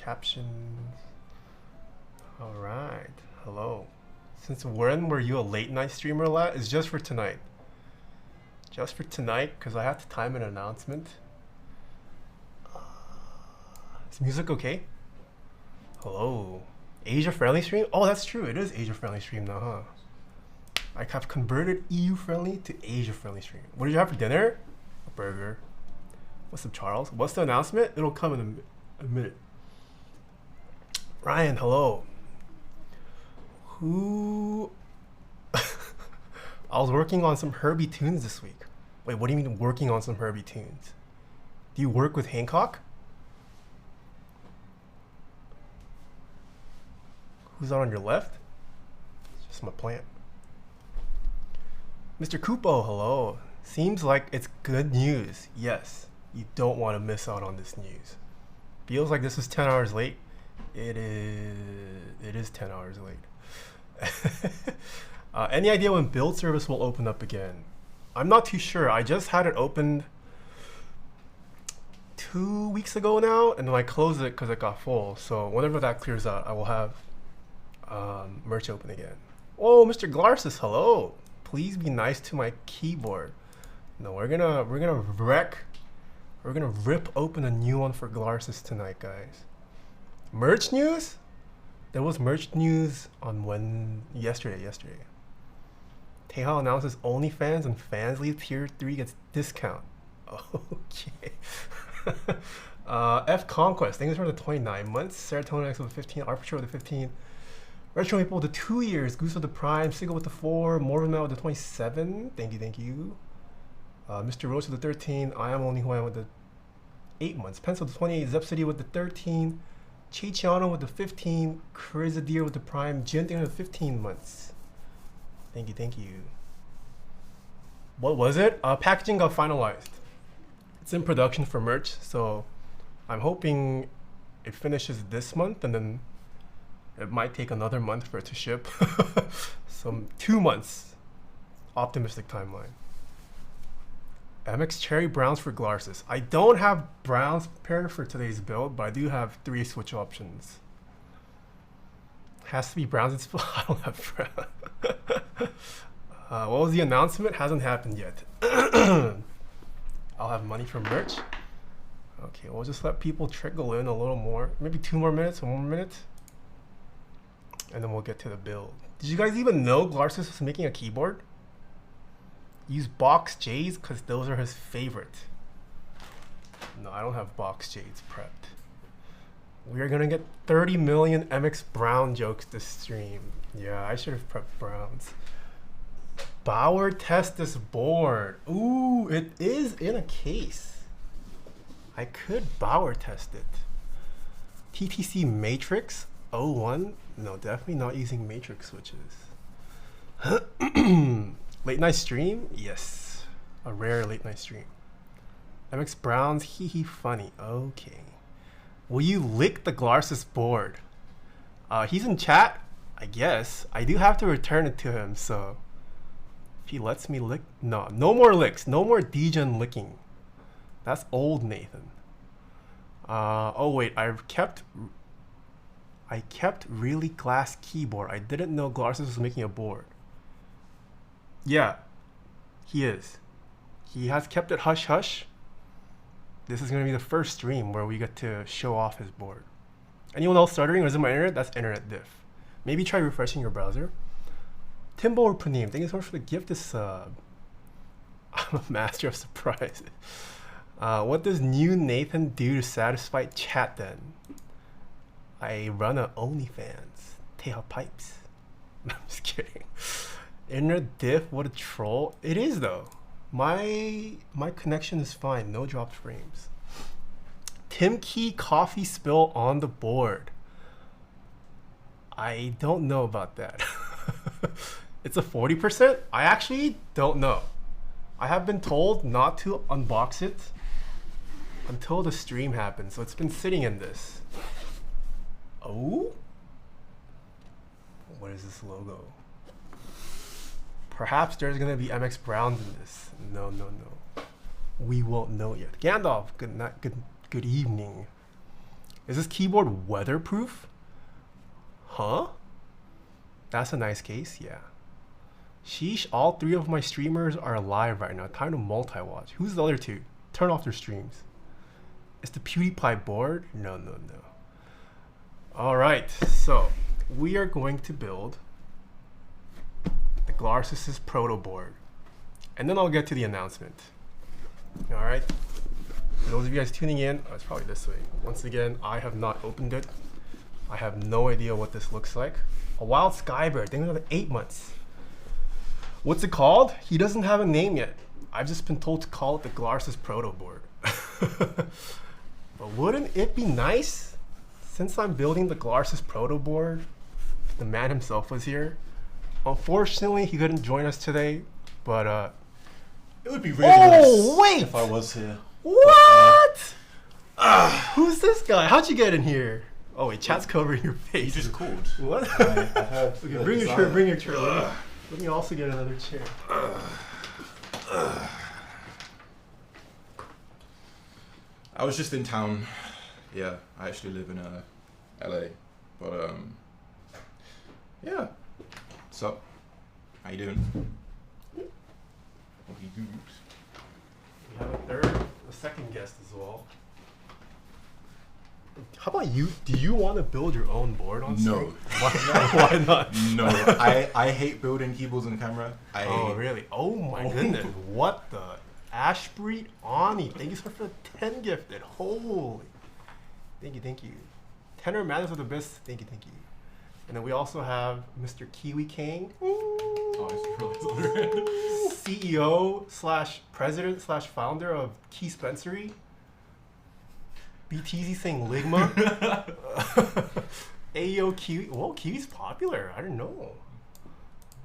captions. All right. Hello. Since when were you a late night streamer, lad? It's just for tonight. Just for tonight, because I have to time an announcement. Is music okay? Hello. Asia friendly stream? Oh, that's true. It is Asia friendly stream now, huh? I have converted EU friendly to Asia friendly stream. What did you have for dinner? A burger. What's up, Charles? What's the announcement? It'll come in a minute. Ryan, hello. Who? I was working on some Herbie tunes this week. Wait, what do you mean working on some Herbie tunes? Do you work with Hancock? Who's that on your left? It's just my plant. Mr. Kupo, hello. Seems like it's good news. Yes, you don't want to miss out on this news. Feels like this is 10 hours late. It is 10 hours late. Any idea when build service will open up again? I'm not too sure. I just had it opened 2 weeks ago now, and then I closed it because it got full. So whenever that clears out, I will have merch open again. Oh, Mr. Glarses, hello. Please be nice to my keyboard. No, we're gonna rip open a new one for Glarses tonight, guys. Merch news? There was merch news on yesterday. Taeha announces OnlyFans and fans leave tier 3 gets discount. Okay. F Conquest, thanks for the 29 months. Serotonin X with the 15, Arbitrary with the 15. Retro Maple with the 2 years, Goose with the Prime, Sigil with the 4, Morvan Mel with the 27. Thank you. Mr. Rose with the 13. I am only who I am with the 8 months. Pencil with the 28. Zepsity with the 13. Chichiano with the 15. Crizadir with the Prime. Jinting with the 15 months. Thank you. What was it? Packaging got finalized. It's in production for merch, so I'm hoping it finishes this month, and then it might take another month for it to ship. Some 2 months. Optimistic timeline. MX Cherry Browns for Glarses. I don't have browns prepared for today's build, but I do have 3 switch options. Has to be browns and split. I don't have brown. What was the announcement? Hasn't happened yet. I'll have money for merch. Okay, we'll just let people trickle in a little more. Maybe 2 more minutes, 1 more minute. And then we'll get to the build. Did you guys even know Glarses was making a keyboard? Use box J's because those are his favorite. No, I don't have box J's prepped. We are gonna get 30 million MX Brown jokes this stream. Yeah, I should have prepped Browns. Bauer test this board. Ooh, it is in a case. I could Bauer test it. TTC Matrix 01. No, definitely not using matrix switches. Late night stream? Yes. A rare late night stream. MX Browns, hee funny. Okay. Will you lick the Glarses board? He's in chat, I guess. I do have to return it to him, so if he lets me lick. No more licks. No more degen licking. That's old Nathan. Oh wait, I kept really glass keyboard. I didn't know Glarses was making a board. Yeah, he is. He has kept it hush hush. This is going to be the first stream where we get to show off his board. Anyone else stuttering or is it my internet? That's internet diff. Maybe try refreshing your browser. Timbo Praneem, thank you so much for the gift this sub. I'm a master of surprise. What does new Nathan do to satisfy chat then? I run a OnlyFans. Taeha pipes. I'm just kidding. Internet diff, what a troll. It is though. My connection is fine. No dropped frames. Tim Key coffee spill on the board. I don't know about that. It's a 40%? I actually don't know. I have been told not to unbox it until the stream happens, so it's been sitting in this. Oh? What is this logo? Perhaps there's gonna be MX Browns in this. No. We won't know yet. Gandalf, good night, good evening. Is this keyboard weatherproof? Huh? That's a nice case, yeah. Sheesh, all 3 of my streamers are live right now. Time to multi-watch. Who's the other 2? Turn off their streams. Is the PewDiePie board? No. Alright, so we are going to build the Glarses' proto board. And then I'll get to the announcement. Alright. For those of you guys tuning in, it's probably this way. Once again, I have not opened it. I have no idea what this looks like. A wild skybird, thing another 8 months. What's it called? He doesn't have a name yet. I've just been told to call it the Glarses proto board. But wouldn't it be nice, since I'm building the Glarses proto board, the man himself was here. Unfortunately, he couldn't join us today, but it would be really nice wait! if I was here. What? Who's this guy? How'd you get in here? Oh wait, chat's covering your face. You just called. What? I heard. Okay, bring your chair. Let me also get another chair. I was just in town. Yeah, I actually live in LA, but yeah. What's up? How you doing? What do you do? We have a second guest as well. How about you? Do you want to build your own board on stream? No. Why not? No, I hate building keyboards on camera. Oh really? Oh my goodness! What the? Ashbury Ani, thank you so much for the 10 gifted. Holy, thank you. Tenor Madness of the Abyss, thank you. And then we also have Mr. Kiwi King, CEO / president / founder of Keyspensory. BTZ saying Ligma. Ayo Kiwi. Whoa, Kiwi's popular. I didn't know.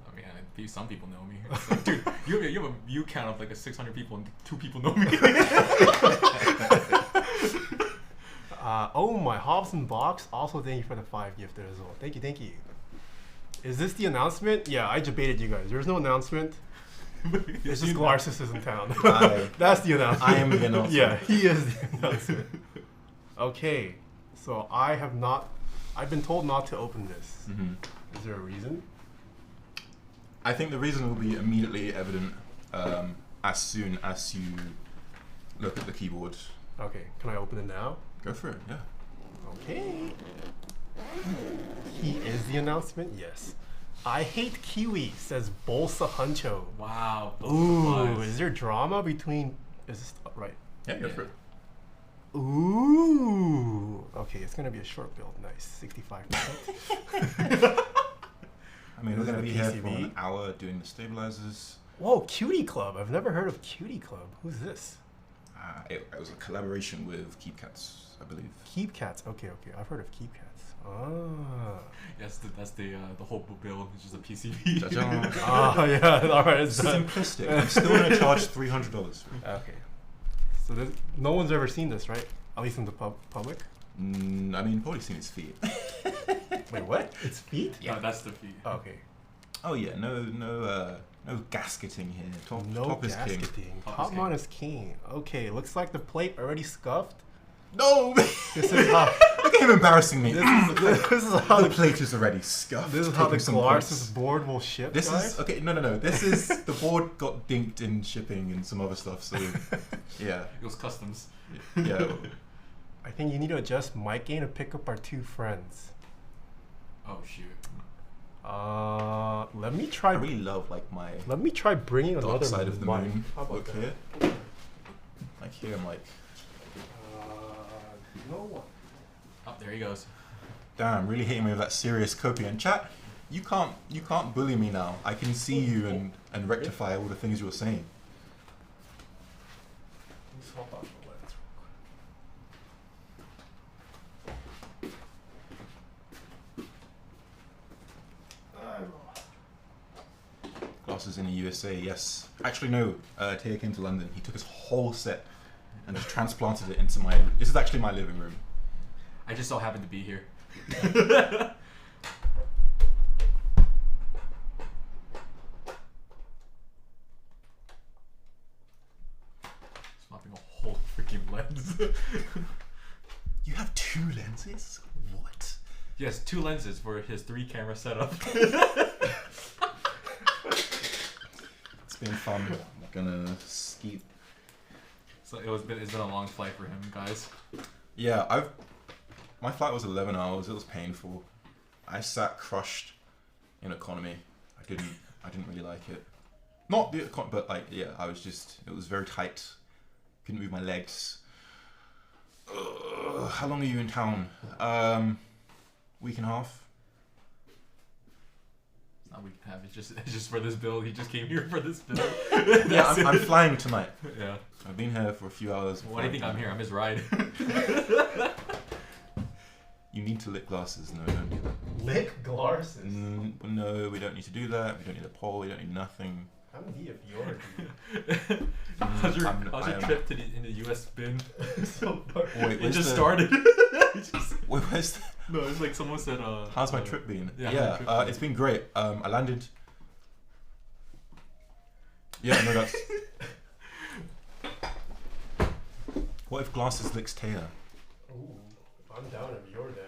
I mean, some people know me. Like, dude, you have a view count of like 600 people and 2 people know me. Oh my, Hobson Box. Also, thank you for the 5 gifted as well. Thank you. Is this the announcement? Yeah, I debated you guys. There's no announcement. It's just Glarses is in town. That's the announcement. I am the announcement. Yeah, he is the announcement. Okay, so I've been told not to open this. Mm-hmm. Is there a reason? I think the reason will be immediately evident as soon as you look at the keyboard. Okay, can I open it now? Go for it, yeah. Okay. He is the announcement? Yes. I hate Kiwi, says Bolsa Huncho. Wow. Ooh, is there drama between... Is this right? Yeah, go for it. Ooh. Okay, it's going to be a short build. Nice. 65%. I mean, we're going to be here for PCB? an hour doing the stabilizers. Whoa, Cutie Club. I've never heard of Cutie Club. Who's this? It was a collaboration with Keycaps, I believe. Keycaps. Okay. I've heard of Keycaps. Ah. Yes, that's the whole build. It's just a PCB. Oh, yeah. All right. It's done. Simplistic. I'm still going to charge $300. Okay. So no one's ever seen this, right? At least in the public? I mean, probably seen its feet. Wait, what? It's feet? Yeah, no, that's the feet. Oh, okay. Oh yeah, no gasketing here. Top is king. Top mod is king. Okay, looks like the plate already scuffed. No! This is how. Look at him embarrassing me. This is how the plate is already scuffed. This is how the Taking some Glarses points. board will ship. This guys? is okay. No. This is the board got dinked in shipping and some other stuff. So yeah, It was customs. yeah. I think you need to adjust mic gain to pick up our 2 friends. Oh shoot. Let me I try. really love like my Let me try bringing dark another side of the mic. moon. How about Look that? here. Like here, I'm like, You know what? Oh, there he goes. damn, really hitting me with that serious copy. And chat, you can't bully me now. I can see you and rectify all the things you're saying. Let me swap out the lens real quick. Glasses in the USA, yes. Actually, no. Taeha came to London. He took his whole set and just transplanted it into my. This is actually my living room. I just so happened to be here. Swapping a whole freaking lens. You have 2 lenses? What? He has 2 lenses for his 3-camera setup. It's been fun. I'm gonna skeet. So it's been a long flight for him, guys. Yeah, my flight was 11 hours. It was painful. I sat crushed in economy. I didn't really like it. Not the econ, but like yeah, it was very tight. Couldn't move my legs. How long are you in town? Week and a half. It's not a week and a half. It's just for this build. He just came here for this build. Yeah, I'm flying tonight. Yeah. I've been here for a few hours. Why do you think I'm here? I'm his ride. You need to lick glasses. No, don't do that. Lick Glarses. No, we don't need to do that. We don't need a poll. We don't need nothing. I'm the if you're How's your trip in the US been? so far. Wait, It just started. Wait, where's the... No, it's like someone said. How's my trip been? Yeah, It's been great. I landed. Yeah, no, that's. What if Glarses licks Taeha? Ooh, I'm down if you're down.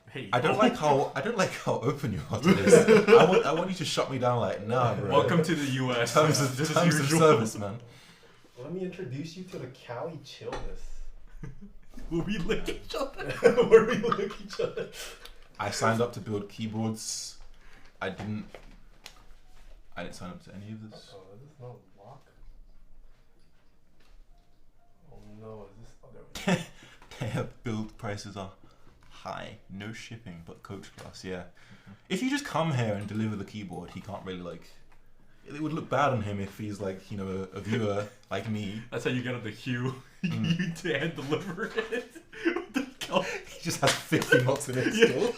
Hey, I don't like how open you are to this. I want you to shut me down. Like, nah, bro. Welcome to the US. Terms of service, man. Let me introduce you to the Cali chillness. Will we lick each other? Where we lick each other. I signed up to build keyboards. I didn't sign up to any of this. Oh, is this not lock? Oh no, is this? Oh, there we go. Their build prices are high. No shipping, but coach class. Yeah. If you just come here and deliver the keyboard, he can't really like. It would look bad on him if he's like a viewer like me. That's how you get on the queue. You hand deliver it. He just has 50 knots in his store.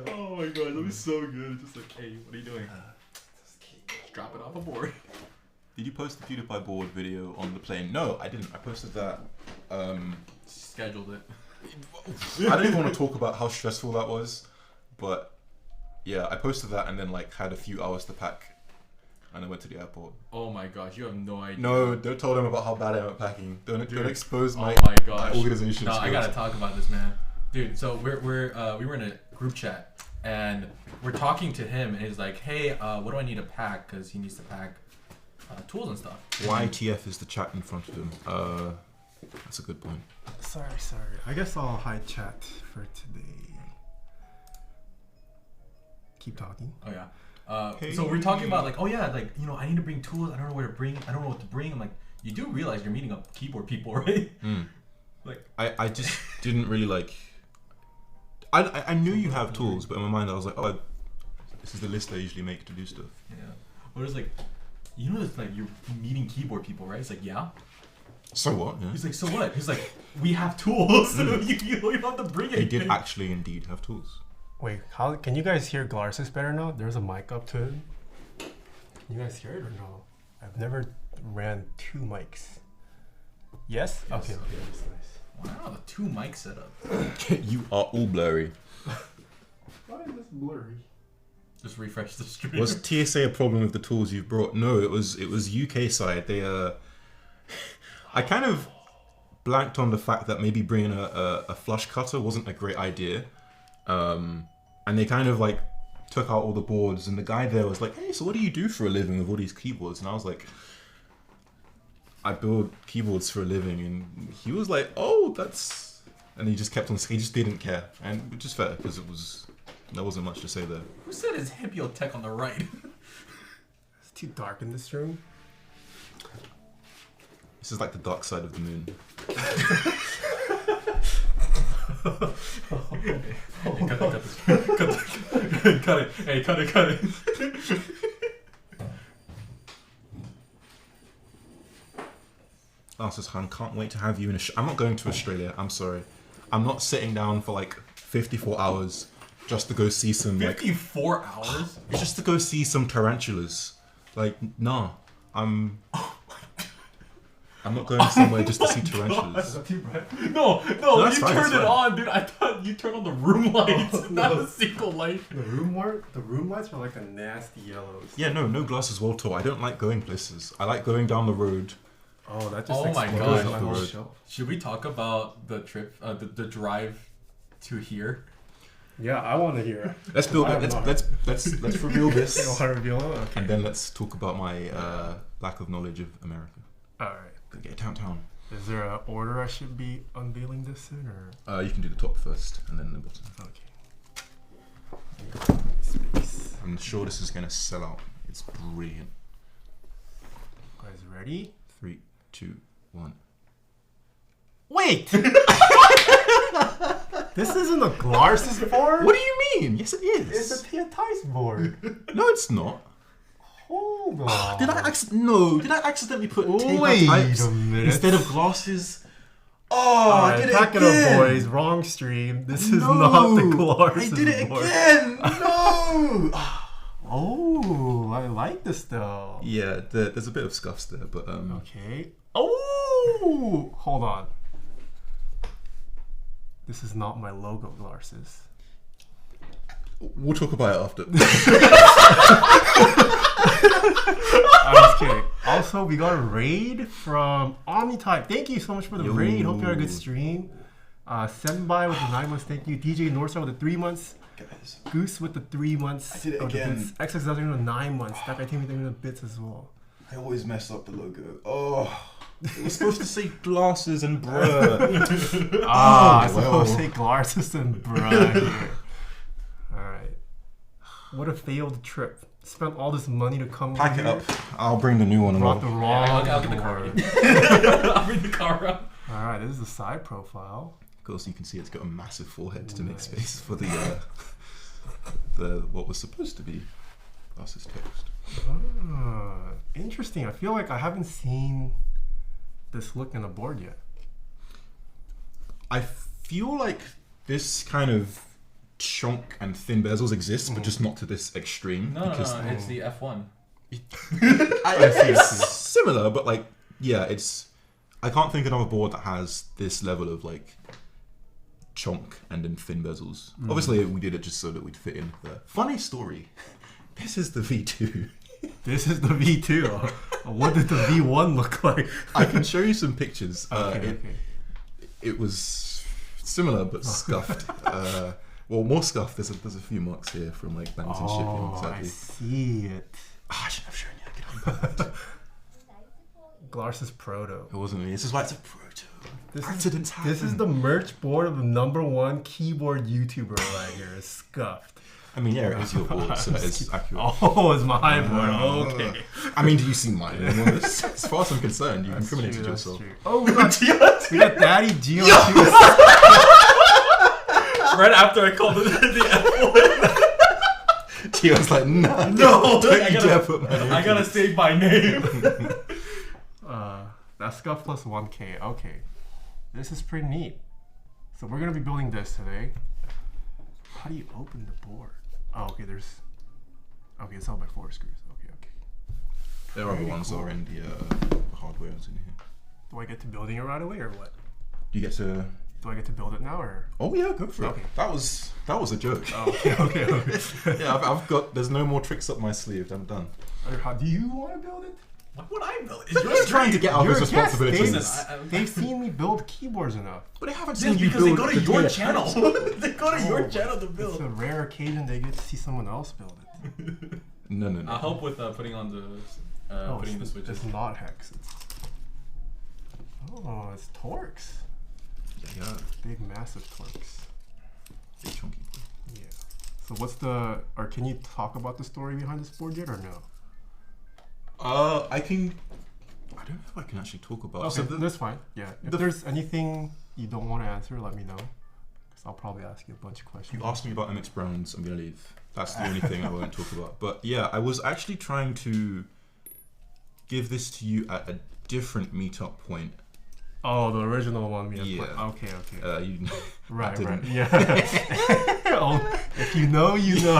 Oh my god, that'd be so good. Just like, hey, what are you doing? Just drop it off a board. Did you post the PewDiePie board video on the plane? No, I didn't. I posted that. Scheduled it. I don't even want to talk about how stressful that was, but yeah, I posted that and then like had a few hours to pack, and I went to the airport. Oh my gosh, you have no idea. No, don't tell them about how bad I am at packing. Don't expose my, oh my gosh. my organization. No, skills. I gotta talk about this, man. Dude, so we were in a group chat and we're talking to him and he's like, hey, what do I need to pack? Because he needs to pack tools and stuff. YTF is the chat in front of him. That's a good point. Sorry. I guess I'll hide chat for today. Keep talking. Oh yeah. So we're talking about like, oh yeah, like I need to bring tools. I don't know where to bring. I don't know what to bring. I'm like, you do realize you're meeting up keyboard people, right? Like I just didn't really like. I knew you have tools, but in my mind I was like, oh, this is the list I usually make to do stuff. Yeah. But it's like, it's like you're meeting keyboard people, right? It's like, yeah. So what? Yeah. He's like, so what? He's like, we have tools. you don't have to bring it. He did actually indeed have tools. Wait, how can you guys hear Glarses better now? There's a mic up to him. Can you guys hear it or no? I've never ran 2 mics. Yes? Okay, that's nice. Wow, the 2 mic setup. You are all blurry. Why is this blurry? Just refresh the stream. Was TSA a problem with the tools you've brought? No, it was UK side. They I kind of blanked on the fact that maybe bringing a flush cutter wasn't a great idea. And they kind of like took out all the boards and the guy there was like, hey, so what do you do for a living with all these keyboards? And I was like, I build keyboards for a living. And he was like, oh, that's... And he just kept on... He just didn't care. And which is fair because there wasn't much to say there. Who said it's Hippio-Tech on the right? It's too dark in this room. This is like the dark side of the moon. Cut it. Hey, cut it. Glarses Khan, can't wait to have you in I'm not going to Australia, I'm sorry. I'm not sitting down for like 54 hours just to go see some 54 hours? Just to go see some tarantulas. Like, nah. I'm not going somewhere just to see tarantulas. No, you fine, turned it on, dude. I thought you turned on the room lights, not a single light. The room lights were like the nasty yellows. Yeah, no Glasses World Tour. I don't like going places. I like going down the road Oh, that just Oh my exploded gosh. my whole shelf. Should we talk about the trip, the drive to here? Yeah, I want to hear. Let's build I it. have Let's reveal You this, don't want to reveal it? Okay. and then let's talk about my lack of knowledge of America. All right. Gotta get downtown. Is there an order I should be unveiling this in, or? You can do the top first, and then the bottom. Okay. Space. I'm sure this is gonna sell out. It's brilliant. Guys, ready? 3, 2, 1. Wait! This isn't a Glarses board? What do you mean? Yes, it is. It's a Taeha board. No, it's not. Hold on. Did I accidentally put Taeha Wait types a minute. instead of Glarses? Oh, I did it pack again. it up, boys. Wrong stream. This is not the Glarses I did it board. again. No. Oh, I like this though. Yeah, there's a bit of scuffs there, but Okay. Oh, hold on. This is not my logo, Glarses. we'll talk about it after. I'm just kidding. Also, we got a raid from Omnitype. Thank you so much for the raid. Hope you had a good stream. Senbai with the 9 months. Thank you. DJ Northstar with the 3 months. Guys, Goose with the 3 months. I did it of the again. bits. XX with the 9 months. That guy came with the bits as well. I always mess up the logo. Oh, it was supposed to say glasses and bruh. I well. supposed to say Glarses and bruh here. Alright. What a failed trip. Spent all this money to come Pack it here. up. I'll bring the new one Brought the along. wrong I'll get the car. board. I'll bring the car up. Alright, this is the side profile. Of course, you can see it's got a massive forehead to make Nice. space for the what was supposed to be glasses text. Interesting. I feel like I haven't seen this look in a board yet. I feel like this kind of chunk and thin bezels exists, but just not to this extreme. No, because it's the F1. It's similar, but like, yeah, it's. I can't think of another board that has this level of like chunk and then thin bezels. Obviously, we did it just so that we'd fit in. The funny story. This is the V2. This is the V2. What did the V1 look like? I can show you some pictures. Okay. It was similar but scuffed. Well, more scuffed. There's a few marks here from like bangs and shipping. Oh, I Sadly. see it. I shouldn't have shown you. I could have Glarses Proto. It wasn't me. This is why it's a proto. This Accidents is, happen. this is the merch board of the #1 keyboard YouTuber right here. It's scuffed. I mean, yeah, it is your board, so that is accurate. Oh, it's my board. Okay. I mean, do you see mine? As far as I'm concerned, you've That's incriminated true, that's yourself. true. Oh, we got Daddy Gio. Right after I called it the F1. Tio's like, nah, No, don't I you gotta- dare put my name. I gotta say my name. That's scuff plus 1K. Okay. This is pretty neat. So we're going to be building this today. How do you open the board? Oh, okay, there's... Okay, it's held by 4 screws. Okay. There are other ones that are in the hardware in here. Do I get to building it right away or what? Do you get to... Do I get to build it now or? Oh yeah, go for Okay. it. That was a joke. Oh, okay. Yeah, I've got. There's no more tricks up my sleeve. I'm done. How do you want to build it? Why would I build it? You're just trying to get out of You're his a guest, responsibilities. Listen, They've seen me build keyboards enough. But they haven't Just seen you because they build go to the your Taeha channel. types. They go to your Oh, channel to It's build. a rare occasion they get to see someone else build it. No. I'll help with putting on the putting the switches. It's not hex. It's Torx. Yeah, Big, massive Torx. big chunky. Yeah. So what's or can you talk about the story behind this board yet or no? I can. I don't know if I can actually talk about. Okay, So that's fine. Yeah. If there's anything you don't want to answer, let me know. Because I'll probably ask you a bunch of questions. you asked me about MX Browns. I'm gonna leave. That's the only thing I won't talk about. But yeah, I was actually trying to give this to you at a different meetup point. Oh, the original one. Yeah. Okay. You, Right. didn't. Yeah. Oh, if you know, you know.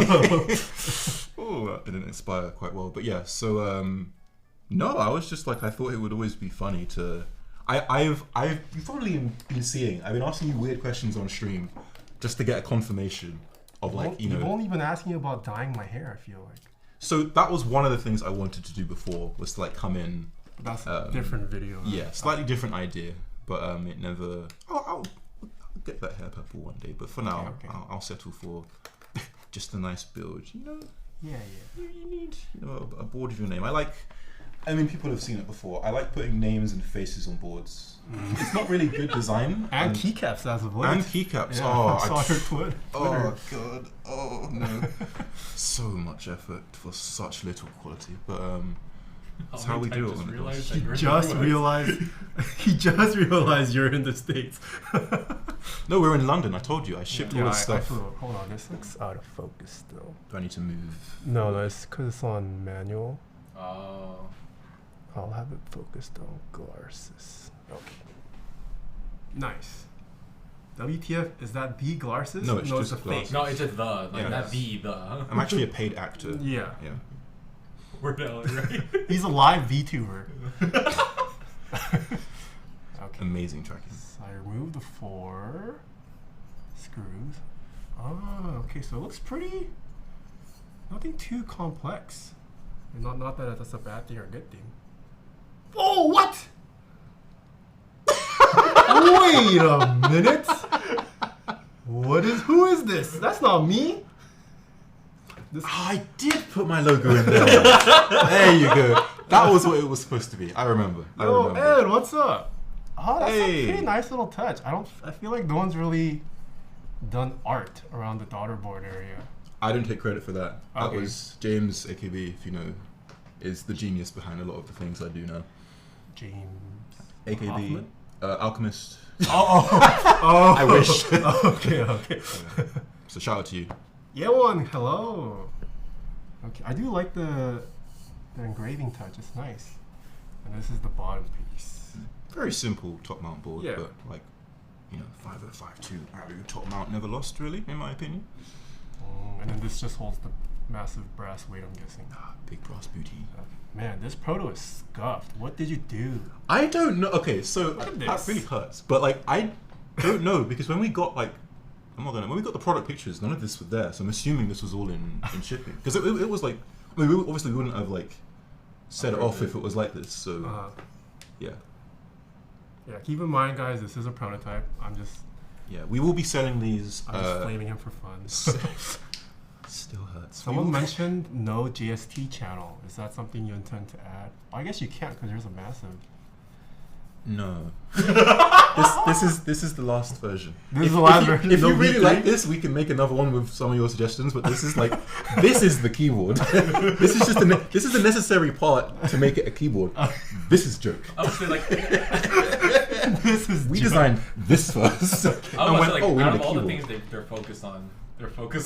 Oh, that didn't inspire quite well. But yeah, so no, I was just like, I thought it would always be funny to. You've probably been seeing. I've been asking you weird questions on stream, just to get a confirmation of like You've only been asking about dyeing my hair. I feel like. So that was one of the things I wanted to do before, was to like come in That's a different video. Yeah, slightly different idea, but it never. I'll get that hair purple one day, but for now, Okay. I'll settle for just a nice build. You know, Yeah. you need a board with your name. I mean, people have seen it before. I like putting names and faces on boards. It's not really good design. And keycaps as of late. And keycaps. Yeah, Oh, I saw your Twitter. Oh god. Oh no. So much effort for such little quality, but that's how we do it. He just realized you're in the States. No, we're in London. I told you. I shipped all this stuff. Hold on, this looks out of focus still. Do I need to move? No, it's because it's on manual. Oh. I'll have it focused on Glarses. Okay. Nice. WTF, is that the Glarses? No, it's just a fake. No, it's just the, like Yeah. not the. I'm actually a paid actor. Yeah. Yeah. We're not, right? He's a live VTuber. Okay. Amazing tracking. So I removed the 4 screws. Oh, okay, so it looks pretty. Nothing too complex. And not that that's a bad thing or a good thing. Oh, what? Wait a minute. Who is this? That's not me. I did put my logo in there. There you go. That was what it was supposed to be. I remember. Yo, Ed, what's up? Oh, that's Hey. a pretty nice little touch. I feel like no one's really done art around the daughter board area. I didn't take credit for that. That Okay. was James, AKB, if you know, is the genius behind a lot of the things I do now. James. AKB, Hoffman? Alchemist. Oh. I wish. Okay. So shout out to you. Yeon, hello. Okay, I do like the engraving touch. It's nice. And this is the bottom piece. Very simple top mount board, Yeah. but like, you know, 5052 top mount never lost really, in my opinion. And then this just holds the massive brass weight, I'm guessing. Big brass booty. Man, this proto is scuffed. What did you do? I don't know. Okay, so Look at that this. really hurts. But like, I don't know because when we got like, when we got the product pictures, none of this was there. So I'm assuming this was all in shipping because it was like, I mean, we obviously wouldn't have like set it off if it was like this. So yeah, keep in mind, guys, this is a prototype. yeah, we will be selling these. I'm just flaming him for fun. Still hurts. Someone mentioned no GST channel. Is that something you intend to add? I guess you can't because there's a massive. No. this is the last version. This is the last version. If No you really V3? like this, we can make another one with some of your suggestions. But this is like, this is the keyboard. This is just this is the necessary part to make it a keyboard. This is joke. I would say like, This is We joke. designed this first. I would say like, we out need of a all the keyboard. things they're focused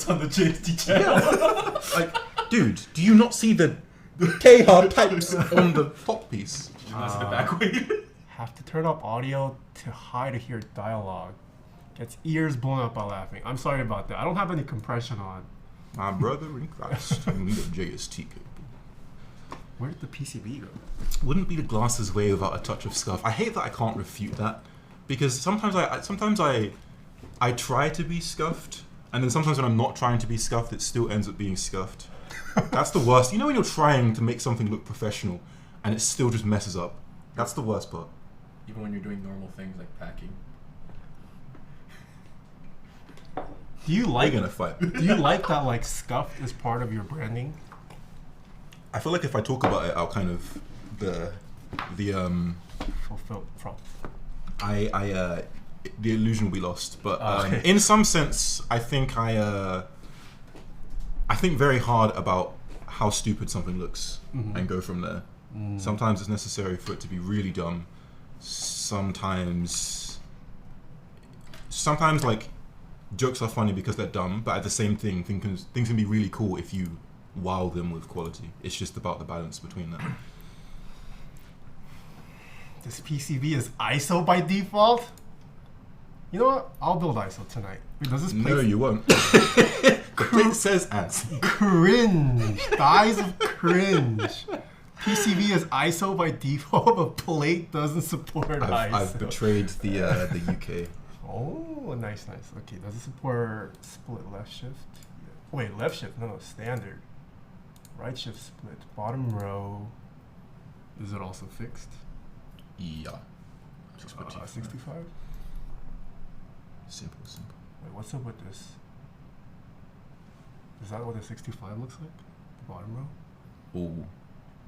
on the JST channel. Like, dude, do you not see the Taeha types on the top piece? You want to see the back weight? Have to turn up audio to high to hear dialogue. Gets ears blown up by laughing. I'm sorry about that. I don't have any compression on. My brother in Christ, we need a JST cable. Where did the PCB go? Wouldn't be the Glarses way without a touch of scuff. I hate that I can't refute that because sometimes I try to be scuffed, and then sometimes when I'm not trying to be scuffed, it still ends up being scuffed. That's the worst. You know when you're trying to make something look professional, and it still just messes up. That's the worst part. Even when you're doing normal things like packing. Do you like We're gonna fight. Do you like that like scuff is part of your branding? I feel like if I talk about it, I'll kind of the Fulfilled from. the illusion will be lost. But Okay. in some sense, I think I think very hard about how stupid something looks and go from there. Sometimes it's necessary for it to be really dumb. Sometimes like jokes are funny because they're dumb, but at the same thing, things can be really cool if you wow them with quality. It's just about the balance between that. This PCB is ISO by default? You know what? I'll build ISO tonight. Wait, does this plate No, you won't. The plate says as. cringe? The eyes of cringe. PCB is ISO by default, but plate doesn't support ISO. I've betrayed the UK. Oh, nice. Okay, does it support split left shift? Yeah. Wait, left shift? No, standard. Right shift split. Bottom row. Is it also fixed? Yeah. 65? Simple. Wait, what's up with this? Is that what the 65 looks like? The bottom row? Ooh,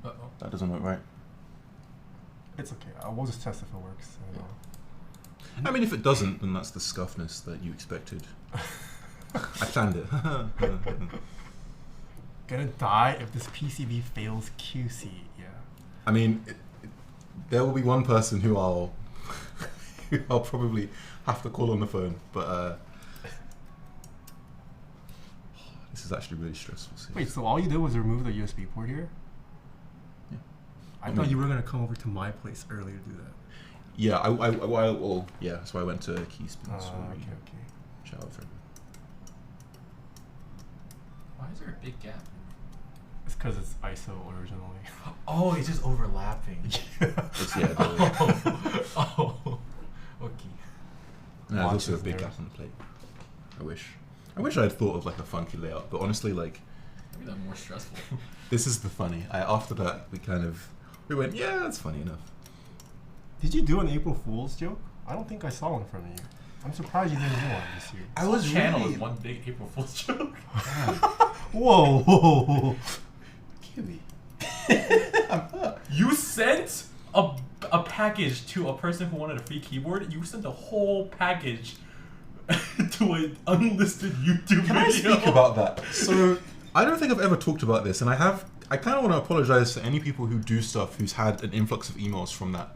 Uh-oh. that doesn't look right. It's okay. We'll just test if it works. I mean, if it doesn't, then that's the scuffness that you expected. I planned it. Gonna die if this PCB fails QC. Yeah. I mean, there will be one person who I'll probably have to call on the phone, but this is actually really stressful. Wait, so all you did was remove the USB port here? Yeah. I thought you were gonna come over to my place earlier to do that. Yeah, yeah, that's why I went to Keyspensory. Okay. Shout out for Why is there a big gap? It's because it's ISO originally. Oh, it's just overlapping. It's, yeah, Oh. Okay. no, there's also a Launches big there. gap on the plate. I wish I had thought of like a funky layout, but honestly, like, Maybe that's more stressful. this is the funny. After that, we went, yeah, that's funny enough. Did you do an April Fool's joke? I don't think I saw one from you. I'm surprised you didn't do one this year. I was channel really is one big April Fool's joke. Whoa. Kiwi. You sent a package to a person who wanted a free keyboard. You sent the whole package to an unlisted YouTube Can video. I speak about that? So, I don't think I've ever talked about this, and I kind of want to apologize to any people who do stuff who's had an influx of emails from that.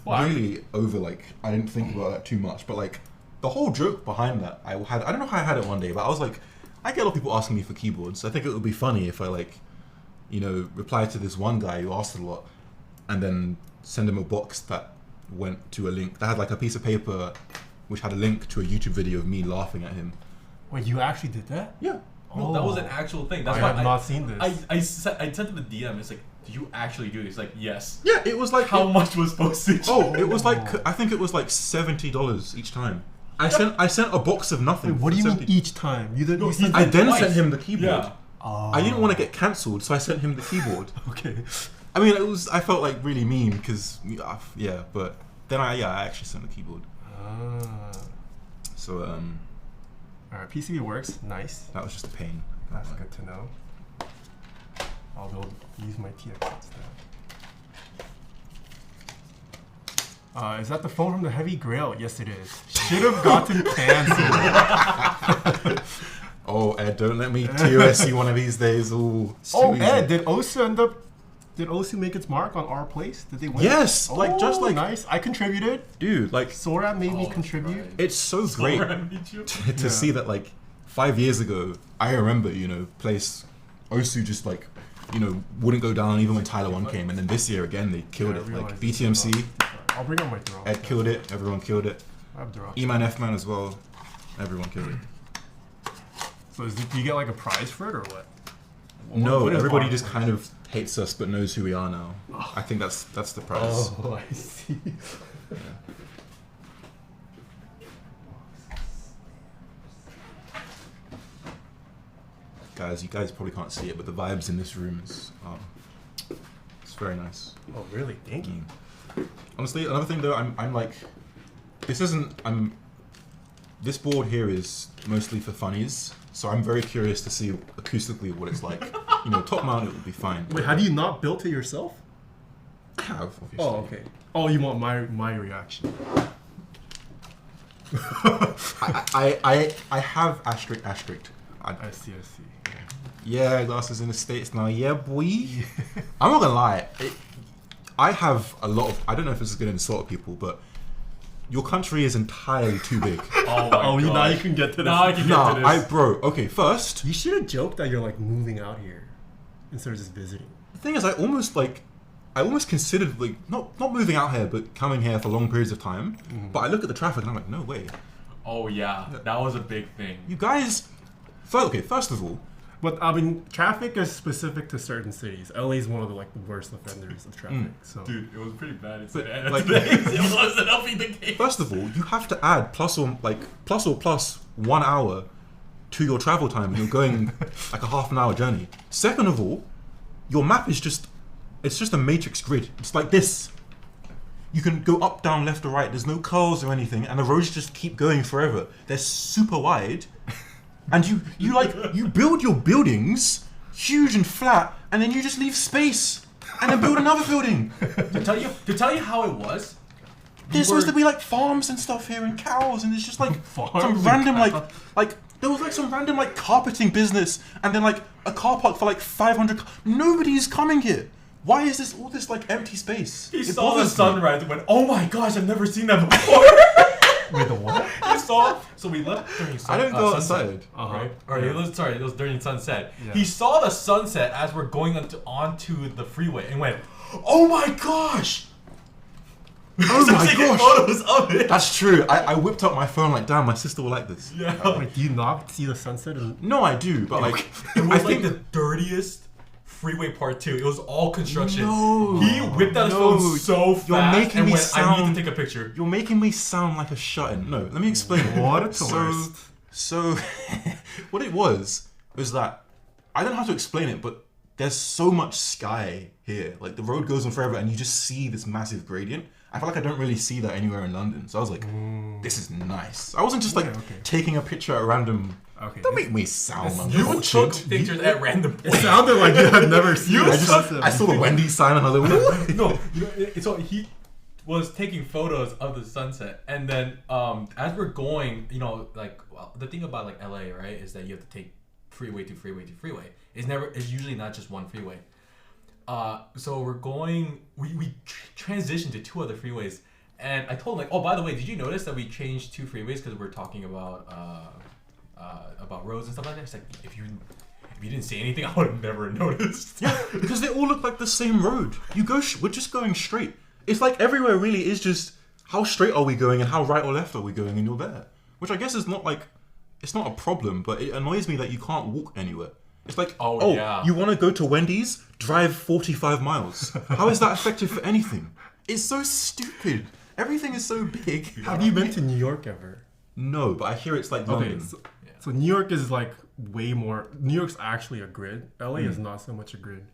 Really over, like, I didn't think about that too much, but like, the whole joke behind that, I don't know how I had it one day, but I was like, I get a lot of people asking me for keyboards. I think it would be funny if I, like, you know, replied to this one guy who asked a lot, and then send him a box that went to a link that had like a piece of paper which had a link to a YouTube video of me laughing at him. Wait, you actually did that? Yeah. No, that was an actual thing. That's I why have not seen this. I sent him a DM. It's like, did you actually do this? Like, yes. Yeah, it was like How much was postage? Oh, it was like, I think it was like $70 each time. I sent a box of nothing. Wait, what do you for mean 70 each time? You didn't. No, You sent I it then twice. sent him the keyboard. Yeah. Oh. I didn't want to get cancelled, so I sent him the keyboard. Okay. I mean, I felt like really mean because, yeah, but then I actually sent the keyboard. So, Alright, PCB works. Nice. that was just a pain. That's good to know. I'll be able to use my TX instead. Is that the phone from the Heavy Grail? Yes, it is. Should have gotten canceled. Oh, Ed, don't let me TOS you one of these days. Ooh, it's too Oh, easy. Ed, did Osu make its mark on our place? Did they win? Yes, like, just like- nice. I contributed. Dude, like, Sora made me Oh, contribute. right. it's so great to Yeah. see that, like, 5 years ago, I remember, you know, Osu just, like, you know, wouldn't go down even when Tyler 1 came, and then this year again, they killed Yeah, I it. Like, realized this is BTMC, I'll bring up my Durock. Ed killed it, everyone killed it. I have Durock. E-Man, F-Man as well, everyone killed it. So do you get like a prize for it or what? No, What is everybody our just prize? kind of hates us but knows who we are now. I think that's the prize. Oh, I see. Guys, you guys probably can't see it, but the vibes in this room is it's very nice. Oh, really? Thank you. Honestly, another thing though, I'm like, this board here is mostly for funnies, so I'm very curious to see acoustically what it's like. You know, top mount it would be fine. Wait, have you not built it yourself? I have, obviously. Oh, okay. Oh, you want my reaction? I have asterisk. I see. Yeah, Glarses in the States now. Yeah, boy. I'm not gonna lie. I have a lot of. I don't know if this is gonna insult people, but your country is entirely too big. Oh, my Now gosh. you can get to this. Now I can Nah, get to this. bro. Okay, first, You should have joked that you're like moving out here instead of just visiting. the thing is, I almost considered like not moving out here, but coming here for long periods of time. But I look at the traffic and I'm like, no way. Oh, yeah. That was a big thing. You guys. First of all, But I mean, traffic is specific to certain cities. LA is one of the like the worst offenders of traffic. So Dude, it was pretty bad. It's But, like, like- it wasn't helping the game. first of all, you have to add plus or plus 1 hour to your travel time. You're going like a half an hour journey. Second of all, your map is just it's just a matrix grid. It's like this. You can go up, down, left, or right. There's no curls or anything, and the roads just keep going forever. They're super wide, and you build your buildings huge and flat, and then you just leave space, and then build another building. To tell you how it was. There's supposed to be like farms and stuff here, and cows, and it's just like Farms some and random cows. like there was like some random like carpeting business, and then like a car park for like 500. Nobody's coming here. Why is this all this like empty space? He It saw the bothers me. sunrise and went, "Oh my gosh, I've never seen that before." Wait, the what? He saw. So we left during I don't go sunset, outside. right? Or it was during sunset. Yeah. He saw the sunset as we're going onto the freeway and went, "Oh my gosh!" Oh So my taking gosh. photos of it. That's true. I whipped up my phone like, damn, my sister will like this. Yeah. Wait, do you not see the sunset? No, I do, but like, It was I like think the dirtiest freeway part 2. It was all construction. No. He whipped out his No. phone so fast You're making and me went, "I need sound- to take a picture." you're making me sound like a shut-in. No, let me explain. What a tourist. So, what it was that I don't have to explain it, but there's so much sky here. Like the road goes on forever, and you just see this massive gradient. I feel like I don't really see that anywhere in London. So I was like, this is nice. I wasn't just like okay. taking a picture at random. Okay. Don't make me sound like You a took shit. pictures at random It points. sounded like you had never seen I the just sunset. I saw the Wendy's sign and I was like, what? No, so he was taking photos of the sunset, and then as we're going, the thing about like LA, right, is that you have to take freeway to freeway to freeway. It's usually not just one freeway. So we're going, we transitioned to 2 other freeways, and I told him like, "Oh, by the way, did you notice that we changed 2 freeways because we're talking about roads and stuff like that?" It's like, if you didn't say anything, I would have never noticed. Yeah, because they all look like the same road. We're just going straight. It's like everywhere really is just how straight are we going and how right or left are we going, and you're there. Which I guess is not like, it's not a problem, but it annoys me that you can't walk anywhere. It's like, Oh, yeah. you want to go to Wendy's? Drive 45 miles. How is that effective for anything? It's so stupid. Everything is so big. Have you been to New York ever? No, but I hear it's like Okay, London. so New York is like way more. New York's actually a grid. LA is not so much a grid,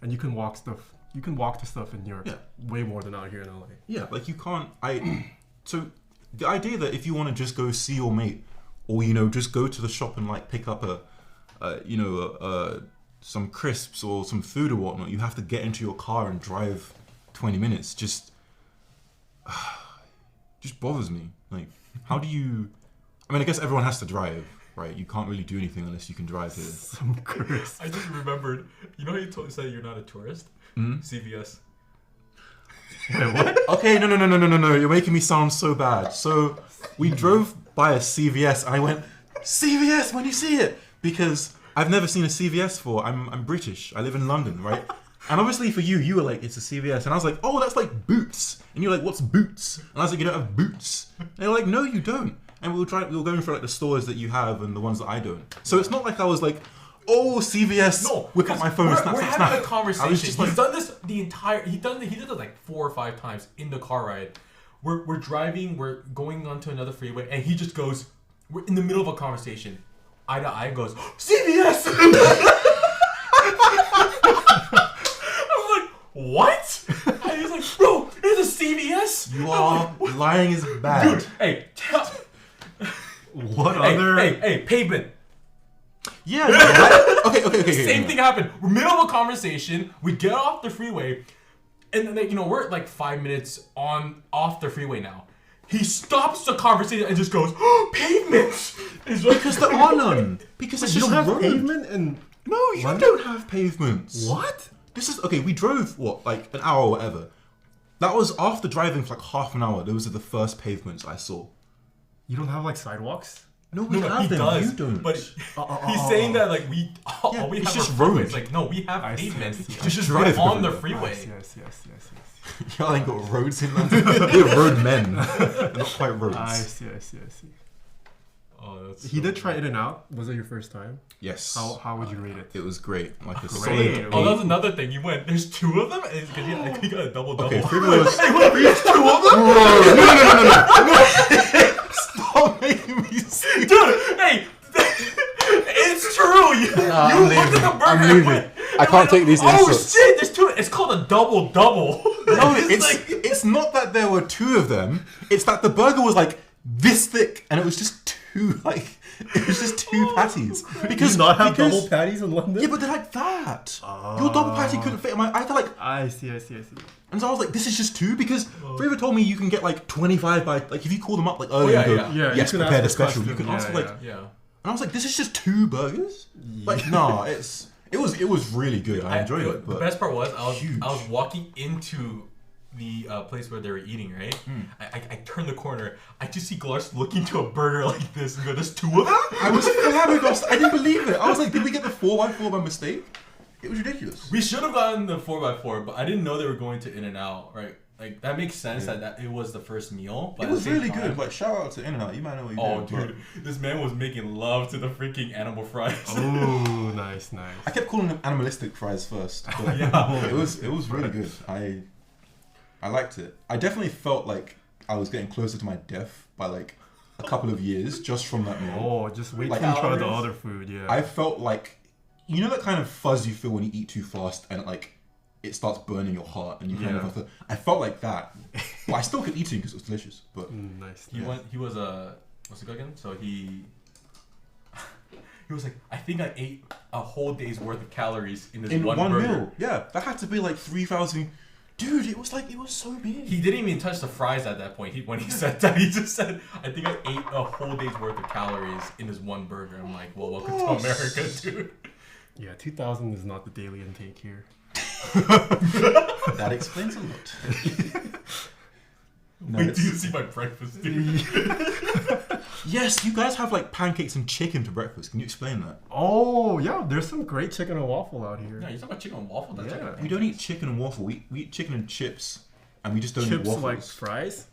and you can walk stuff. You can walk to stuff in New York way more than out here in LA. Yeah, like you can't. So the idea that if you want to just go see your mate, or just go to the shop and like pick up some crisps or some food or whatnot, you have to get into your car and drive 20 minutes. Just bothers me. Like, how do you? I mean, I guess everyone has to drive, right? You can't really do anything unless you can drive here. Some crisp. I just remembered. You know how you said you're not a tourist? CVS. Wait, what? Okay, no. You're making me sound so bad. So we drove by a CVS and I went, CVS when you see it, because I've never seen a CVS before. I'm British. I live in London, right? And obviously for you were like, it's a CVS. And I was like, oh, that's like Boots. And you're like, what's Boots? And I was like, you don't have Boots. And they were like, no, you don't. And we were going for like the stores that you have and the ones that I don't. So it's not like I was like, oh, CVS. No, whip up my phone. We're having a conversation. I was just He's like, done this he did it like 4 or 5 times in the car ride. We're driving, we're going onto another freeway, and he just goes, we're in the middle of a conversation, eye to eye, goes, CVS! I'm like, what? And he's like, bro, it's a CVS? you are lying is bad. Dude, hey, What other? hey, pavement. Yeah. Right? Okay. Same thing happened. We're middle of a conversation. We get off the freeway, and then we're like 5 minutes off the freeway now. He stops the conversation and just goes, pavements. Because there are none. Because it's You just don't have road. pavement and No, you London? don't have pavements. what? This is okay. We drove like an hour or whatever. That was after driving for like half an hour. Those are the first pavements I saw. You don't have like sidewalks? No, we No, have he them. does. You don't. But he's saying that like we all we it's have just are roads. freeways. Like no, we have I see, pavements. I see. You just Drive drive on the everywhere. freeway. Yes. Y'all ain't got roads in London. We're road men. They're not quite roads. I see. Oh, that's He did try In-N-Out. Was it your first time? Yes. How would you rate it? It was great. Like a Great. solid. Oh, eight. that's another thing. You went. There's 2 of them. Because he got a double. Okay, freeway was. There's 2 of them. No. Stop making me sick. Dude, hey, it's true. You I'm looked at the leaving. burger. I'm and leaving. went- I can't take these Oh insults. shit! There's 2. It's called a double double. No, it's not that there were two of them. It's that the burger was like this thick, and it was just two patties. Because you not have double patties in London? Yeah, but they're like that. Your double patty couldn't fit in my. I had to like. I see. And so I was like, this is just two because Freever told me you can get like 25 by like if you call them up like earlier and go, yes, prepare the special. You can ask for like. Yeah. And I was like, this is just two burgers. Like, no, it was really good. I enjoyed it. The best part was I was walking into the place where they were eating, right? I turned the corner. I just see Glarses looking to a burger like this and go, "There's two of them." I was flabbergasted. I didn't believe it. I was like, did we get the 4x4 by mistake? It was ridiculous. We should have gotten the 4x4, but I didn't know they were going to In-N-Out, right? Like that makes sense that it was the first meal. But it was really good. Like shout out to In-N-Out. You might know what you did. Oh, dude, this man was making love to the freaking animal fries. Oh, nice. I kept calling them animalistic fries first. But yeah, it was really good. I liked it. I definitely felt like I was getting closer to my death by like a couple of years just from that meal. Oh, just wait till you try the other food. Yeah. I felt like, you know that kind of fuzz you feel when you eat too fast and it starts burning your heart and you kind of I felt like that. But I still kept eating because it was delicious. But nice. He was what's it again? So he was like, I think I ate a whole day's worth of calories in this one burger. Meal. Yeah, that had to be like 3,000. Dude, it was so big. He didn't even touch the fries at that point. When he said that, he just said, I think I ate a whole day's worth of calories in this one burger. I'm like, well, welcome to America, dude. Yeah, 2,000 is not the daily intake here. That explains a lot. Wait, do you see my breakfast, dude? Yes, you guys have like pancakes and chicken for breakfast. Can you explain that? Oh, yeah, there's some great chicken and waffle out here. No, you're talking about chicken and waffle? That's yeah. We don't eat chicken and waffle. We eat chicken and chips. And we just don't eat waffles. Like fries?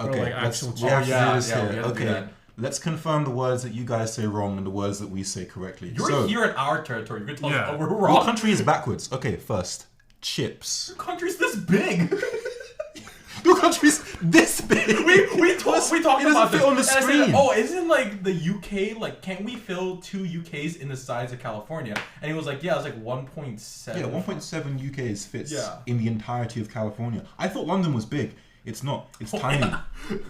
Okay, or like actual chips? We have to do this here. Okay, let's confirm the words that you guys say wrong and the words that we say correctly. You're here in our territory. You're going to tell us we're wrong. Your country is backwards. Okay, first, chips. Your country's this big. Your country's this big. We talked about this on the screen. Said, isn't like the UK, like can't we fill 2 UKs in the size of California? And he was like, yeah, it's like 1.7. Yeah, 1.7 UKs fits in the entirety of California. I thought London was big. It's not. It's tiny. Yeah.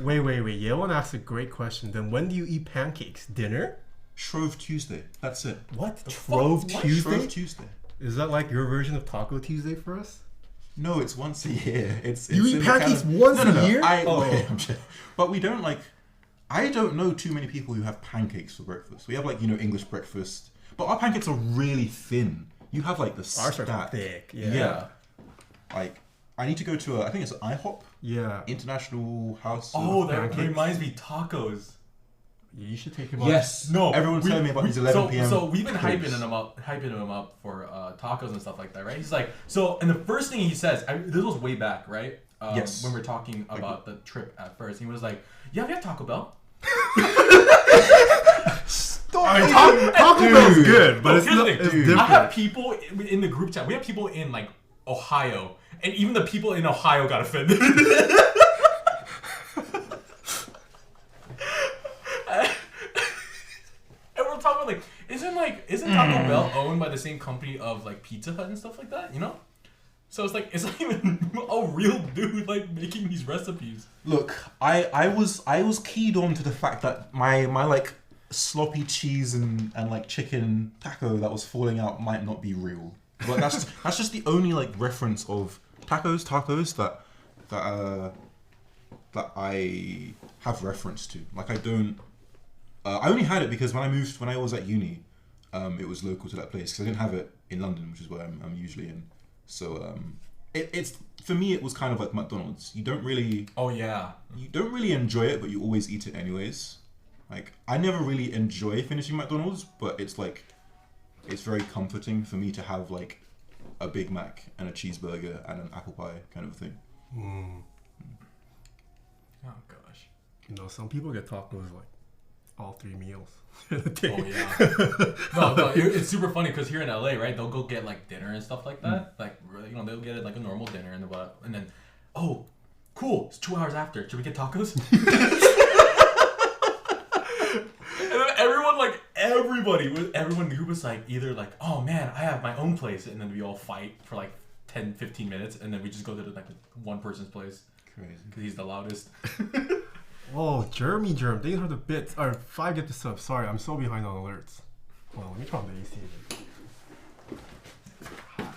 Wait. Yelon asked a great question. Then when do you eat pancakes? Dinner? Shrove Tuesday. That's it. What? Shrove Tuesday? Shrove Tuesday. Is that like your version of Taco Tuesday for us? No, it's once a year. You eat pancakes once a year? But we don't like. I don't know too many people who have pancakes for breakfast. We have like English breakfast, but our pancakes are really thin. You have like the ours are thick. Yeah. Like I need to go to I think it's IHOP. Yeah. International House. Oh, that reminds me, tacos. Yeah, you should take him out. Yes. No. Everyone's telling me about these 11 p.m. So we've been hyping him up for tacos and stuff like that, right? He's like, and the first thing he says, this was way back, right? Yes. When we were talking about the trip at first, he was like, "Yeah, we have Taco Bell." Taco Bell's good, but it's different. I have people in the group chat. We have people in like Ohio, and even the people in Ohio got offended. And we're talking like, isn't Taco Bell owned by the same company of like Pizza Hut and stuff like that? So it's like it's not even a real dude like making these recipes. Look, I was keyed on to the fact that my like sloppy cheese and like chicken taco that was falling out might not be real. But that's just the only like reference of tacos that I have reference to. Like I don't. I only had it because when I was at uni, it was local to that place because I didn't have it in London, which is where I'm usually in. So it's for me it was kind of like McDonald's. You don't really. Oh yeah. You don't really enjoy it, but you always eat it anyways. Like I never really enjoy finishing McDonald's, but it's like it's very comforting for me to have like a Big Mac and a cheeseburger and an apple pie kind of thing. Oh gosh. Some people get tacos like all 3 meals in a day. Oh yeah. No, it's super funny because here in LA, right, they'll go get like dinner and stuff like that. Like they'll get it like a normal dinner and then, oh, cool, it's 2 hours after. Should we get tacos? And then everyone in the group was like either like, oh man, I have my own place, and then we all fight for like 10, 15 minutes, and then we just go to like one person's place Crazy. because he's the loudest. Oh, Jeremy Germ, thanks for the bits. Or 5 get the sub. Sorry, I'm so behind on alerts. Well, let me turn on the AC again.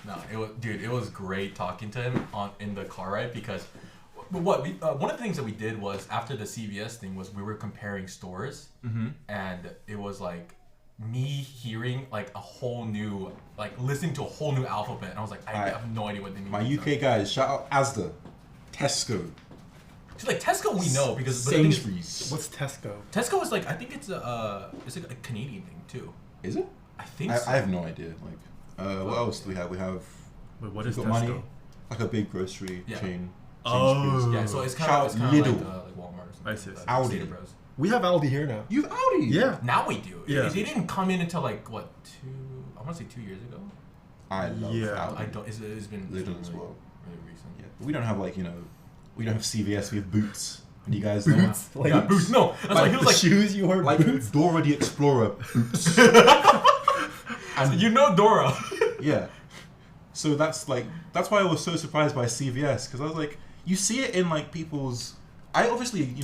No, it was great talking to him in the car ride because one of the things that we did was after the CVS thing was we were comparing stores, and it was like me hearing like a whole new, like listening to a whole new alphabet, and I was like, I have no idea what they mean. My UK guys, shout out Asda, Tesco. So like Tesco, we know because Sainsbury's. What's Tesco? Tesco is like I think it's like a Canadian thing too. Is it? I think so. I have no idea. Like, what else do we have? We have. Wait, what is got Tesco? money, like a big grocery chain. Oh. Sainsbury's. Yeah, so it's kind Shout of out like Lidl. Walmart or something. I see. Like Aldi. Stater Bros. We have Aldi here now. You have Audi? Yeah. Now we do. Yeah. They didn't come in until like what I want to say 2 years ago. I love Audi. I don't. It's been Lidl as well. Really recent. Yeah. But we don't have like we don't have CVS. We have Boots. And you guys know Boots? what? Yeah, Boots. No, I was like, he was the like, shoes you wear. Like Boots. Dora the Explorer Boots. and you know Dora. Yeah. So that's why I was so surprised by CVS, because I was like, you see it in like people's. I obviously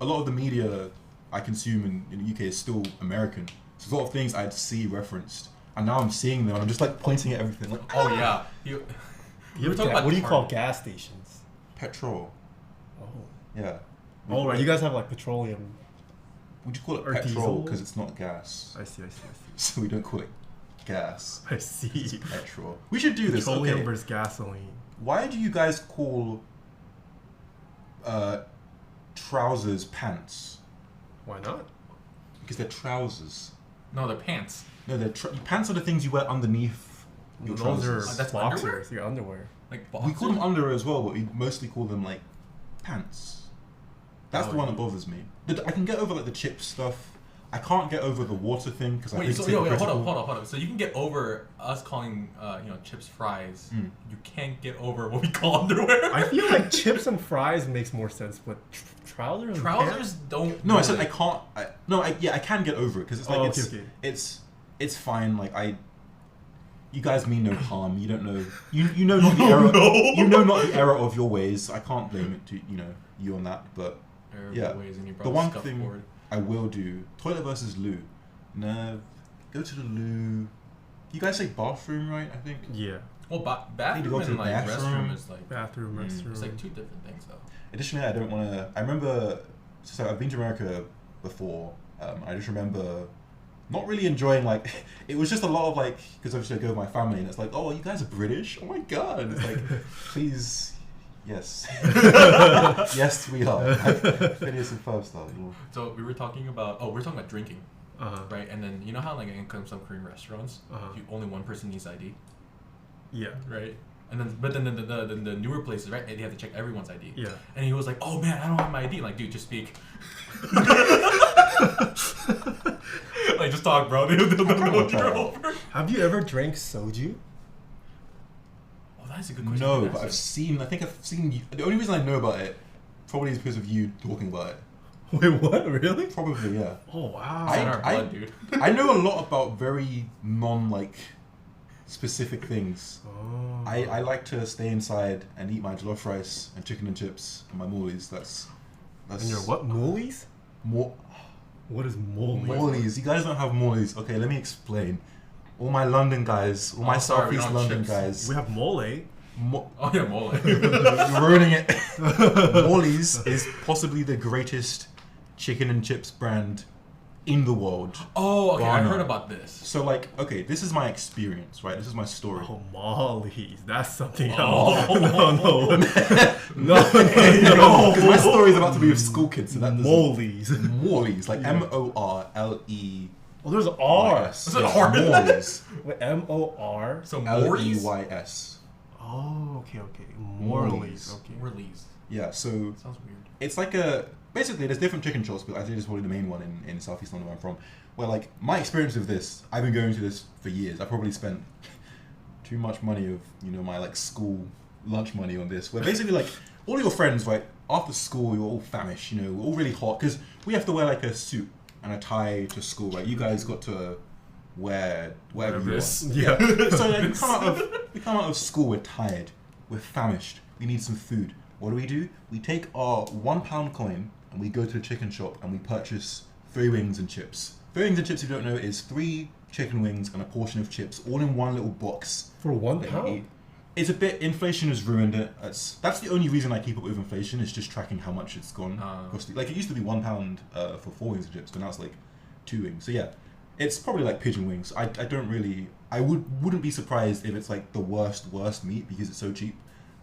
a lot of the media I consume in the UK is still American. So a lot of things I'd see referenced, and now I'm seeing them, and I'm just like pointing at everything. Like, Oh yeah. You were talking about what do you call Target. gas stations? petrol. Oh. Yeah. Oh, right. You guys have like petroleum. Would you call it Or petrol diesel? because it's not gas? I see. So we don't call it gas. I see. It's petrol. We should do this. Petroleum Okay. versus gasoline. Why do you guys call trousers pants? Why not? Because they're trousers. No, they're pants. No, pants are the things you wear underneath your Those are trousers. That's boxers. Your underwear. Like We call them underwear as well, but we mostly call them like pants. That's the one that bothers me. I can get over like the chip stuff. I can't get over the water thing because I think Wait, so it's hold hypocritical. up. So you can get over us calling chips fries. Mm. You can't get over what we call underwear. I feel like chips and fries makes more sense, but trousers. and Trousers pants? don't. No, I said really- I can't. I can get over it because it's like okay. it's fine. Like you guys mean no harm. You don't know. You know not the error. No. You know not the error of your ways. I can't blame it to you on that. But yeah, the one thing I will do, toilet versus loo. No, go to the loo. You guys say bathroom, right? I think. Yeah. Well, Need to bathroom go to and the like bathroom. restroom is like Bathroom, restroom. it's like two different things though. Additionally, I don't want to. I remember. So I've been to America before. I just remember not really enjoying like. It was just a lot of like because obviously I go with my family and it's like, oh, you guys are British. Oh my god! And it's like, please. Yes. Yes, we are. Phineas and Ferb style. So we were talking about drinking, Uh-huh. right? And then you know how like in some Korean restaurants, only one person needs ID, Yeah. right? And then but then the newer places, right? They have to check everyone's ID. Yeah. And he was like, "Oh man, I don't have my ID." Like, dude, just speak. Like, just talk, bro. They'll know you're over. Have you ever drank soju? Oh, that's a good question. No, to but answer. I think I've seen. The only reason I know about it probably is because of you talking about it. Wait, what? Really? Probably, yeah. Oh wow. It's in our blood, dude. I know a lot about very specific things. Oh. I like to stay inside and eat my jollof rice and chicken and chips and my moolies. That's And your what? Moolies? More What is moolies? moolies. You guys don't have moolies. Okay, let me explain. All my London guys, all my sorry, we Southeast don't have London chips. guys. We have mole. Oh yeah, mole. You're ruining it. Morley's is possibly the greatest chicken and chips brand in the world. Oh, okay. I Ghana. heard about this. So okay, this is my experience, right? This is my story. Oh, mollies. That's something Oh. else. No. Because my story is about to be with school kids, so that doesn't... Mollies. Morley's, like Morle. Oh, there's an R. Is it R? Morley's. Wait, M-O-R? So Morley's. Leys. Oh, okay. Morley's. Morley's. Okay. Morley's. Yeah, so Sounds weird. it's like basically there's different chicken shops, but I think it's probably the main one in Southeast London where I'm from. Where like my experience with this, I've been going to this for years. I probably spent too much money of my like school lunch money on this. Where basically like all your friends, right, after school you're all famished, we're all really hot because we have to wear like a suit and a tie to school, right? You guys got to wear whatever you want. Yeah. So like you come out of We come out of school, we're tired, we're famished, we need some food. What do? We take our £1 coin and we go to the chicken shop and we purchase 3 wings and chips. 3 wings and chips, if you don't know, is 3 chicken wings and a portion of chips, all in one little box. For £1? that you eat. It's a bit, inflation has ruined it. That's the only reason I keep up with inflation, is just tracking how much it's gone. Like, it used to be £1 for 4 wings and chips, but now it's like 2 wings. So yeah, it's probably like pigeon wings. I wouldn't be surprised if it's like the worst meat because it's so cheap.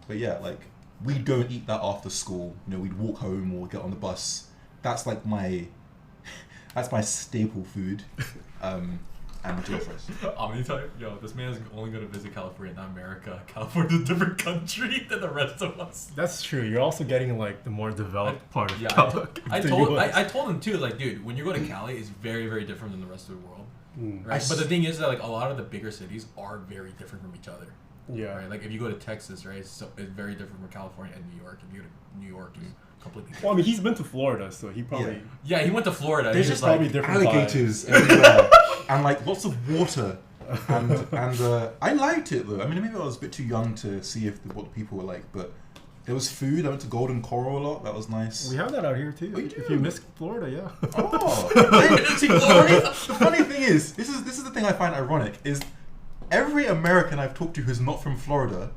But yeah, like, we don't eat that after school. You know, we'd walk home or get on the bus. That's like that's my staple food. And jail fries. I'm gonna tell you, this man is only gonna visit California, not America. California's a different country than the rest of us. That's true. You're also getting like the more developed part of I told him too, like, dude, when you go to Cali, it's very, very different than the rest of the world. Right? But the thing is that like a lot of the bigger cities are very different from each other. Yeah. Right? Like if you go to Texas, right, it's very different from California and New York. If you go to New York, it's completely different. Well, I mean, he's been to Florida, so he probably... Yeah, he went to Florida. There's just probably different alligators everywhere. And like lots of water. And I liked it though. I mean, maybe I was a bit too young to see what the people were like, but there was food. I went to Golden Coral a lot. That was nice. We have that out here too. Oh, you do? If you miss Florida, yeah. Oh, the funny thing is, this is the thing I find ironic, is every American I've talked to who's not from Florida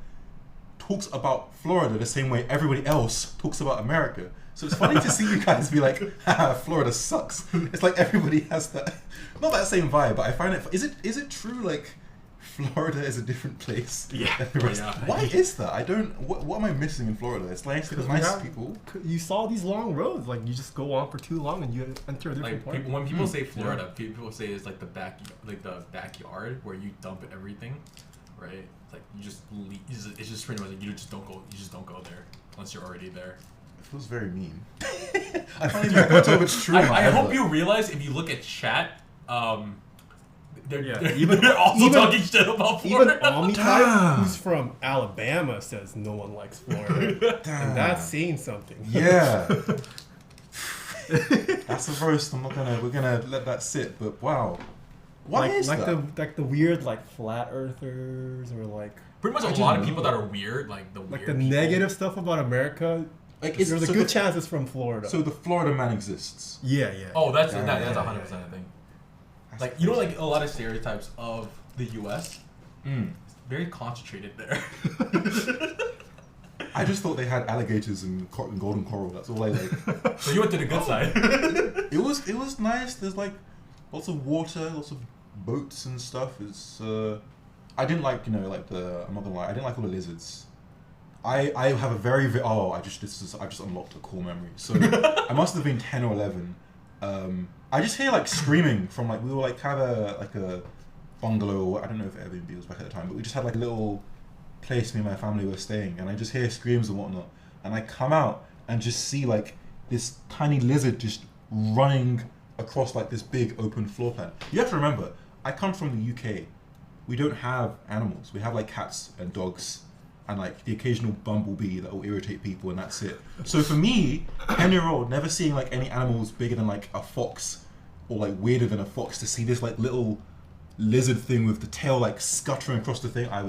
talks about Florida the same way everybody else talks about America. So it's funny to see you guys be like, haha, Florida sucks. It's like everybody has that, not that same vibe, but I find it, is it true, like, Florida is a different place? Yeah. Why is that? I don't, what am I missing in Florida? It's nice, there's nice people. You saw these long roads, like you just go on for too long and you enter a different like part. when people say Florida, people say it's like the backyard where you dump everything, right? Like you just leave, it's just pretty much like you just don't go there unless you're already there. It feels very mean. I can't even know if it's true. I hope you realize if you look at chat, they're also even, talking shit about Florida. Even Omni-type, who's from Alabama, says no one likes Florida. And that's saying something. Yeah. That's a roast. We're gonna let that sit, but wow. Why is that? The weird like flat earthers or like pretty much a lot of people that are weird, like the negative stuff about America. Like there's a good chance it's from Florida. So the Florida man exists. Yeah. Oh, that's 100% a thing. Like you know, like a lot of stereotypes of the U.S. It's very concentrated there. I just thought they had alligators and golden coral. That's all I like. So you went to the good side. It was nice. There's like lots of water, lots of boats and stuff. It's I didn't like I'm not gonna lie. I didn't like all the lizards. I have a very I just unlocked a cool memory. So I must have been 10 or 11. I just hear like screaming from like, we were like have a bungalow. I don't know if Airbnb was back at the time, but we just had like a little place me and my family were staying, and I just hear screams and whatnot, and I come out and just see like this tiny lizard just running across like this big open floor plan. You have to remember, I come from the UK. We don't have animals. We have like cats and dogs and like the occasional bumblebee that will irritate people, and that's it. So for me, 10-year-old, never seeing like any animals bigger than like a fox or like weirder than a fox, to see this like little lizard thing with the tail like scuttering across the thing, I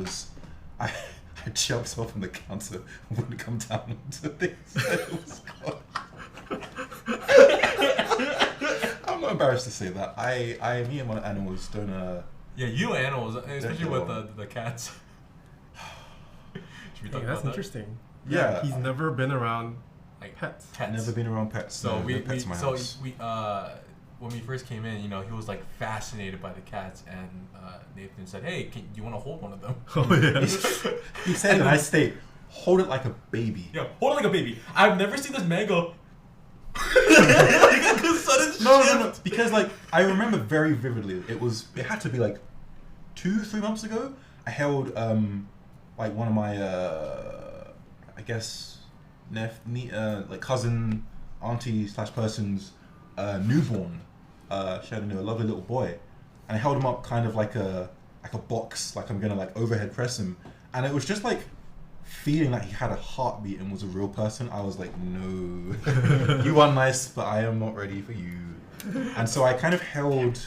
jumped off on the counter and wouldn't come down to things. I'm not embarrassed to say that. Me and my animals don't. Yeah, you animals, especially with the cats. That's interesting. Yeah, he's never been around like pets. Never been around pets. So no pets in my house. When we first came in, he was like fascinated by the cats, and Nathan said, "Hey, do you want to hold one of them?" Oh yeah. He said, and I stayed, hold it like a baby. Yeah, hold it like a baby. I've never seen this man go. No, because like I remember very vividly. It had to be like 2-3 months ago. I held like one of my I guess like cousin, auntie / person's newborn. She had a lovely little boy, and I held him up kind of like a box, like I'm gonna like overhead press him, and it was just like feeling like he had a heartbeat and was a real person. I was like, no, you are nice, but I am not ready for you. And so I kind of held.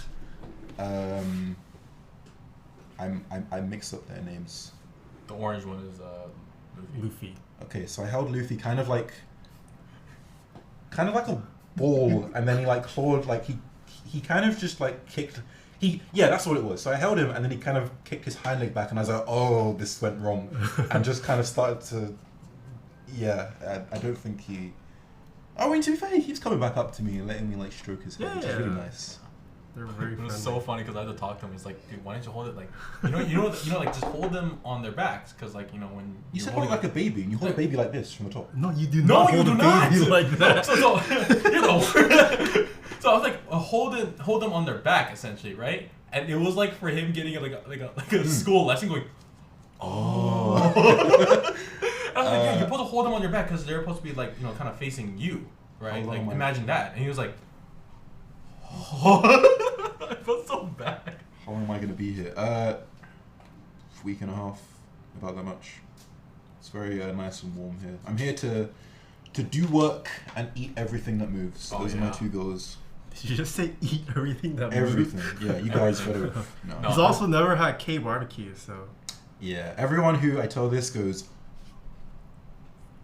I mixed up their names. The orange one is Luffy. Okay, so I held Luffy kind of like a ball, and then he like clawed, like he kind of just like kicked. Yeah, that's what it was. So I held him, and then he kind of kicked his hind leg back, and I was like, oh, this went wrong, and just kind of started to. Yeah, I don't think he. I mean, to be fair, he keeps coming back up to me and letting me like stroke his head, which is really nice. They're very It was friendly. so funny because I had to talk to him. He's like, dude, why don't you hold it like, like just hold them on their backs, because like when You said hold it like a baby, and you hold a baby like this from the top. No, you do No, not you hold do a not. baby like that. So you're the So I was like, hold them on their back essentially, right? And it was like for him getting like a school lesson, going, Oh. I was like, yeah, you're supposed to hold them on your back because they're supposed to be like kind of facing you, right? Oh, like my- imagine that. And he was like, I felt so bad. How long am I gonna be here? Week and a half, about that much. It's very nice and warm here. I'm here to do work and eat everything that moves. Oh, Those are my yeah. 2 goals. Did you just say eat everything that Everything. moves? Yeah, you guys better. No. No. He's also never had K barbecue, so. Yeah, everyone who I tell this goes,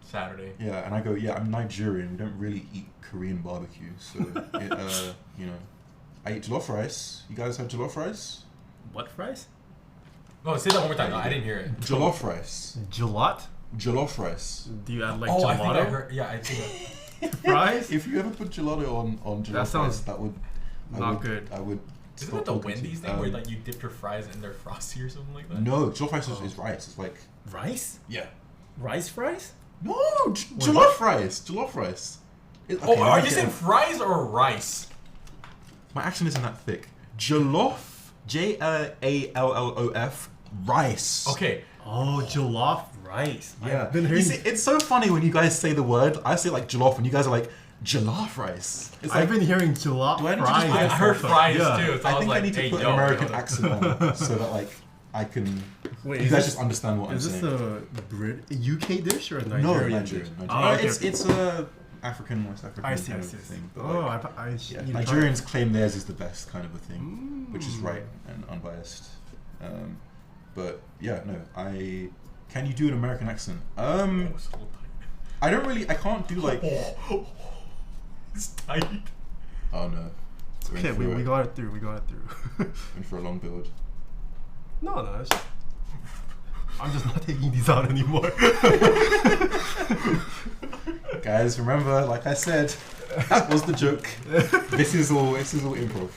Saturday. yeah, and I go, yeah, I'm Nigerian. We don't really eat Korean barbecue, so I eat jollof rice. You guys have jollof rice? What fries? No, say that one more time. No, I didn't hear it. Jollof rice. Gelato? Jollof rice. Do you add like I gelato? think I heard. Yeah, I think. Fries? If you ever put gelato on jollof That sounds rice, that would not good. I would. Isn't stop it the talking to Wendy's you. thing where like you dip your fries in their frosty or something like that? No, jollof rice is rice. It's like Rice? yeah. Rice fries? No, jollof rice. Jollof rice. Oh, are you okay. saying fries or rice? My accent isn't that thick. Jollof. Jallof. Rice. Okay. Oh, jollof rice. Yeah. I've been You hearing. see, it's so funny when you guys say the word. I say like jollof, and you guys are like jollof rice. It's like I've been hearing jollof Do I need to just fries. put- I heard fries Yeah. too. So I was think like, I need to hey, put yo, an American yo. accent on so that like I can. Wait, you is guys this- just understand what I'm Is this saying. a UK dish or a Nigerian No, dish? Nigerian. Oh, okay. It's a African, West African I see, kind I of see. thing. But, Oh, like, I yeah, need to try Nigerians claim theirs is the best kind of a thing, which is Mm. right and unbiased. But yeah, no, can you do an American accent? Oh, so tight. I can't do like. It's tight. Oh no. We're in Okay, for we a- got it through. We got it through. in for a long build. No, it's just, I'm just not taking these out anymore. Guys, remember, like I said, that was the joke. This is all improv.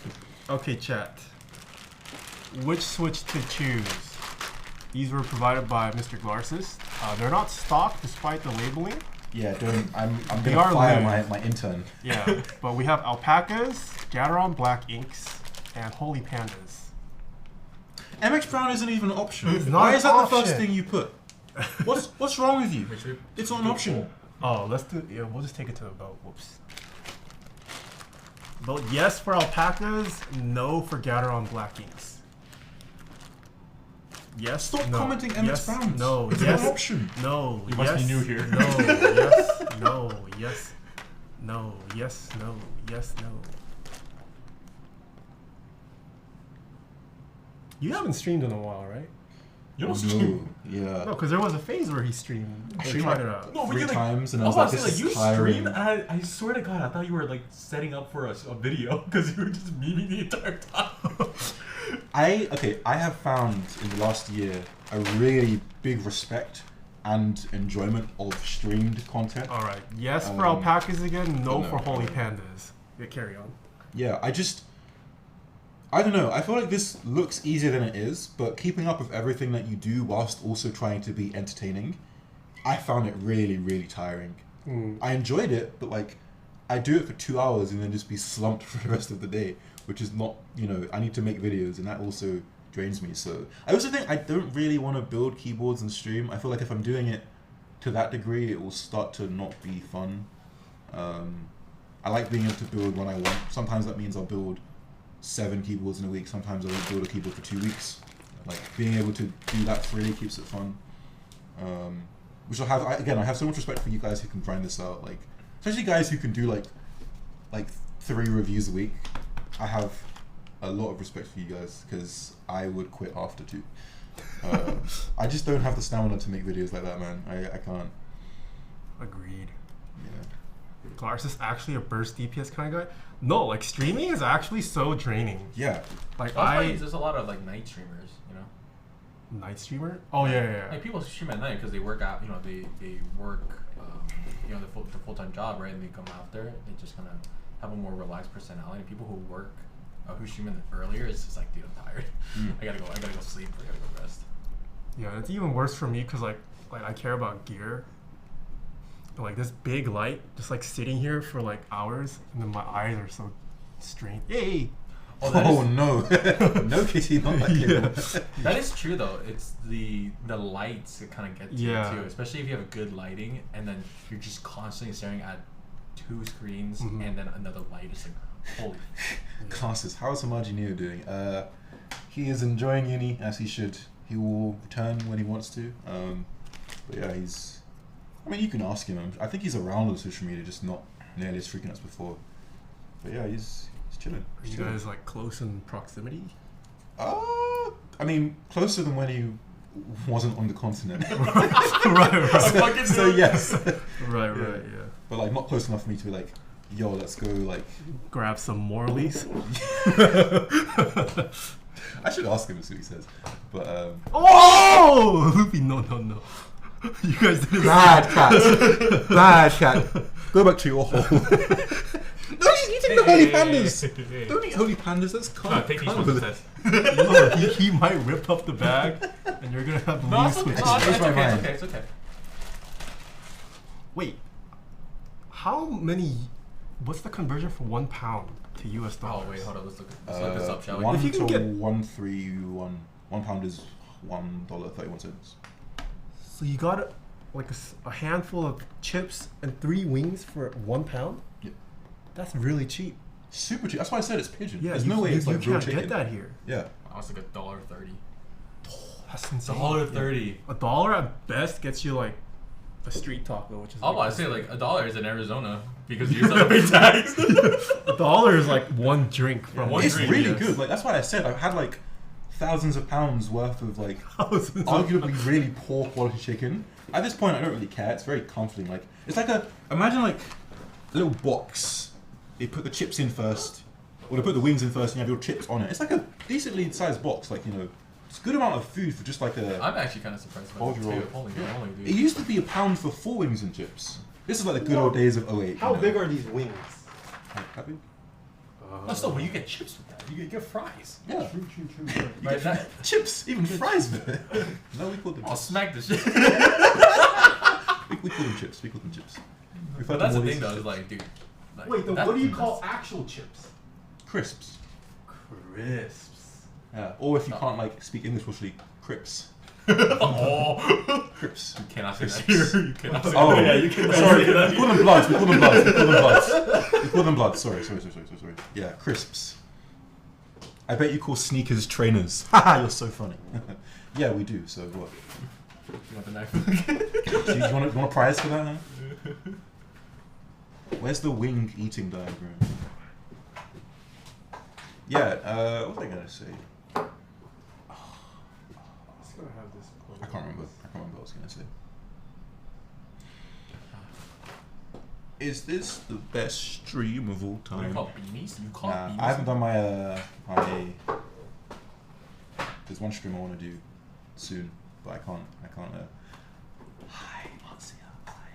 Okay, chat. Which switch to choose? These were provided by Mr. Glarses. They're not stock despite the labeling. Yeah, don't. I'm They gonna are fire lube. my intern. Yeah, but we have Alpacas, Gateron Black Inks, and Holy Pandas. MX Brown isn't even an option. It's not Why an is that the first option. thing you put? What's wrong with you? It's not an option. Oh, let's do. Yeah, we'll just take it to a vote. Whoops. Vote yes for Alpacas, no for Gateron Black Inks. Yes. Stop no, commenting MX yes, Browns. No. It's yes. not an option. No. You must be yes, new here. No. Yes. No. Yes. No. Yes. No. Yes. No. You haven't streamed in a while, right? You don't No, stream. yeah. No, because there was a phase where he streamed. I They streamed tried like it out. No, but 3 you, like- times, and I I was was like, about to this say, like, is you tiring. streamed, and I swear to God, I thought you were like setting up for a video because you were just memeing the entire time. I have found in the last year a really big respect and enjoyment of streamed content. All right. Yes for Um, Alpacas again. No, no, for Holy no. Pandas. Yeah, carry on. Yeah, I don't know. I feel like this looks easier than it is, but keeping up with everything that you do whilst also trying to be entertaining, I found it really, really tiring. I enjoyed it, but like, I do it for 2 hours and then just be slumped for the rest of the day, which is not, I need to make videos, and that also drains me. So I also think I don't really want to build keyboards and stream. I feel like if I'm doing it to that degree, it will start to not be fun. I like being able to build when I want. Sometimes that means I'll build 7 keyboards in a week. Sometimes I'll build a keyboard for 2 weeks. Like, being able to do that freely keeps it fun. Which I have so much respect for you guys who can grind this out. Like, especially guys who can do like 3 reviews a week. I have a lot of respect for you guys because I would quit after 2. I just don't have the stamina to make videos like that, man. I can't. Agreed. Yeah. Glarses is actually a burst DPS kind of guy? No, like streaming is actually so draining. Yeah. Like there's a lot of like night streamers, you know. Night streamer? Oh yeah. Like people stream at night because they work out, you know, they work, you know, the full-time job, right? And they come after, they just kind of have a more relaxed personality. People who work, who stream in earlier, it's just like, dude, I'm tired. I gotta go sleep. I gotta go rest. Yeah, it's even worse for me because like I care about gear. Like this big light, just like sitting here for like hours, and then my eyes are so strained. Yay! Oh no, no, Kitty, not that cable. That is true though. It's the lights that kind of get to you too, especially if you have good lighting, and then you're just constantly staring at two screens, and then another light is like, holy. Glarses, how's Homogeneo doing? He is enjoying uni as he should. He will return when he wants to. But yeah, he's. I mean, you can ask him. I think he's around on social media, just not nearly as frequent as before. But yeah, he's chilling. Are you guys like close in proximity? I mean, closer than when he wasn't on the continent. right. So yes. Right, yeah. But like, not close enough for me to be like, yo, let's go like grab some Morleys. I should ask him and see what he says. But oh, Luffy, no. You guys did bad cat. Bad cat. Go back to your hole. No, he's eating the holy pandas. Don't eat holy pandas. That's No, take these ones instead. No, he might rip up the bag, and you're gonna have leaves with It's okay. Wait, how many? What's the conversion for £1 to US dollars? Oh wait, hold on. Let's look this up, shall we? 1 If you can to get 131. £1 is $1.31. So you got like a handful of chips and 3 wings for £1? Yep. That's really cheap. Super cheap. That's why I said it's pigeon. Yeah, there's no way it's like you real can't chicken. get that here. Yeah. Oh, it's like $1.30. That's insane. $1.30. $1 at best gets you like a street taco, which is. Oh, I say like $1 is in Arizona because you have to pay tax. $1 is like one drink from. One It's drink, really yes. good. Like that's why I said I've had like thousands of pounds worth of like Thousands of arguably really poor quality chicken. At this point, I don't really care. It's very comforting. Like it's like imagine like a little box. They put the chips in first, or they put the wings in first, and you have your chips on it. It's like a decently sized box. Like it's a good amount of food for just like a. I'm actually kind of surprised by that too. Holy dude. It used to be £1 for 4 wings and chips. This is like the good old days of 08. How big are these wings? How big? No, still, when you get chips with that, you get fries. Yeah. True. You get chips, even fries with it. No, we call them I'll chips. smack this shit. We call them chips. But that's the thing though, is like, dude. Like, Wait, what do you call actual chips? Crisps. Crisps. Yeah. Or if you can't like speak English properly, crips. Oh. Crips. You cannot say that here. You cannot say Oh, that. yeah, you can. Sorry, we call them bloods. We call them bloods. Sorry. Yeah, crisps. I bet you call sneakers trainers. Haha, you're so funny. Yeah, we do. So what? You want the knife? So you want a prize for that? Huh? Where's the wing eating diagram? Yeah. What was I gonna say? I can't remember what I was gonna say. Is this the best stream of all What do time? you call beanies? You call beanies? I haven't done my my. There's one stream I want to do soon, but I can't. Hi, Marcia. Hi.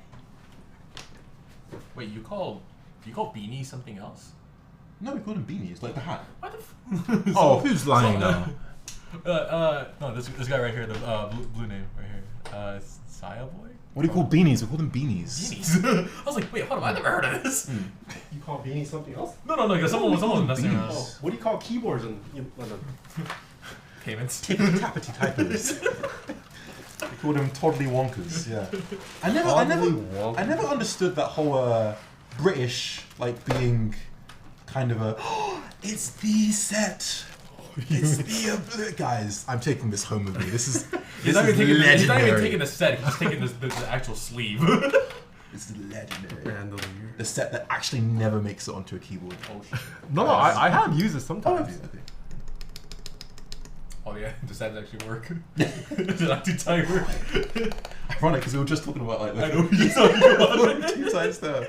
Wait, you call beanies something else? No, we call them beanies, like the hat. What the f- Who's lying now? No, this guy right here, the blue name right here. Saya Boy? What do you call beanies? We call them beanies. Beanies. I was like, wait, hold on, I never heard of this. You call beanies something else? No, because someone was messing beanies? around. Oh, what do you call keyboards and Payments. Tippity typers. We call them toddly wonkers. Yeah. I never understood that whole British like being kind of a. It's the set. It's the guys. I'm taking this home with me. This is. He's not even legendary. taking the set. He's just taking the actual sleeve. It's legendary. Bandolier. The set that actually never makes it onto a keyboard. Oh shit. No, I have used it sometimes. I think. Oh yeah, does that actually work? Does it actually timer? Ironic, because we were just talking about like I know what you're talking about. two sides there.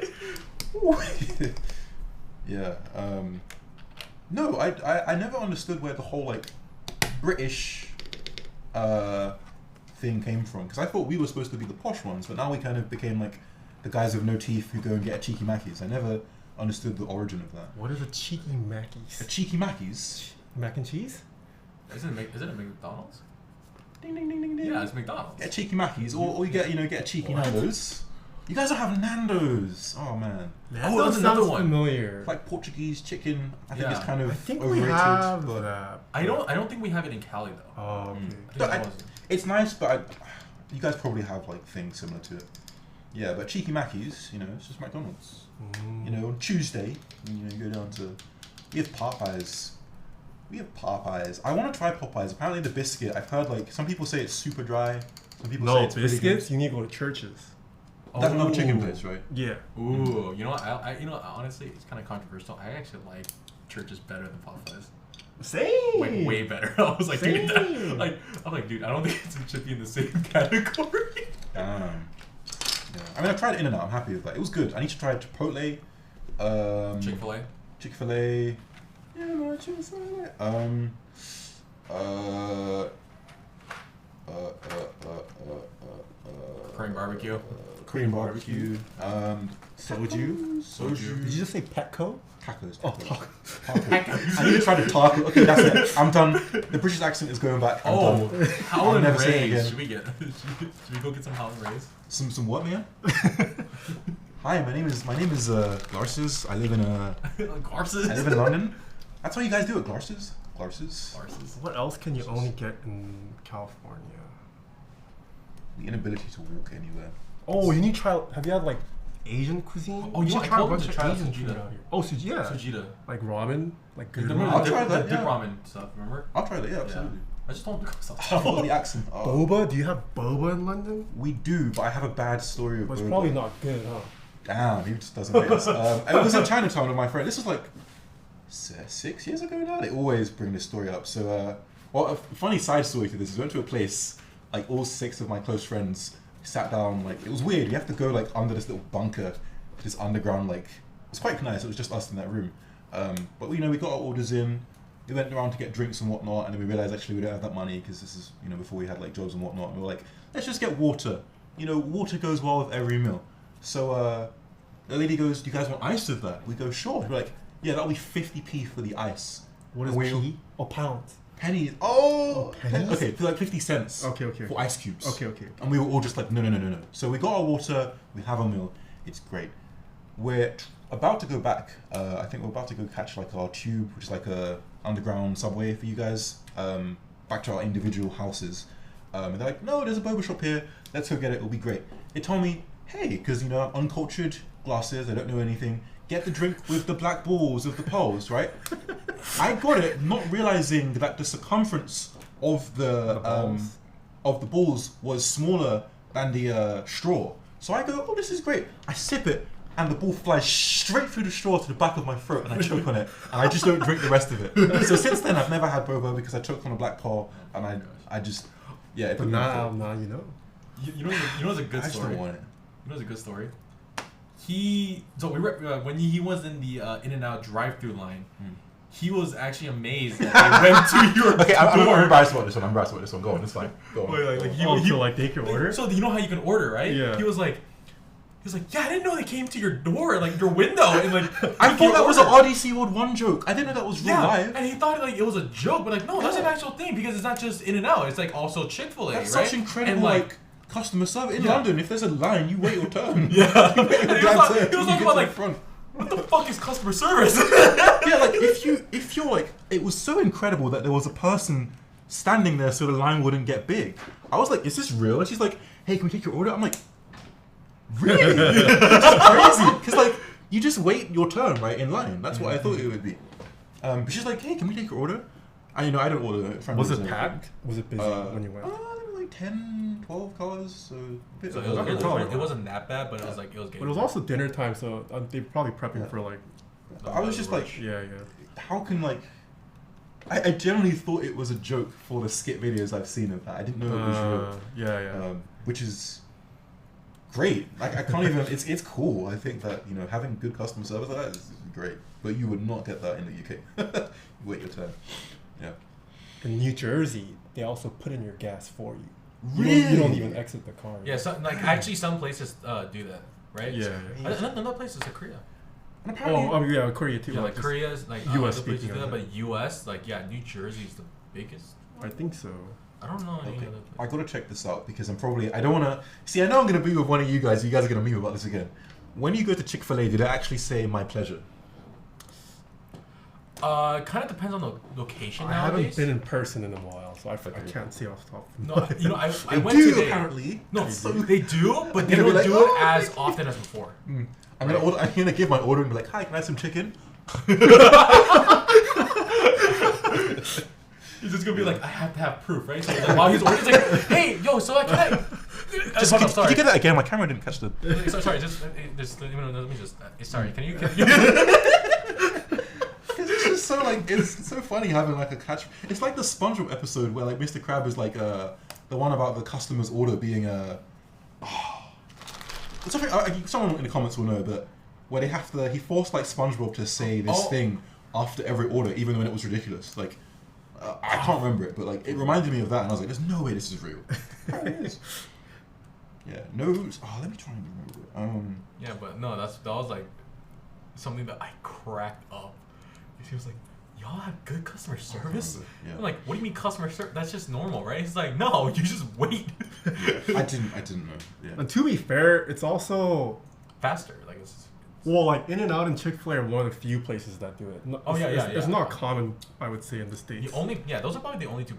Yeah. No, I never understood where the whole like British thing came from, because I thought we were supposed to be the posh ones, but now we kind of became like the guys with no teeth who go and get a cheeky Mackies. I never understood the origin of that. What is a cheeky Mackies? A cheeky Mackies? Mac and cheese? Is it a McDonald's? Ding ding ding ding ding. Yeah, it's McDonald's. Get a cheeky Mackies, or you get a cheeky Nando's. You guys don't have Nando's. Oh man. Oh, that's another one. Familiar. Like Portuguese chicken. I think Yeah. it's kind of I think overrated. we have but that. I don't think we have it in Cali though. Oh, okay. I think But that was- it's nice, but you guys probably have like things similar to it. Yeah, but cheeky Mackies, it's just McDonald's. On Tuesday, you go down to. We have Popeyes. I want to try Popeyes. Apparently, the biscuit. I've heard like some people say it's super dry. Some people say it's biscuits. really good. You need to go to churches. That's another chicken Ooh. place, right? Yeah. Ooh, you know what? I honestly, it's kind of controversial. I actually like churches better than Popeyes. Same. Like way better. I was like, dude, Same. dude, I don't think it should be in the same category. Yeah. I mean, I tried In-N-Out. I'm happy with that. It was good. I need to try Chipotle. Chick-fil-A. Chick-fil-A. Yeah, no, Chick-fil-A. Korean barbecue. Korean barbecue. Soju. Did you just say Petco? Tacos. Oh, Tacos. I need to try the taco. Okay, that's it. I'm done. The British accent is going back. I'm done. Howlin' never say it Rays. again. Should we get? Should we go get some Howlin' Rays? Some what, man? Hi, my name is Glarses. I live in Glarses. London. That's what you guys do at Glarses. Glarses. What else can you only get in California? The inability to walk anywhere. Oh, you need to try. Have you had like Asian cuisine? Oh, you I should try a told them bunch to of try Asian Sujita. food out here. Oh, Sujita. Yeah. Sujita. Like ramen, like good Remember ramen. I'll try that, dip yeah. ramen stuff. Remember? I'll try that. Yeah, absolutely. I just told them to go Oh, the accent. Oh. Boba? Do you have boba in London? We do, but I have a bad story of But it's boba. probably not good, huh? Damn, he just doesn't hate us. I was in Chinatown with my friend. This was like 6 years ago now. They always bring this story up. So, a funny side story to this is we went to a place, like all 6 of my close friends sat down, like, it was weird. You have to go like under this little bunker, this underground, like, it's quite nice. It was just us in that room. But we got our orders in. We went around to get drinks and whatnot, and then we realized actually we don't have that money because this is, before we had like jobs and whatnot. And we were like, let's just get water. Water goes well with every meal. So the lady goes, do you guys want ice with that? We go, sure. We're like, yeah, that'll be 50p for the ice. What is p? Oh, pounds. Pennies. Oh, pennies? Okay, for like 50 cents. Okay. For ice cubes. Okay. And we were all just like, no. So we got our water, we have our meal, it's great. We're about to go back. I think we're about to go catch like our tube, which is like a underground subway for you guys, back to our individual houses. And they're like, no, there's a boba shop here, let's go get it, it'll be great. They told me, hey, because I'm uncultured Glasses, I don't know anything, get the drink with the black balls of the pearls, right? I got it, not realizing that the circumference of the balls was smaller than the straw. So I go, oh, this is great. I sip it, and the ball flies straight through the straw to the back of my throat, and I choke on it, and I just don't drink the rest of it. So since then, I've never had boba because I choked on a black pearl, and I just, yeah. It But now you know. You know what's a good I just story? don't want it. You know what's a good story? When he was in the In-N-Out drive-through line, he was actually amazed that they went to your Okay, I'm door. embarrassed about this one. Go on, it's fine. Go on. Like take your order? So you know how you can order, right? Yeah. He was like, yeah, I didn't know they came to your door, like your window, and like. I thought that was an Odyssey World 1 joke. I didn't know that was real life. And he thought like it was a joke, but like no, that's an actual thing because it's not just In-N-Out. It's like also Chick-fil-A, That's right? such incredible and, like customer service in Yeah. London. If there's a line, you wait your turn. Yeah. You wait your And he was damn like- turn. he was You talking get about, to like, the front. What the fuck is customer service? Yeah, like if you're like, it was so incredible that there was a person standing there so the line wouldn't get big. I was like, is this real? And she's like, hey, can we take your order? I'm like, really? It's crazy. Because like, you just wait your turn, right, in line. That's what I thought it would be. But she's like, hey, can we take your order? I I don't order. Was it packed? Was it busy when you went? There were like 10, 12 cars. So, a bit So of a- it wasn't that bad, but it was like it was. But it was also dinner time, so they're probably prepping for like. I was just like, Yeah. how can like, I generally thought it was a joke for the skit videos I've seen of that. I didn't know it was real. Yeah. Which is great. Like I can't even. It's cool. I think that having good customer service like that is great. But you would not get that in the UK. Wait your turn. Yeah. In New Jersey, they also put in your gas for you. Really? You don't even exit the car. Yeah, so, like actually some places do that, right? Yeah. Another place is Korea. And apparently, Yeah, Korea too. Yeah, like Korea's like US other places speaking do that, of but US, like New Jersey is the biggest. I think so. I don't know any okay. other I place. gotta check this out because I don't wanna see. I know I'm gonna be with one of you guys. You guys are gonna meme about this again. When you go to Chick-fil-A, do they actually say "my pleasure"? Kind of depends on the location I nowadays. haven't been in person in a while, so I can't see off the top. No, I They went do today. apparently. No, they do, but they They'll be don't like, do "Oh, it as often as before. I'm gonna give my order and be like, "Hi, can I have some chicken?" He's just gonna be like, I have to have proof, right? So like, while he's ordering, he's like, hey, yo, so can I? Just could you get that again? My camera didn't catch the. Sorry, just let me just. Sorry, can you? Because it's just so it's so funny having like a catch. It's like the SpongeBob episode where like Mr. Crab is like the one about the customer's order being someone in the comments will know, but where he forced like SpongeBob to say this thing after every order, even when it was ridiculous. Like I can't remember it, but like it reminded me of that, and I was like, "There's no way this is real." It is. Yeah. No. Let me try and remember it. Yeah, but no, that was like something that I cracked up. He was like, y'all have good customer service? Yeah. I'm like, what do you mean customer service? That's just normal, right? He's like, no, you just wait. I didn't know. Yeah. And to be fair, it's also Faster. Like it's like In-N-Out and Chick-fil-A are one of the few places that do it. It's not common, I would say, in the States. those are probably the only two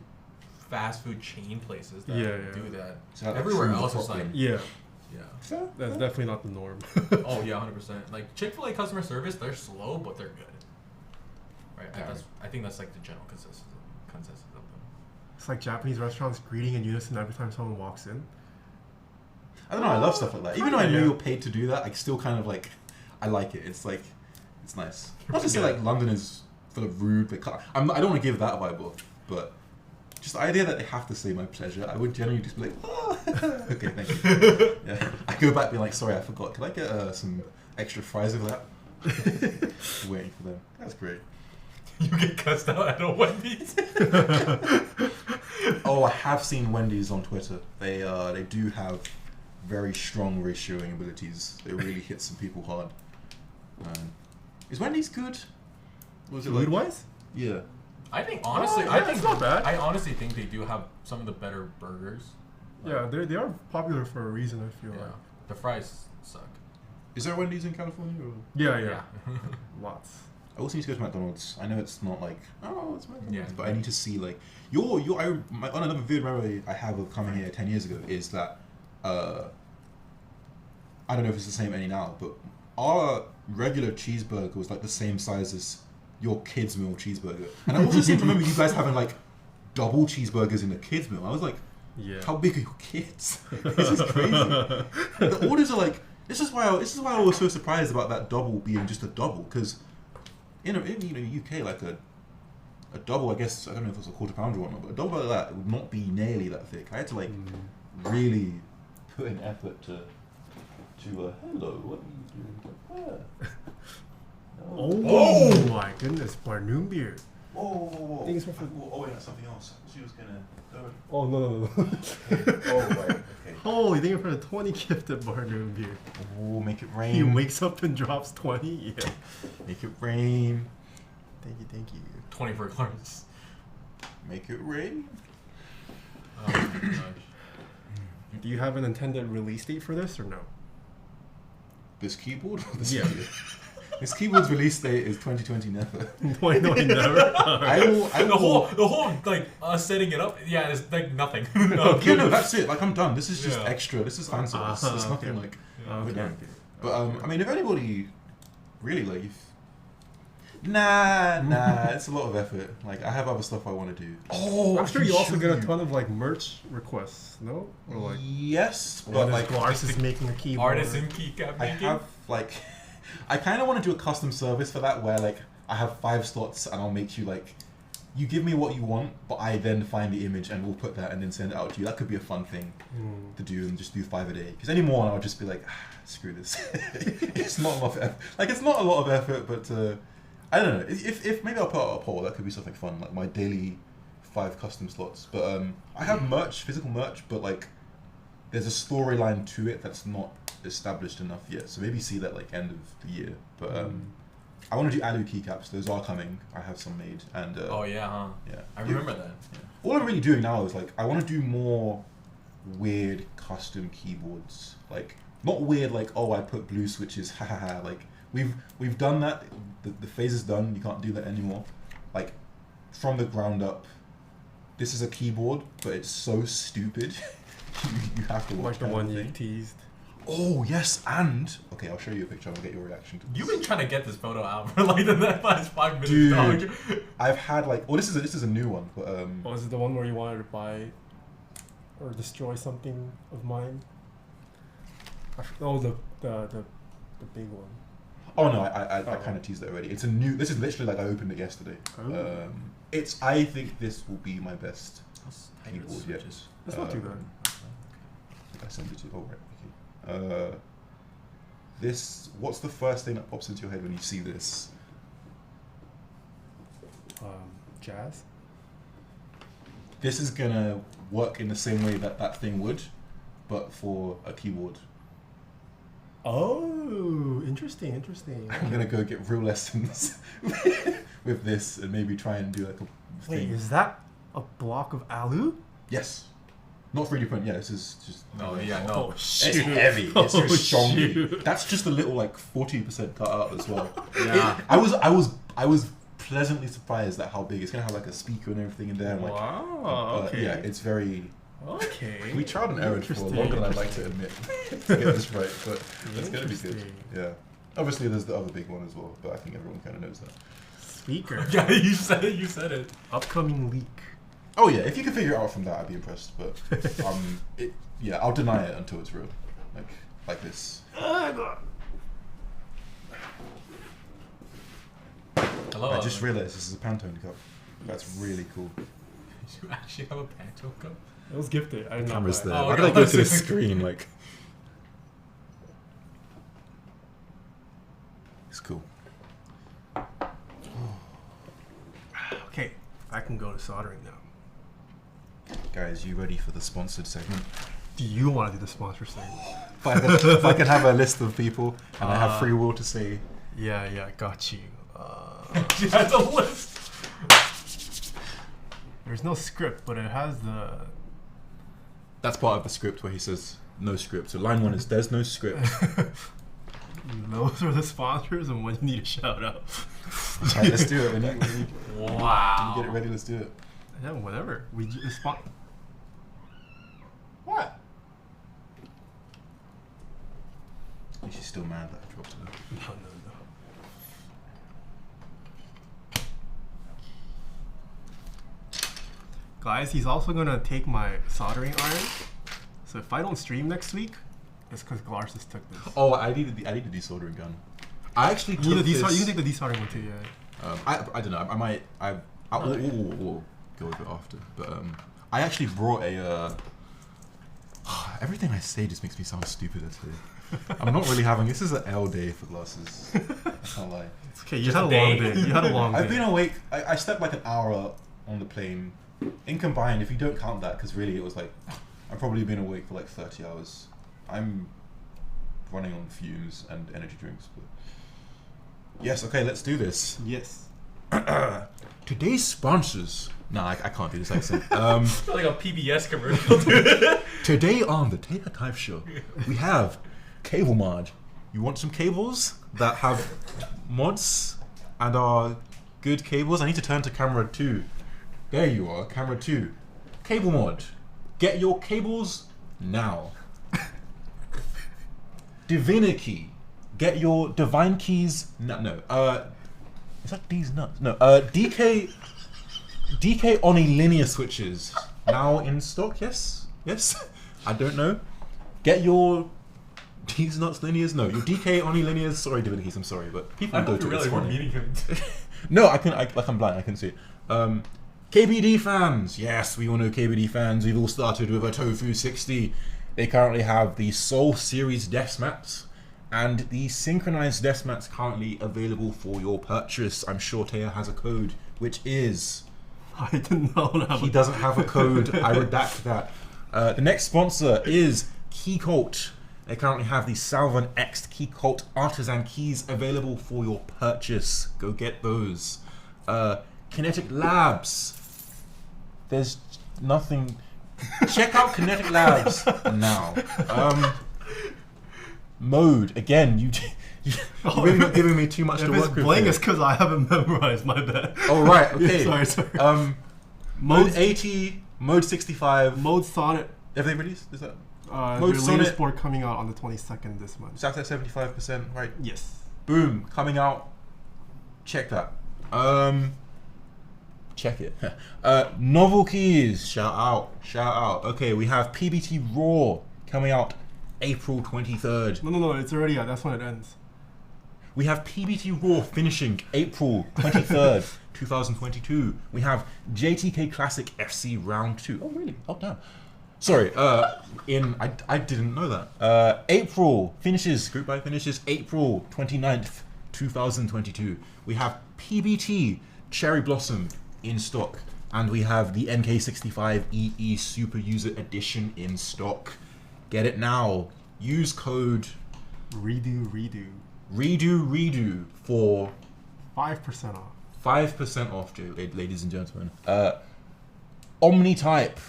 fast food chain places that do that. So that Everywhere proves else the is like, problem. Yeah, So, that's definitely not the norm. oh yeah, 100%. Like Chick-fil-A customer service, they're slow, but they're good. Right? I think that's like the general consensus of them. It's like Japanese restaurants greeting in unison every time someone walks in. I don't know. I love stuff like that. Even though I know you're paid to do that, I still kind of like. I like it. It's like, it's nice. Not to say like London is full of rude. I don't want to give that vibe off, but just the idea that they have to say "my pleasure," I would generally just be like, "Oh, okay, thank you." Yeah, I go back being like, "Sorry, I forgot. Can I get some extra fries of that?" Waiting for them. That's great. You get cussed out at a Wendy's. Oh, I have seen Wendy's on Twitter. They do have very strong ratioing abilities. They really hit some people hard. Is Wendy's good? Was it Food wise? Yeah. I think honestly, it's not bad. I honestly think they do have some of the better burgers. Yeah, they are popular for a reason. I feel like. The fries suck. Is there Wendy's in California? Or? Yeah. Lots. I also need to go to McDonald's. I know it's not like it's McDonald's, Yeah. but I need to see like on another vivid memory I have of coming here 10 years ago is that I don't know if it's the same any now, but our regular cheeseburger was like the same size as your kids' meal cheeseburger, and I also seem to remember you guys having like double cheeseburgers in the kids' meal. I was like, how big are your kids? This is crazy. The orders are like. This is why I was so surprised about that double being just a double, because in UK like a double, I guess I don't know if it's a quarter pounder or not, but a double like that would not be nearly that thick. I had to like really put in effort to hello, what are you doing? Oh my goodness, Barnoon beer. Oh, Things for wait, that's something else. She was gonna. Oh no. Oh right, okay. Holy, thank you for the 20 gifted Barnoon beer. Oh, make it rain. He wakes up and drops 20. Yeah. Make it rain. Thank you. 24 Glarses. Make it rain. Oh my gosh. Do you have an intended release date for this or no? This keyboard? Or this Yeah. video? This keyboard's release date is 2020 never. 2020 never. The whole like setting it up, it's like nothing. No, that's it. Like I'm done. This is just extra. This is fan service. It's nothing like. Okay. But I mean, if anybody really like, nah, it's a lot of effort. Like I have other stuff I want to do. Oh, I'm sure you also get a ton of like merch requests, no? Or like yes, but like Glarses is making a keyboard. Artisan keycap I making. have like. I kind of want to do a custom service for that where like I have 5 slots and I'll make you like you give me what you want, but I then find the image and we'll put that and then send it out to you. That could be a fun thing to do and just do 5 a day. Because anymore, I would just be like, screw this. It's not enough effort. Like, it's not a lot of effort, but I don't know. If maybe I'll put out a poll, that could be something fun, like my daily 5 custom slots. But I have merch, physical merch, but like there's a storyline to it that's not established enough yet. So maybe see that like end of the year. But I want to do alu keycaps. Those are coming. I have some made. And oh yeah, huh? Yeah. I remember that. Yeah. All I'm really doing now is like I want to do more weird custom keyboards. Like not weird like, oh, I put blue switches, hahaha. Like we've done that. The phase is done. You can't do that anymore. Like from the ground up. This is a keyboard, but it's so stupid. you have to watch like the one you teased. Oh yes, and okay, I'll show you a picture. I'll get your reaction to this. You've been trying to get this photo out for like the last 5 minutes, Dude, dog. I've had like, oh, this is a new one, but Oh, is it the one where you wanted to buy or destroy something of mine? Oh, the big one. Oh no, I kind of teased that already. It's a new. This is literally like I opened it yesterday. Oh. It's. I think this will be my best keyboard yet. That's not too bad. I sent it to you. Oh right. Okay. This. What's the first thing that pops into your head when you see this? Jazz. This is gonna work in the same way that that thing would, but for a keyboard. Oh, interesting. I'm gonna go get real lessons with this and maybe try and do like a Wait, thing. is that a block of alu? Yes. Not 3D print, yeah, this is just... No, yeah, no. Oh, It's heavy, it's Oh, just strong. shoot. That's just a little like 40% cut out as well. Yeah. I was pleasantly surprised at how big it's gonna have like a speaker and everything in there. And, like, Wow, okay. Yeah, it's very... Okay. We tried and errored for longer than I'd like to admit to get this right, but it's gonna be good. Interesting. Yeah. Obviously there's the other big one as well, but I think everyone kind of knows that. Speaker. Yeah, you said it. Upcoming leak. Oh yeah, if you can figure it out from that, I'd be impressed. But yeah, I'll deny it until it's real, like this. Hello. I just realized this is a Pantone cup. That's really cool. You actually have a Pantone cup? It was gifted. I did not Camera's buy it. there. Oh, Why okay. did I go to the screen? Like, it's cool. Okay, I can go to soldering now. Guys, you ready for the sponsored segment? Do you want to do the sponsor thing? If I could have a list of people and I have free will to say, Yeah, got you. She has a list. There's no script, but it has the... that's part of the script where he says no script. So line 1 is there's no script. Those are the sponsors and when you need a shout out. Alright, let's do it. When you Wow. get it ready, let's do it. Yeah, whatever. We just What? She's still mad that I dropped it. No. Guys, he's also gonna take my soldering iron. So if I don't stream next week, it's because Glarses took this. Oh, I need a desoldering gun. I actually took You can this. take the desoldering one too, yeah. I don't know. I might. We'll go over it after. But I actually brought a. Everything I say just makes me sound stupid today. I'm not really having. This is an L day for Glasses. I can't lie. It's okay, you Just had a a long day. day. You had a long day. I've been awake. I slept like an hour on the plane. In combined, if you don't count that, because really it was like I've probably been awake for like 30 hours. I'm running on fumes and energy drinks. But yes, okay, let's do this. Yes. Today's sponsors. Nah, I can't do this accent. It's like a PBS commercial, dude. Today on the Taeha Type Show, we have cable mod. You want some cables that have mods and are good cables? I need to turn to camera 2. There you are, camera 2. Cable mod. Get your cables now. Divinity. Get your divine keys. No. Is that these nuts? No. DK Oni linear switches now in stock. Yes. I don't know. Get your these nuts linears. No, your DK Oni linears. Sorry, Divinity keys. I'm sorry, but people I go hope to you it. It's realize we're funny. meeting him. No, I'm blind. I can see it. KBD fans. Yes, we all know KBD fans. We've all started with a Tofu 60. They currently have the Soul Series desk mats and the synchronized desk mats currently available for your purchase. I'm sure Taeha has a code, which is... I didn't know that. He doesn't have a code. I redact that. The next sponsor is Keycaps. They currently have the Salvan X Keycaps Artisan keys available for your purchase. Go get those. Kinetic Labs. There's nothing. Check out Kinetic Labs now. Mode again. You're not giving me too much to work with. If it's blank, it's because I haven't memorized. My bad. Oh right. Okay. sorry. Mode 80, Mode 65, Mode Sonnet. Have they released? Is that? Mode Sonnet Sport coming out on the 22nd this month. So that's at 75%, right? Yes. Boom, coming out. Check that. Check it. Novel keys. Shout out. Okay, we have PBT Raw coming out April 23rd. No, it's already out. That's when it ends. We have PBT Raw finishing April 23rd, 2022. We have JTK Classic FC Round 2. Oh, really? Oh, damn. Sorry, I didn't know that. April finishes, Group Buy finishes April 29th, 2022. We have PBT Cherry Blossom in stock. And we have the NK65 EE Super User Edition in stock. Get it now. Use code Redo for 5% off. 5% off, ladies and gentlemen. Omni-type.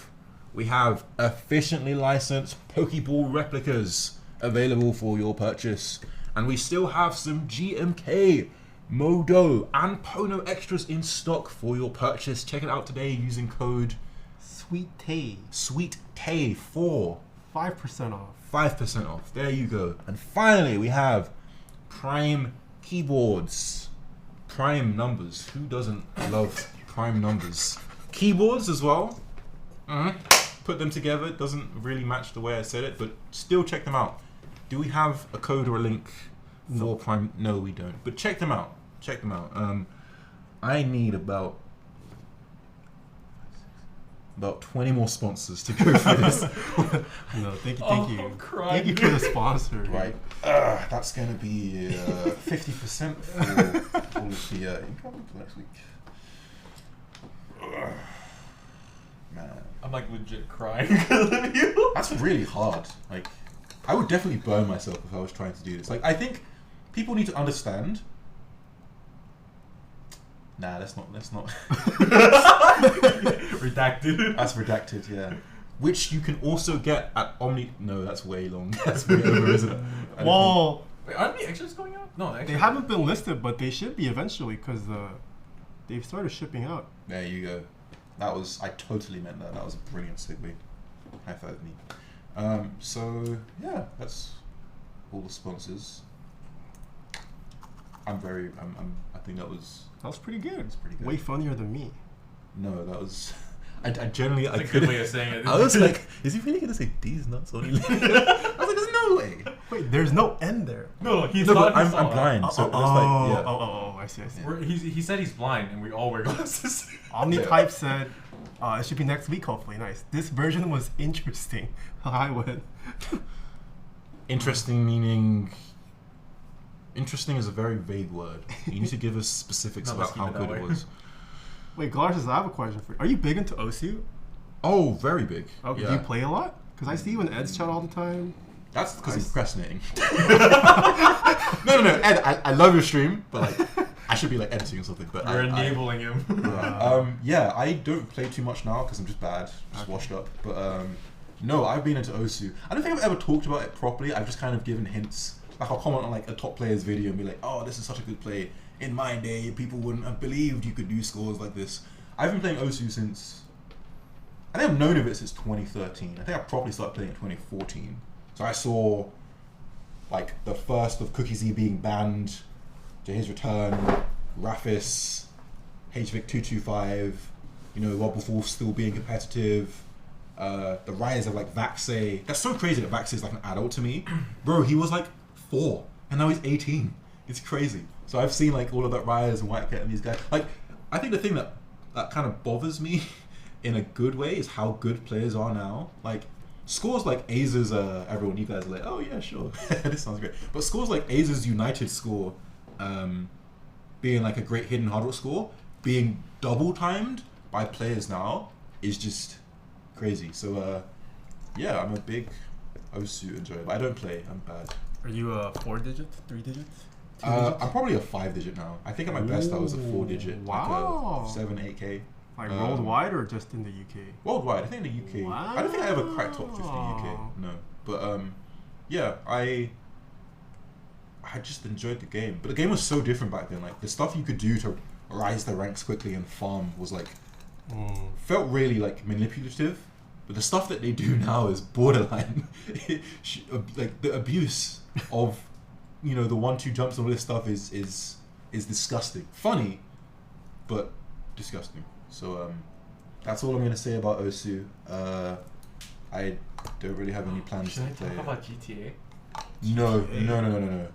We have efficiently licensed Pokeball replicas available for your purchase. And we still have some GMK, Modo, and Pono extras in stock for your purchase. Check it out today using code SWEET-TAE for 5% off. 5% off. There you go. And finally, we have Prime keyboards. Prime numbers. Who doesn't love prime numbers? Keyboards as well. Put them together. It doesn't really match the way I said it, but still check them out. Do we have a code or a link for Prime? No, we don't. But check them out. I need about 20 more sponsors to go through this. No, thank you. I'm crying. Thank you for the sponsor. Right. That's going to be 50% for all of the income for next week. Man. I'm like legit crying because of you. That's really hard. Like, I would definitely burn myself if I was trying to do this. Like, I think people need to understand. Nah, let's not. Redacted. That's redacted, yeah. Which you can also get at Omni. No, that's way long. That's way over, isn't it? Well, wait, aren't the extras going out? No, they haven't been listed, but they should be eventually because they've started shipping out. There you go. I totally meant that. That was a brilliant segue. High five me. So yeah, that's all the sponsors. I think that was pretty good. It's pretty good. Way funnier than me. No, that was. I generally. That's a good way of saying it. I was like, is he really gonna say these nuts on you? I was like, there's no way. Wait, there's no end there. No, he's no, not. But I'm blind, so it's like, yeah. I see. Yeah. He said he's blind, and we all wear glasses. Omni-type said it should be next week. Hopefully, nice. This version was interesting. I would. Interesting meaning. Interesting is a very vague word. You need to give us specifics about how good it was. Wait, Glarses, I have a question for you. Are you big into OSU? Oh, very big. Okay, yeah. do you play a lot? Because I see you in Ed's chat all the time. That's because I'm procrastinating. No, Ed, I love your stream, but like, I should be like editing or something. But you're enabling him. Yeah, I don't play too much now because I'm just bad, washed up. But no, I've been into OSU. I don't think I've ever talked about it properly. I've just kind of given hints. Like I'll comment on like a top player's video and be like, oh, this is such a good play. In my day, people wouldn't have believed you could do scores like this. I've been playing OSU since... I think I've known of it since 2013. I think I probably started playing in 2014. So I saw like the first of Cookie Z being banned, to his return, Rafis, HVIC 225, Wobbleful still being competitive, the rise of like Vaxay. That's so crazy that Vaxay is like an adult to me. Bro, he was like 4 and now he's 18. It's crazy. So I've seen like all of that rise and White Cat and these guys. Like, I think the thing that that kind of bothers me in a good way is how good players are now. Like scores like Aza's, everyone, you guys are like, oh yeah, sure, this sounds great. But scores like Aza's United score, being like a great hidden hard rock score, being double timed by players now is just crazy. So yeah, I'm a big Osu enjoyer, but I don't play. I'm bad. Are you a 4 digit, 3 digits? I'm probably a 5 digit now. I think at my best I was a 4 digit. Wow. Like a 7, 8K. Like worldwide or just in the UK? Worldwide. I think in the UK. Wow. I don't think I ever cracked top 50 UK. No. But yeah, I just enjoyed the game. But the game was so different back then. Like the stuff you could do to rise the ranks quickly and farm was like felt really like manipulative. But the stuff that they do now is borderline. Like the abuse of, you know, the 1-2 jumps and all this stuff is disgusting. Funny, but disgusting. So that's all I'm gonna say about Osu. I don't really have any plans to play. Talk about GTA? No.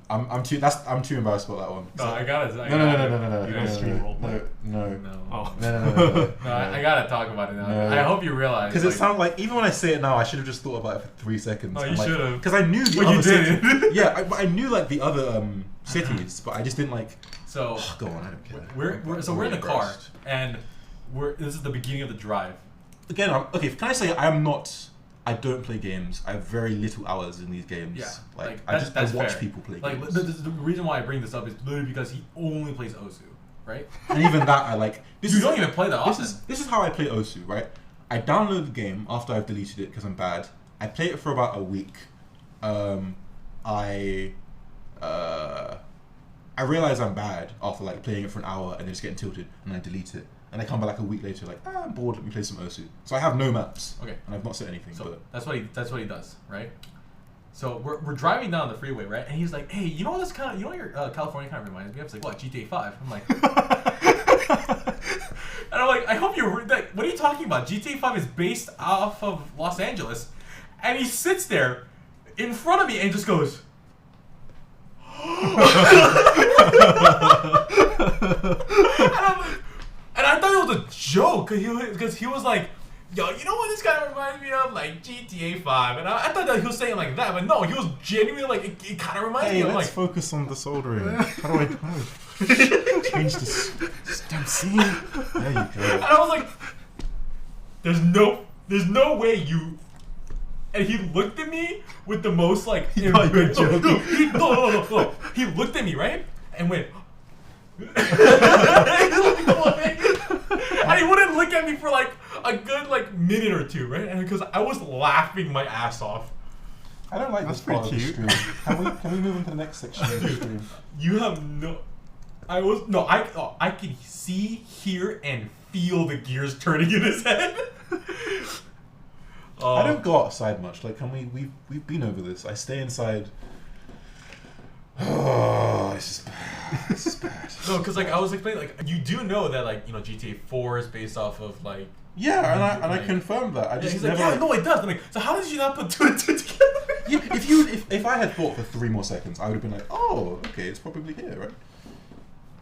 I'm too embarrassed about that one. No, I gotta. No. You guys stream roleplay? No. Oh. No. I gotta talk about it now. No. I hope you realize. Because it sounds like, even when I say it now, I should have just thought about it for 3 seconds. Oh, you should have. Because I knew the But other you didn't. cities. Yeah, I knew like the other cities, but I just didn't like. So Go on, I don't care. We're in the car, and this is the beginning of the drive. Again, okay. Can I say I don't play games. I have very little hours in these games. Yeah, like that's I watch fair. people play Like games. the reason why I bring this up is literally because he only plays Osu, right? And even that, I like. You don't even play that often. This is how I play Osu, right? I download the game after I've deleted it because I'm bad. I play it for about a week. I realize I'm bad after like playing it for an hour and then just getting tilted, and I delete it. And I come back like a week later, like, I'm bored. Let me play some Osu. So I have no maps. Okay. And I've not said anything. So but that's what he does, right? So we're driving down the freeway, right? And he's like, hey, you know what this kind of, you know what your California kind of reminds me of? It's like, what, GTA 5? I'm like, and I'm like, I hope you're like, what are you talking about? GTA 5 is based off of Los Angeles, and he sits there in front of me and just goes. And I thought it was a joke because he was like, yo, you know what this kind of reminds me of? Like GTA 5. And I thought that he was saying like that, but no, he was genuinely like, it kind of reminds me of like. focus on the soldering. How do I change this damn scene? There you go. And I was like, there's no way you. And he looked at me with the most like. He thought you were joking. No. He looked at me, right? And went. And he wouldn't look at me for like a good like minute or two, right? And because I was laughing my ass off. I don't like That's this part of the pretty stream. Can we move into the next section of the stream? You have no. I can see, hear, and feel the gears turning in his head. I don't go outside much. Like, we've been over this. I stay inside. Oh, it's just bad. No, because like I was explaining, like you do know that like you know GTA 4 is based off of like. Yeah, and I confirmed that. I just he's never. like, yeah, no, it does. I'm like, so how did you not put 2 and 2 together? Yeah, if I had thought for 3 more seconds, I would have been like, oh, okay, it's probably here, right?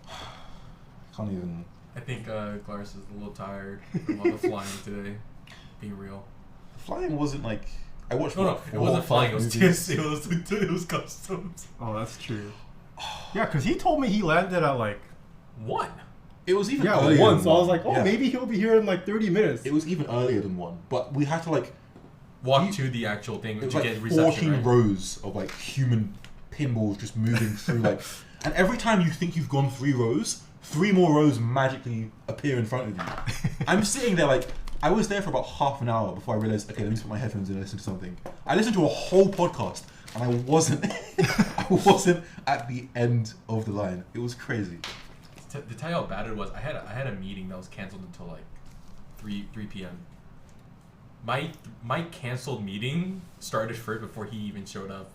I can't even. I think Glarses is a little tired from all the flying today. Being real. Flying wasn't like. I watched. No, it wasn't flying. It was movies. it was customs. Oh, that's true. Yeah, because he told me he landed at like 1. It was even yeah earlier 1. than So I was like, yeah. maybe he'll be here in like 30 minutes. It was even earlier than 1, but we had to like walk to the actual thing it was to like get reception. 14 Right? rows of like human pinballs just moving through like, and every time you think you've gone 3 rows, 3 more rows magically appear in front of you. I'm sitting there like. I was there for about half an hour before I realized, okay, let me just put my headphones in and listen to something. I listened to a whole podcast and I wasn't at the end of the line. It was crazy. To tell you how bad it was, I had a meeting that was canceled until like 3 p.m. My canceled meeting started first before he even showed up.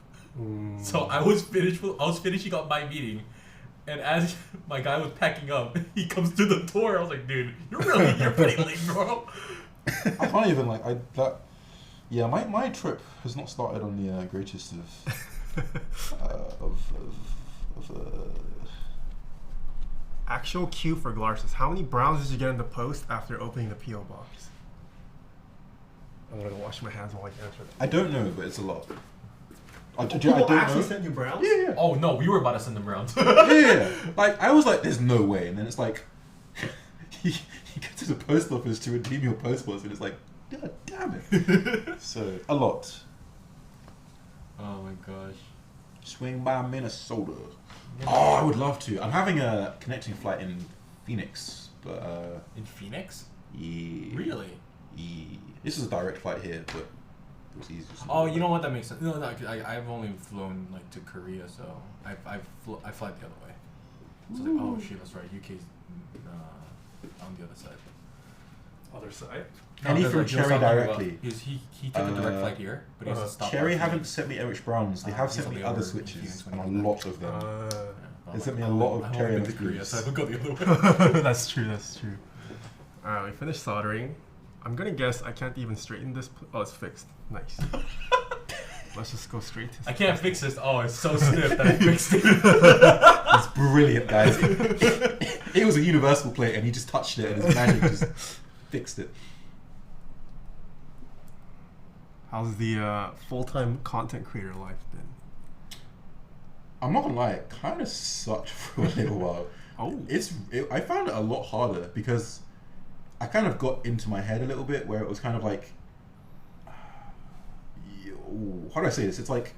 So I was finishing up my meeting, and as my guy was packing up, he comes through the door. I was like, dude, you're pretty late, bro. I can't even like yeah, my trip has not started on the greatest of Actual queue for Glarses. How many browns did you get in the post after opening the PO box? I'm gonna wash my hands while I answer that. I don't know, but it's a lot. I People don't actually know. sent you browns? Yeah. Oh no, we were about to send them rounds. Yeah. Like, I was like, there's no way. And then it's like, you get to the post office to redeem your postbox, and it's like, God damn it. So, a lot. Oh my gosh. Swing by Minnesota. Oh, I would love to. I'm having a connecting flight in Phoenix, but In Phoenix? yeah. Really? Yeah. This is a direct flight here, but it was easy. Oh, you know what? That makes sense. No, I've only flown like to Korea, so I fly the other way. So it's like, oh shit, that's right. UK's on the other side. Other side? Any No, from like, Cherry directly. He took a direct flight here, but he has to stop. Cherry off haven't and- sent me Erich Browns. They have he's sent on me the other other switches, Phoenix and a when he lot of them. Yeah, They sent me a lot of I've Cherry only been to Korea, Erich so I would go the other way. That's true, that's true. Alright, we finished soldering. I'm gonna guess I can't even straighten this. Oh, it's fixed. Nice. Let's just go straight to I can't fix this. Oh, it's so stiff that I fixed it. It's brilliant, guys. It was a universal plate, and he just touched it, and his magic just fixed it. How's the full-time content creator life been? I'm not gonna lie, it kind of sucked for a little while. Oh. I found it a lot harder because I kind of got into my head a little bit where it was kind of like, how do I say this? It's like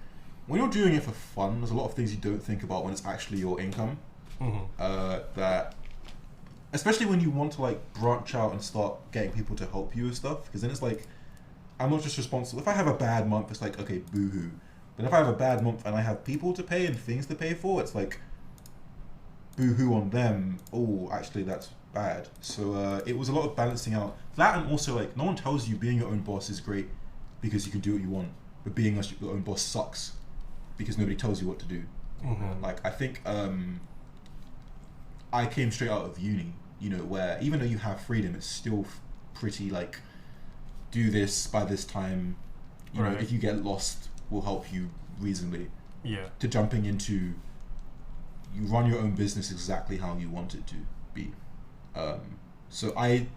when you're doing it for fun, there's a lot of things you don't think about when it's actually your income. That, especially when you want to like branch out and start getting people to help you with stuff, because then it's like, I'm not just responsible. If I have a bad month, it's like, okay, boo-hoo. But if I have a bad month and I have people to pay and things to pay for, it's like, boo-hoo on them. Oh, actually, that's bad. So it was a lot of balancing out that, and also like, no one tells you being your own boss is great because you can do what you want, but being your own boss sucks because nobody tells you what to do. Like, I think I came straight out of uni, you know, where even though you have freedom, it's still pretty like, do this by this time, you know, if you get lost, we'll help you reasonably. Yeah. To jumping into, you run your own business exactly how you want it to be. So I've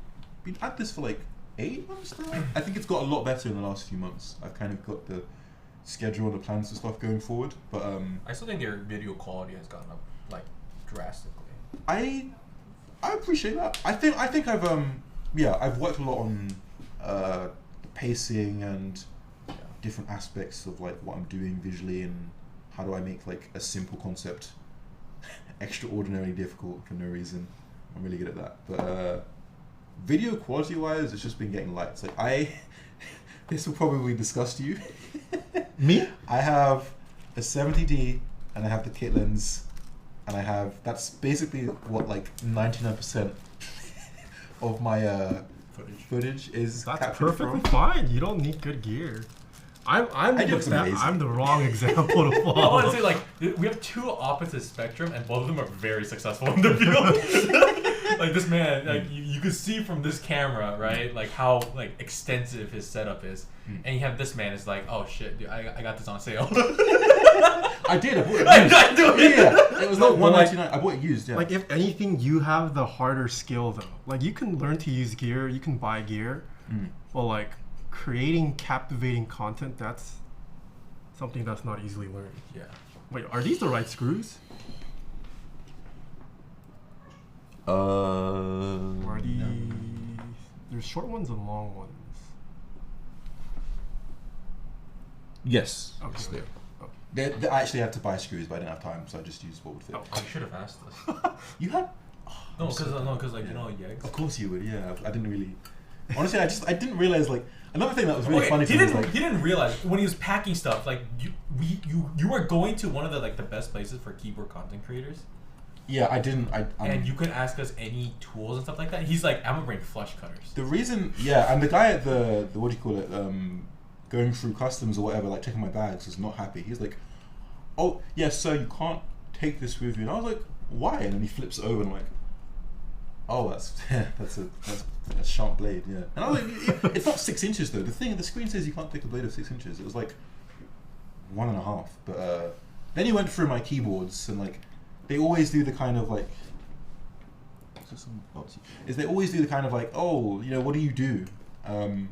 been at this for like 8 months now. I think it's got a lot better in the last few months. I've kind of got the schedule and the plans and stuff going forward. But I still think their video quality has gone up like drastically. I appreciate that. I think I've I've worked a lot on pacing and different aspects of like what I'm doing visually, and how do I make like a simple concept extraordinarily difficult for no reason. I'm really good at that. But video quality wise, it's just been getting light. It's like this will probably disgust you. Me? I have a 70D and I have the kit lens, and that's basically what like 99% of my footage is. That's captured perfectly from. fine. You don't need good gear. I'm the wrong example to I follow. want to say, like, we have two opposite spectrum, and both of them are very successful in the field. Like, this man, like, you could see from this camera, right, like, how, like, extensive his setup is. And you have this man, is like, oh, shit, dude, I got this on sale. I did. I bought it used. I do. Yeah, it was like No, but $199. I bought it used. Yeah. Like, if anything, you have the harder skill though. Like, you can learn to use gear, you can buy gear, but like creating captivating content, that's something that's not easily learned. Yeah. Wait, are these the right screws? Or are these? There's short ones and long ones. Yes. Okay. Clear. Oh. They actually had to buy screws, but I didn't have time, so I just used what would fit. Oh. You should have asked us. You had? No, because like, you know, Yegs. Of course you would. Yeah, I didn't really. Honestly, I didn't realize like another thing that was really funny to me was like he didn't realize when he was packing stuff, like you were going to one of the like the best places for keyboard content creators. Yeah, I didn't. And you could ask us any tools and stuff like that. He's like, I'm gonna bring flush cutters. The reason, yeah, and the guy at the what do you call it, going through customs or whatever, like checking my bags, was not happy. He's like, oh yes, sir, you can't take this with you. And I was like, why? And then he flips over and I'm like, oh, that's a sharp blade, yeah. And I was like, it's not 6 inches though. The screen says you can't take a blade of 6 inches. It was like 1.5. But then he went through my keyboards and like they always do the kind of like is they always do the kind of like, oh, you know, what do you do? And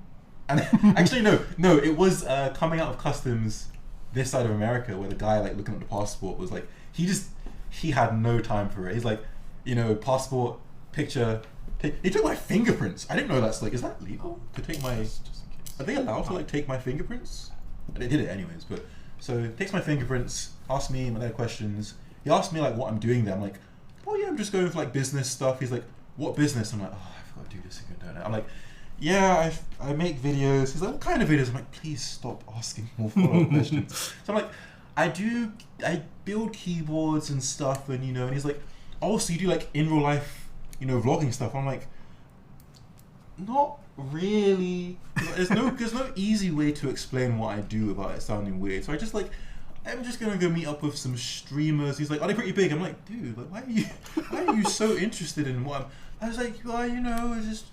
actually, no, it was coming out of customs this side of America where the guy like looking at the passport was like, he had no time for it. He's like, you know, passport, picture. He took my fingerprints. I didn't know that's like, is that legal to take my? Are they allowed to like take my fingerprints? They did it anyways, but so he takes my fingerprints, asks me my questions. He asked me like what I'm doing there. I'm like, oh yeah, I'm just going for like business stuff. He's like, what business? I'm like, oh, I forgot to do this again, don't I? I'm like, yeah, I make videos. He's like, what kind of videos? I'm like, please stop asking more follow-up questions. So I'm like, I build keyboards and stuff, and you know, and he's like, oh, so you do like in real life, you know, vlogging stuff. I'm like, not really. There's no easy way to explain what I do without it sounding weird. So I'm just gonna go meet up with some streamers. He's like, are they pretty big? I'm like, dude, like, why are you so interested in what I was like, well, you know, we're just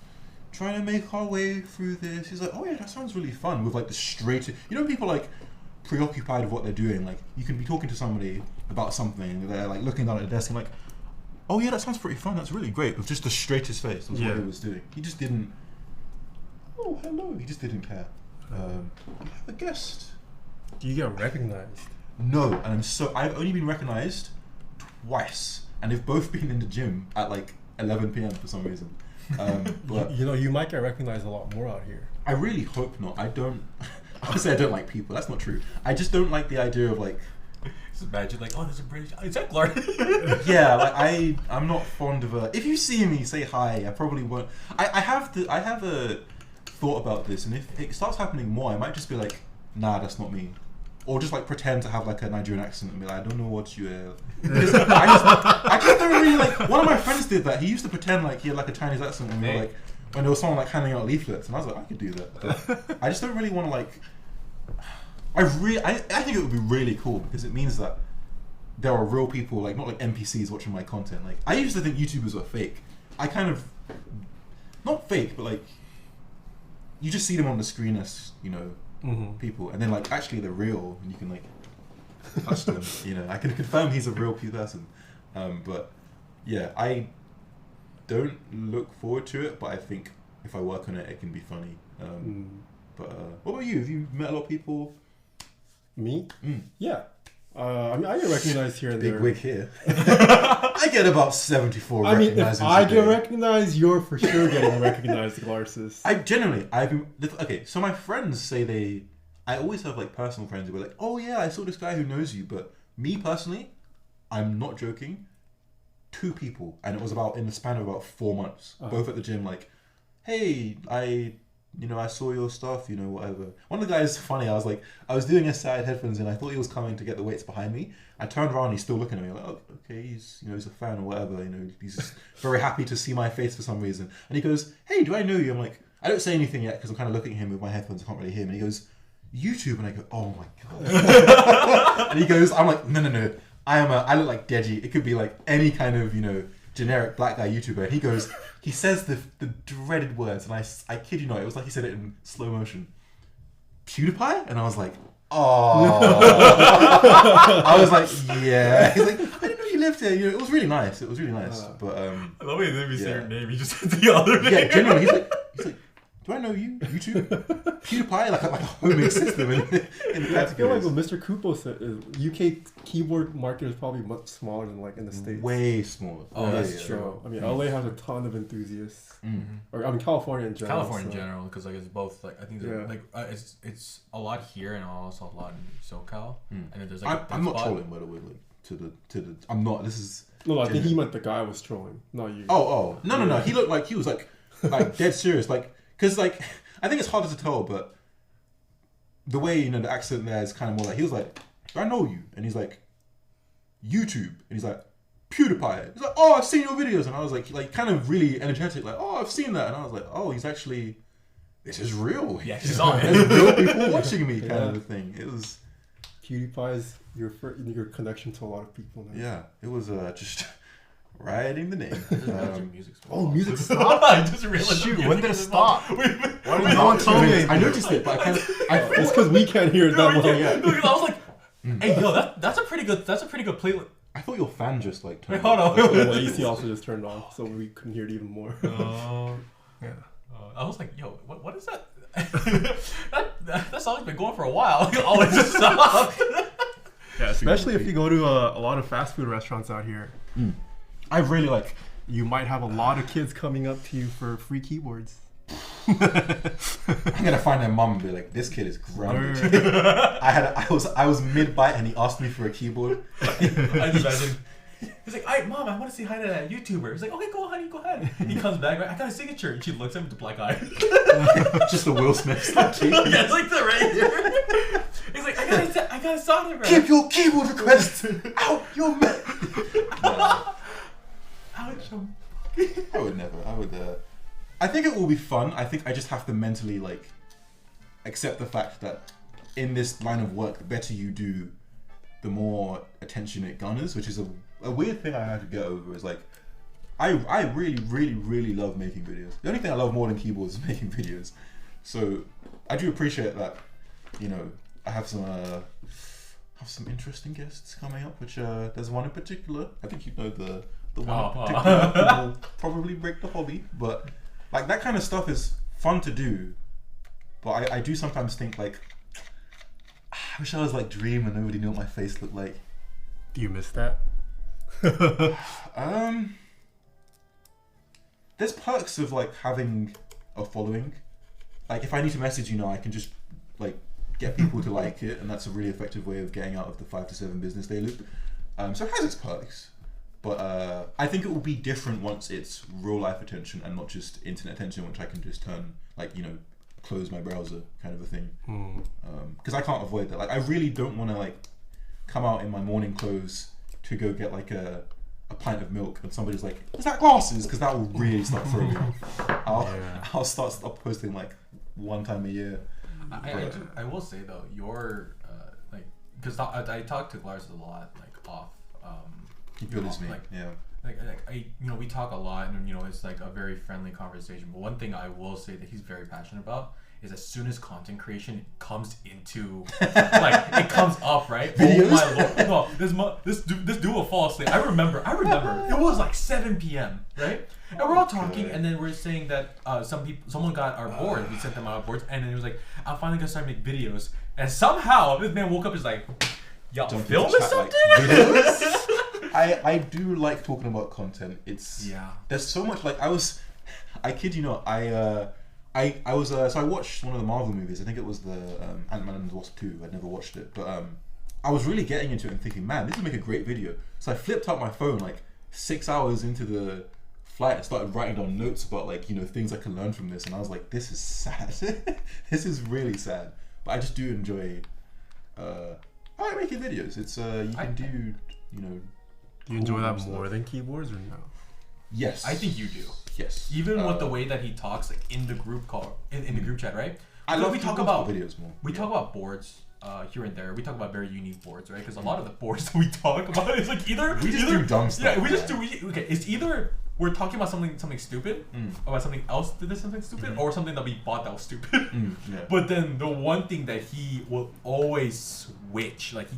trying to make our way through this. He's like, oh yeah, that sounds really fun with like the straight, you know, people like preoccupied with what they're doing. Like you can be talking to somebody about something, they're like looking down at the desk and like, oh yeah, that sounds pretty fun, that's really great, with just the straightest face. That's what he was doing. He just didn't, oh hello, he just didn't care. I have a guest. Do you get recognized? No, and I've only been recognized twice, and they've both been in the gym at like 11 p.m. for some reason. But you know, you might get recognized a lot more out here. I really hope not. I honestly, I don't like people. That's not true. I just don't like the idea of like, just imagine like, oh, there's a British, is that Clark? yeah, like I'm not fond of if you see me, say hi. I probably won't. I have a thought about this, and if it starts happening more, I might just be like, nah, that's not me. Or just like pretend to have like a Nigerian accent and be like, I don't know what you have. I just don't really like. One of my friends did that. He used to pretend like he had like a Chinese accent when we were like, when there was someone like handing out leaflets, and I was like, I could do that. But I just don't really want to like. I think it would be really cool because it means that there are real people, like not like NPCs watching my content. Like I used to think YouTubers were fake. I kind of, not fake, but like you just see them on the screen as, you know, people, and then like actually they're real, and you can like touch them. You know, I can confirm he's a real person. But yeah, I don't look forward to it, but I think if I work on it, it can be funny. But what about you? Have you met a lot of people? Me? Yeah. I mean, I get recognized here and there. Big wig here. I get about 74 I mean, if I get day. recognized, you're for sure getting recognized, Glarses. I've been, okay, so my friends say I always have like personal friends who are like, oh yeah, I saw this guy who knows you, but me personally, I'm not joking, 2 people, and it was about in the span of about 4 months, both at the gym, like, hey, I saw your stuff, you know, whatever. One of the guys, funny, I was doing a side headphones and I thought he was coming to get the weights behind me. I turned around and he's still looking at me like, oh, okay, he's a fan or whatever, you know, he's just very happy to see my face for some reason. And he goes, hey, do I know you? I'm like, I don't say anything yet because I'm kind of looking at him with my headphones, I can't really hear him. And he goes, YouTube? And I go, oh my God. And he goes, I'm like, no, I look like Deji. It could be like any kind of, you know, generic black guy YouTuber. And he says the dreaded words, and I kid you not, it was like he said it in slow motion. PewDiePie? And I was like, oh. I was like, yeah. He's like, I didn't know you lived here. You know, it was really nice. But I love when you say your name. You just said the other name. Yeah, generally, he's like, do I know you? YouTube? PewDiePie? Like a homing system in the categories. I feel like what Mr. Kupo said is UK keyboard market is probably much smaller than like in the States. Way smaller. Oh, that's true. So, I mean, LA has a ton of enthusiasts. Or I mean, California in general. California in general, because like it's both like I think it's a lot here and also a lot in SoCal. And then there's like I'm not trolling, by the way. Like to the I'm not. This is no. I think he meant the guy was trolling, not you. Oh no. He looked like he was like dead serious, like. Because, like, I think it's harder to tell, but the way, you know, the accent there is kind of more like, he was like, I know you. And he's like, YouTube. And he's like, PewDiePie. He's like, oh, I've seen your videos. And I was like kind of really energetic, like, oh, I've seen that. And I was like, oh, he's actually, this is real. Yeah, he's on it. There's real people watching me kind of a thing. It was... PewDiePie is your connection to a lot of people now. Yeah, it was just... Writing the name. Music stopped? I just realized. Shoot, when did it stop? Why did no one tell me? I noticed it, but I can't. It's because we can't hear it that well. I was like, hey, yo, that's a pretty good playlist. I thought your fan just like turned Hold on. The AC also just turned off, so we couldn't hear it even more. Yeah. I was like, yo, what is that? that song's been going for a while. Always just stop. Yeah, especially if you go to a lot of fast food restaurants out here. I really like. You might have a lot of kids coming up to you for free keyboards. I'm gonna find their mum and be like, "This kid is grounded." I was mid bite and he asked me for a keyboard. I just imagine. He's like, "Alright, mom, I want to say hi to that YouTuber." He's like, "Okay, go honey, go ahead." He comes back, right? I got a signature, and she looks at him with a black eye. Just the Will Smith. Yeah, it's like that right here. He's like, I got a song right. Keep your keyboard requests out your mouth. I would never. I think it will be fun. I think I just have to mentally like accept the fact that in this line of work, the better you do, the more attention it garners, which is a weird thing I had to get over. Is like I really love making videos. The only thing I love more than keyboards is making videos. So I do appreciate that. You know, I have some interesting guests coming up, which there's one in particular. I think you know the one in particular who will probably break the hobby, but like that kind of stuff is fun to do. But I do sometimes think like, I wish I was like Dream and nobody knew what my face looked like. Do you miss that? There's perks of like having a following. Like if I need to message you now, I can just like get people to like it, and that's a really effective way of getting out of the 5 to 7 business day loop. So it has its perks, but I think it will be different once it's real life attention and not just internet attention, which I can just turn like, you know, close my browser kind of a thing. Because I can't avoid that. Like I really don't want to like come out in my morning clothes to go get like a pint of milk and somebody's like, is that Glarses? Because that will really start throwing me off. I'll start posting like one time a year. I will say though, your like, because I talk to Glarses a lot, like off. He bullies me. Like, yeah. Like I, you know, we talk a lot, and you know, it's like a very friendly conversation. But one thing I will say that he's very passionate about is as soon as content creation comes into, like, it comes up, right? Videos? Oh my lord! No, this dude will fall asleep. I remember. It was like 7 p.m. right? And we're all talking, and then we're saying that someone got our board. We sent them our boards, and then he was like, "I'm finally gonna start making videos." And somehow this man woke up and is like, "Y'all filming something?" Like, I do like talking about content. There's so much. Like I kid you not. I watched one of the Marvel movies. I think it was the Ant-Man and the Wasp 2. I'd never watched it, but I was really getting into it and thinking, man, this would make a great video. So I flipped out my phone like 6 hours into the flight. I started writing down notes about like, you know, things I can learn from this, and I was like, this is sad. This is really sad. But I just do enjoy. I like making videos. It's you can do, you know. Do you enjoy that more than keyboards or no? Yes. I think you do. Yes. Even with the way that he talks, like in the group call, in the group chat, right? We talk about videos more. We talk about boards here and there. We talk about very unique boards, right? Because a lot of the boards that we talk about is like either we just do dumb stuff. Yeah, we just do. Okay, it's either we're talking about something stupid, about something else that is something stupid, or something that we bought that was stupid. But then the one thing that he will always switch, like he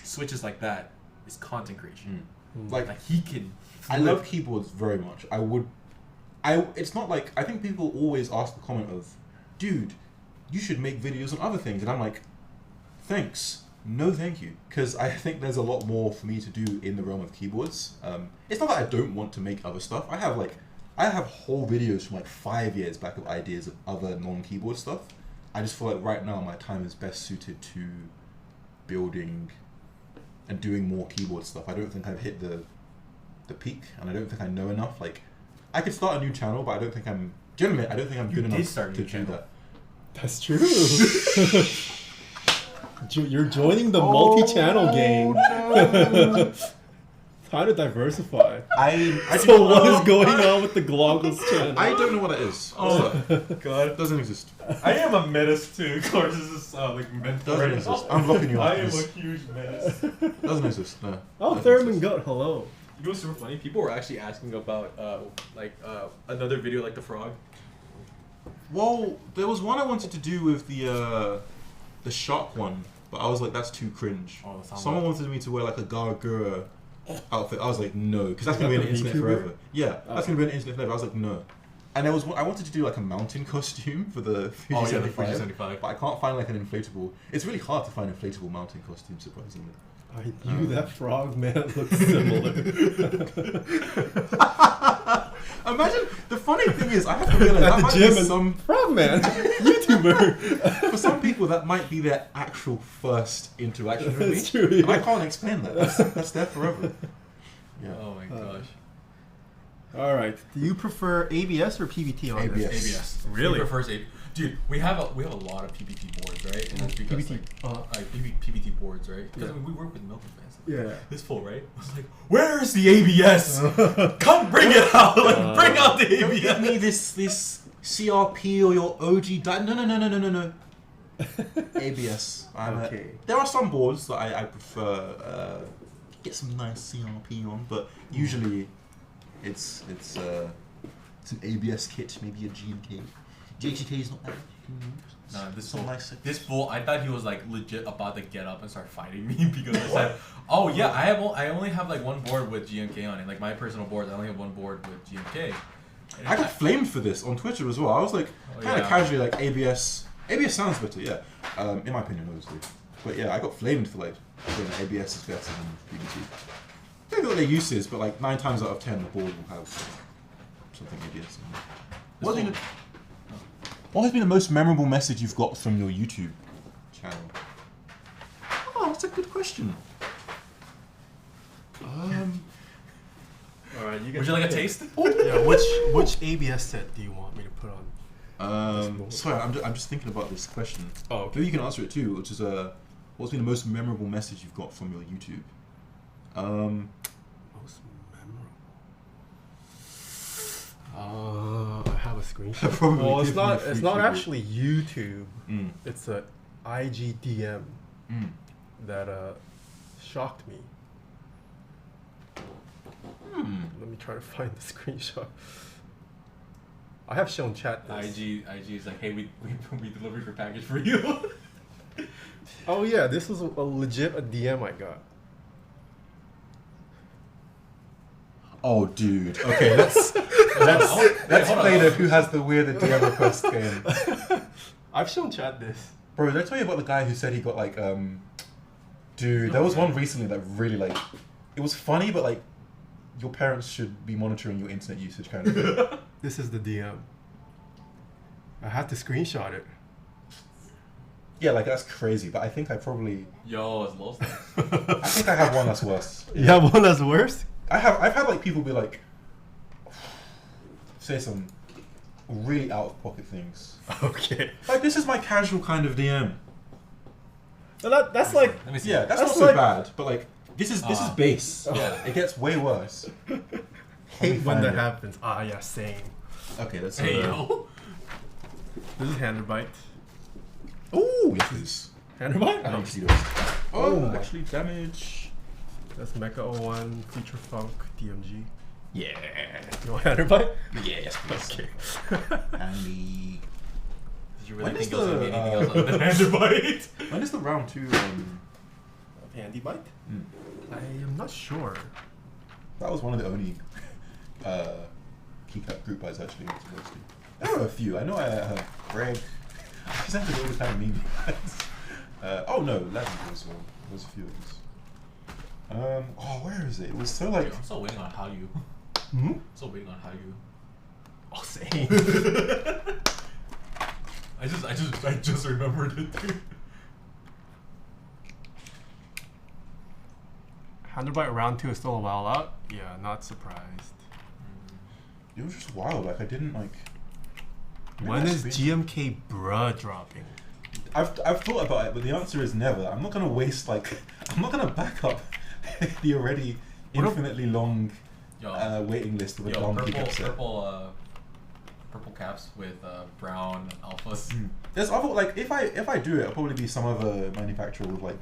switches like that, is content creation. Like he can. I love keyboards very much. It's not like, I think people always ask the comment of, dude, you should make videos on other things, and I'm like, thanks, no thank you, because I think there's a lot more for me to do in the realm of keyboards. It's not that I don't want to make other stuff. I have whole videos from like 5 years back of ideas of other non-keyboard stuff. I just feel like right now my time is best suited to building and doing more keyboard stuff. I don't think I've hit the peak, and I don't think I know enough. Like, I could start a new channel, but I don't think I'm good enough to do that. That's true. You're joining the multi-channel game. Time to diversify. So what is going on with the Gloggles channel? I don't know what that is. Oh god, it doesn't exist. I am a menace too. Glarses is like mental. Doesn't exist. I'm blocking you out. I am a huge menace. Doesn't exist. No. Oh, Thurman Goat, hello. You know what's super funny? People were actually asking about another video like the frog. Well, there was one I wanted to do with the shark one, but I was like, that's too cringe. Oh, someone wanted me to wear like a gargura outfit. I was like, no, because that's gonna be on the internet forever. Yeah, that's gonna be on the internet forever. I was like, no. And there was I wanted to do like a mountain costume for the Fuji Oh yeah, the 75, Fuji 75. but I can't find like an inflatable. It's really hard to find inflatable mountain costumes, surprisingly. That frog man looks similar. Imagine the funny thing is, I have to realize that might be some frogman YouTuber. for some people that might be their actual first interaction with me. That's true, yeah. And I can't explain that. That's there forever. Yeah. Oh my gosh. All right. Do you prefer ABS or PBT on this? ABS. Really? He prefers ABS. Dude, we have a lot of PBT boards, right? And that's because PBT. PBT boards, right? Because Yeah. I mean, we work with Milton fans. Yeah. This fool, right? I was like, "Where is the ABS? Come bring it out! Like, bring out the Don't ABS!" give me this CRP or your OG. No. ABS. Okay. There are some boards that I prefer. Get some nice CRP on, but usually it's an ABS kit, maybe a GMK. GHK is not that. Nah, this Some fool, nice- this fool, I thought he was like legit about to get up and start fighting me because I said, "Oh yeah, I only have like one board with GMK on it. Like my personal boards, I only have one board with GMK." And I got flamed for this on Twitter as well. I was like, kind of casually like ABS. ABS sounds better, yeah. In my opinion, obviously. But yeah, I got flamed for like saying that ABS is better than PBT. I don't know what their use is, but like 9 times out of 10, the board will have something ABS. What has been the most memorable message you've got from your YouTube channel? Oh, that's a good question. All right. Would you like a taste? Yeah. Which ABS set do you want me to put on? Sorry, I'm just thinking about this question. Oh, okay. Maybe you can answer it too, which is what's been the most memorable message you've got from your YouTube? Most memorable. I have a screenshot. Probably Well, it's give me a not. free It's not keyboard. actually YouTube. Mm. It's a IGDM Mm. that shocked me. Let me try to find the screenshot. I have shown chat this. IG is like, "Hey, we delivered your package for you." Oh yeah, this was a legit DM I got. Oh, dude. Okay, let's play the who has the weirder DM request game. I've shown chat this. Bro, did I tell you about the guy who said he got like dude, there was one recently that really like it was funny, but like your parents should be monitoring your internet usage kind of thing. This is the DM. I had to screenshot it. Yeah, like that's crazy, but I think I probably Yo, it's low stakes. I think I have one that's worse. You have one that's worse? I've had like people be like say some really out of pocket things. Okay. Like this is my casual kind of DM. That's like Let me see. Yeah, that's That's not so like- bad, but like this is base. Yeah. It gets way worse. hate when find that it. happens. Ah, yeah, same. Okay, that's Hey yo. This is Handarbeit. Oh, yes, it is. Handarbeit? I don't see those. Oh. Actually, damage. That's Mecha 01, Feature Funk, DMG. Yeah. You want Handarbeit? Yeah, yes, please. Okay. Handy. Did you really When think is it was gonna be the, anything else other than Handarbeit? When is the round 2? Handybite? Mm. I am not sure. That was one of the only Keycap group buys actually. There were a few. I know I have Greg. I just have to go with kind of meme. Oh no, Legend was one. There was a few of these. Where is it? It was so like. I'm still waiting on how you. Hmm? Still waiting on how you. Oh, same. I just remembered it too. Handarbeit round 2 is still a while out. Yeah, not surprised. It was just wild. Like I didn't like. When is GMK bruh dropping? I've thought about it, but the answer is never. I'm not gonna waste like. I'm not gonna back up the already infinitely long waiting list of a long Keycap set. Purple caps with brown alphas. There's other like if I do it, it'll probably be some other manufacturer with like.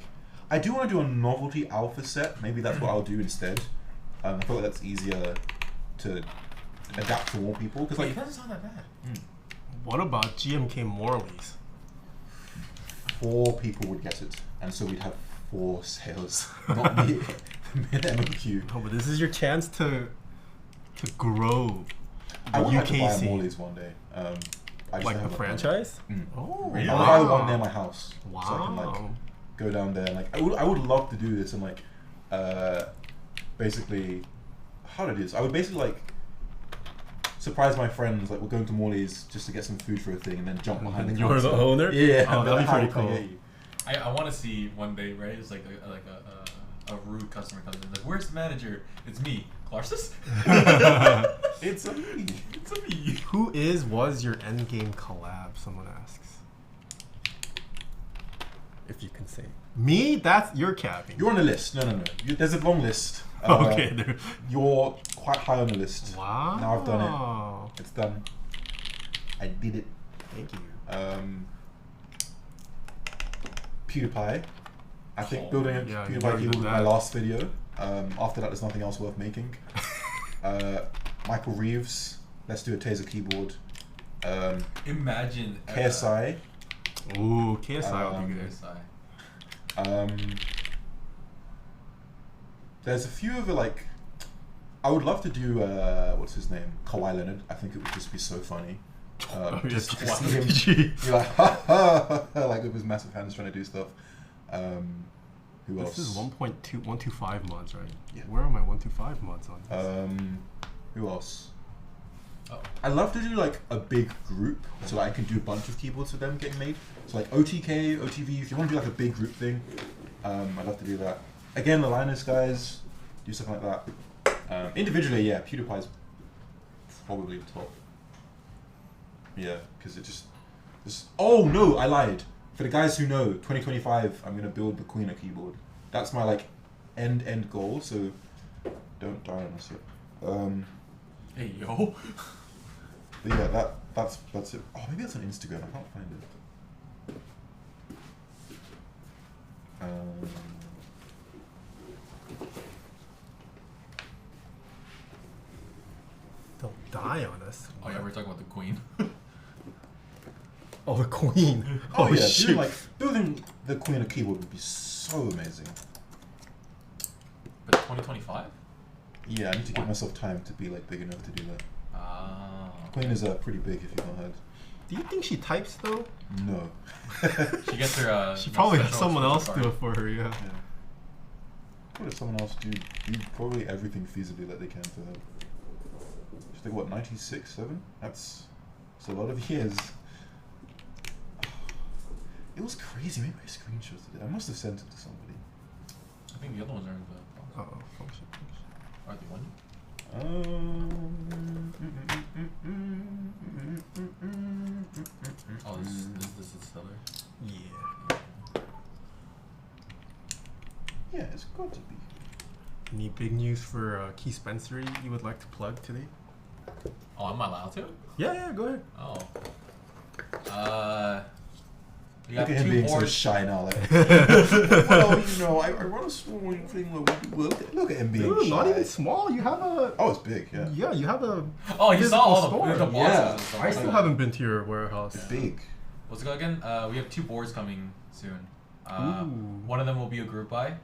I do want to do a novelty alpha set. Maybe that's what I'll do instead. I feel like that's easier to adapt to more people because like it doesn't sound that bad. What about GMK Morley's? 4 people would get it, and so we'd have 4 sales, not me. MOQ. Oh, but this is your chance to grow. I would like to buy a UKC. Morley's one day. I just Like don't the have franchise? money. Oh, Really? I'll buy the one near my house. Wow. So I can like go down there. And, like I would love to do this and like basically how to do this. I would basically like surprise my friends, like we're going to Morley's just to get some food for a thing and then jump behind the You're counter. the owner? Yeah, Oh, that'd be how pretty can I cool. get you? I want to see one day, right? It's like a rude customer comes in, like, where's the manager? It's me, Glarses. It's a me. It's a me. Who was your Endgame collab? Someone asks. If you can say. Me? That's your capping. You're on the list. No. There's a long list. Okay. There. You're quite high on the list. Wow. Now I've done it. It's done. I did it. Thank you. PewDiePie. I think Oh, building a yeah, you PewDiePie already keyboard did was my that. last video. After that, there's nothing else worth making. Michael Reeves. Let's do a Taser keyboard. Imagine KSI. Ooh, KSI would be good. KSI. There's a few of the like. I would love to do what's his name, Kawhi Leonard. I think it would just be so funny. Just to see him be like, ha ha, like with his massive hands trying to do stuff. Who else? This is 1.125 mods, right? Yeah. Where are my 125 mods on this? Who else? Oh. I love to do like a big group, so that I can do a bunch of keyboards for them getting made. So like OTK, OTV. If you want to do like a big group thing, I'd love to do that. Again, the Linus guys do something like that. Individually, yeah, PewDiePie's probably the top. Yeah, because it just. Oh no, I lied. For the guys who know, 2025, I'm gonna build the Queen keyboard. That's my like end goal. So don't die on us yet. Hey yo. But yeah, that's it. Oh, maybe that's on Instagram. I can't find it. They'll die on us. Oh yeah, we're talking about the Queen. Oh, the Queen. Oh, yeah, shoot. dude, like building the Queen keyboard would be so amazing. But 2025? Yeah, I need to give myself time to be like big enough to do that. Ah. Queen is pretty big if you've not heard. Do you think she types though? No. She gets her. She probably has special someone else card. do it for her, yeah. Yeah. What if someone else do probably everything feasibly that they can for her? She's like what, 96, 7? That's a lot of years. It was crazy. Maybe I screenshotted it. I must have sent it to somebody. I think the other ones are in the. Uh-oh, function. Are they one? Oh, this is stellar. Yeah. Yeah, it's got to be. Any big news for Keyspensory you would like to plug today? Oh, am I allowed to? Yeah, go ahead. Oh. We Look got at him two being so boards. shy now. Like, well, you know, I run a small thing where we do. Look at him being Dude, shy. not even small. You have a. Oh, it's big. Yeah. Yeah, you have a. Oh, you saw physical all store. the boxes. Yeah. and stuff I like still that. haven't been to your warehouse. It's big. What's it called again? We have two boards coming soon. Ooh. One of them will be a group buy,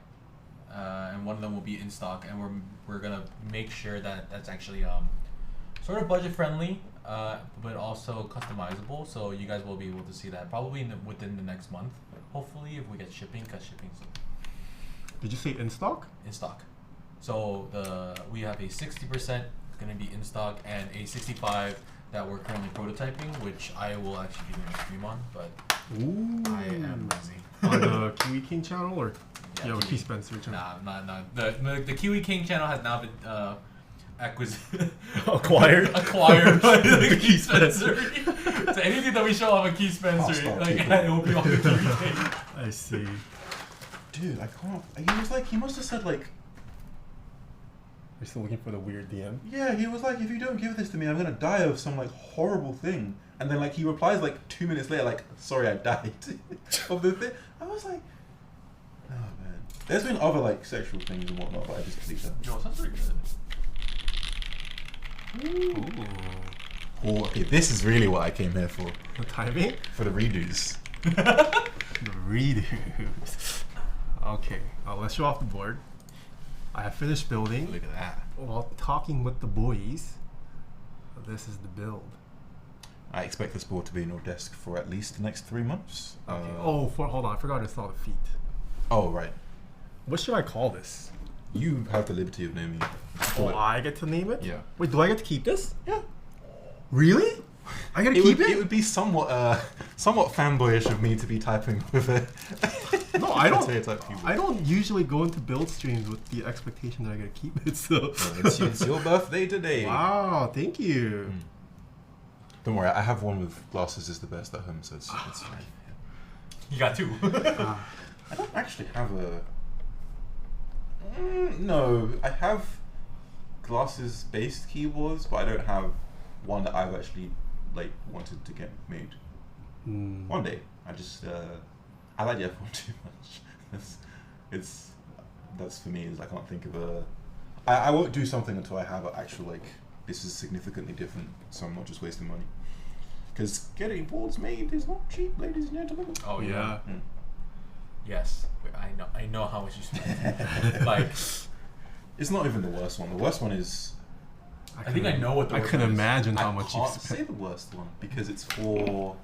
and one of them will be in stock. And we're gonna make sure that that's actually sort of budget friendly, but also customizable. So you guys will be able to see that probably within the next month. Hopefully, if we get shipping, because shipping's Did you say in stock? in stock. So we have a 60% going to be in stock and a 65 that we're currently prototyping, which I will actually be doing a stream on, but Ooh. I am busy. On the Kiwi King channel or Yeah, with Kiwi- Keyspensory channel? Nah. The Kiwi King channel has now been Acquired by the Keyspensory. So anything that we show off at Keyspensory, Hostile like people. it will be on the Kiwi King. I see. Dude, I can't. He must have said like, You're still looking for the weird DM? yeah, he was like, if you don't give this to me, I'm gonna die of some like horrible thing. And then like he replies like 2 minutes later, like, sorry, I died of the thing. I was like, oh man. There's been other like sexual things and whatnot, but I just deleted them. Yo, sounds pretty good. Ooh. Oh, okay, this is really what I came here for. The timing? For the redos. The redos. Okay, let's show off the board. I have finished building Look at that. while talking with the boys. This is the build. I expect this board to be in your desk for at least the next 3 months. Okay. Hold on. I forgot to install the feet. Oh, right. What should I call this? You have the liberty of naming it. Oh, I get to name it? Yeah. Wait, do I get to keep this? Yeah. Really? I gotta keep it? It would be somewhat fanboyish of me to be typing with it. No, I don't. Taeha type keyboard. I don't usually go into build streams with the expectation that I gotta keep it. So. It's your birthday today. Wow, thank you. Don't worry, I have one with Glarses is the best at home, so it's fine. You got 2. I don't actually have a. No, I have Glarses based keyboards, but I don't have one that I've actually wanted to get made. One day, I just I like the F1 too much. That's for me. Is I can't think of a. I won't do something until I have an actual this is significantly different, so I'm not just wasting money. Because getting boards made is not cheap, ladies and gentlemen. Oh yeah. Mm. Yes, I know how much you spend. Like, it's not even the worst one. The worst one is. I think I know what the I worst can one is. imagine how I much you can't spent. say the worst one because it's for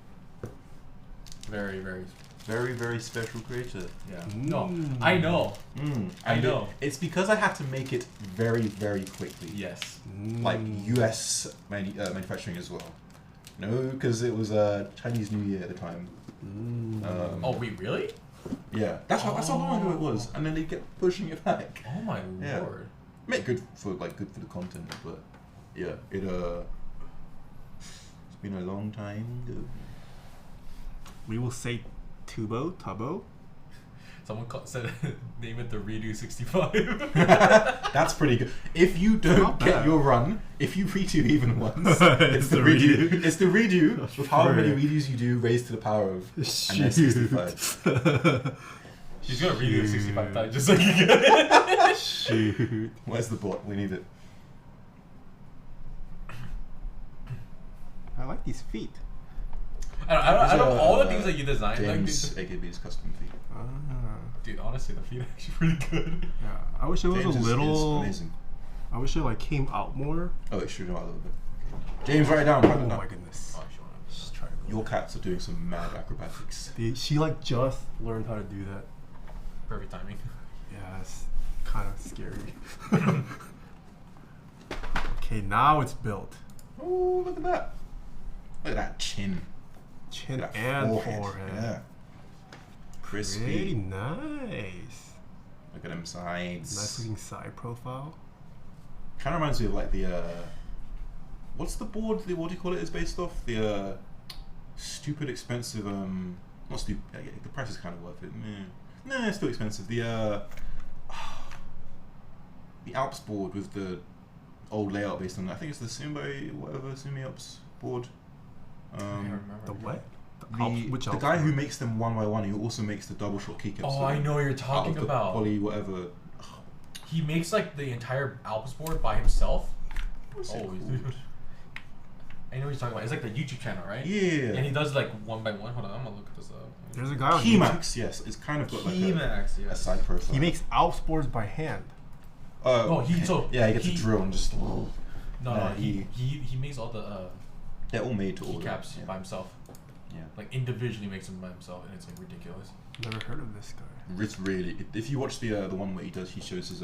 Very, very. very, very special creator. Yeah. No, I know. I And know. It's because I had to make it very, very quickly. Yes. Like US manufacturing as well. No, because it was Chinese New Year at the time. Oh wait, really? Yeah, that's how long ago it was, and then they kept pushing it back. Oh my Yeah. lord. Make good for the content, but yeah, it's been a long time ago. We will say Tubbo. Someone said name it the Redo 65. That's pretty good. If you don't not get bad. your run, if you redo even once, it's the redo. It's the redo of how many redos you do raised to the power of and then 65. She's gonna redo it 65 times just so you get it. Shoot. Where's the bot? We need it. I like these feet. I don't all the things that you designed. James Like, AKB's custom feet. dude, honestly, the feet are actually pretty good. Yeah. I wish it was James a is little. amazing. I wish it came out more. Oh, it should out a little bit. James, write it down. Write Oh it down. my goodness. Oh, sure. Just try to Your cats are doing some mad acrobatics. She just learned how to do that. Perfect timing. Yeah, it's kind of scary. Okay, now it's built. Oh, look at that. Look at that chin. Chin Look at that and forehead. Yeah. Crispy. Pretty nice. Look at them sides. Nice looking side profile. Kind of reminds me of the what's the board? What do you call it? Is based off the stupid expensive not stupid. The price is kind of worth it. Nah, it's still expensive. The Alps board with the old layout based on. I think it's the Sumi Alps board. I can't remember. The what? The guy who makes them one by one, he also makes the double shot keycaps. Oh, I know what you're talking about. Poly whatever. He makes like the entire Alps board by himself. What's it Oh, called? I know what you're talking about. It's like the YouTube channel, right? Yeah. And he does like one by one. Hold on, I'm gonna look this up. There's a guy on YouTube. Keymax, yes. It's kind of got like Keymax, a yes. side profile. He makes Alps boards by hand. Oh, he gets a drill and just. No, he he makes all the they're all made to order. keycaps Yeah. by himself. Yeah. Like individually makes them by himself, and it's like ridiculous. Never heard of this guy. It's really. If you watch the one where he shows his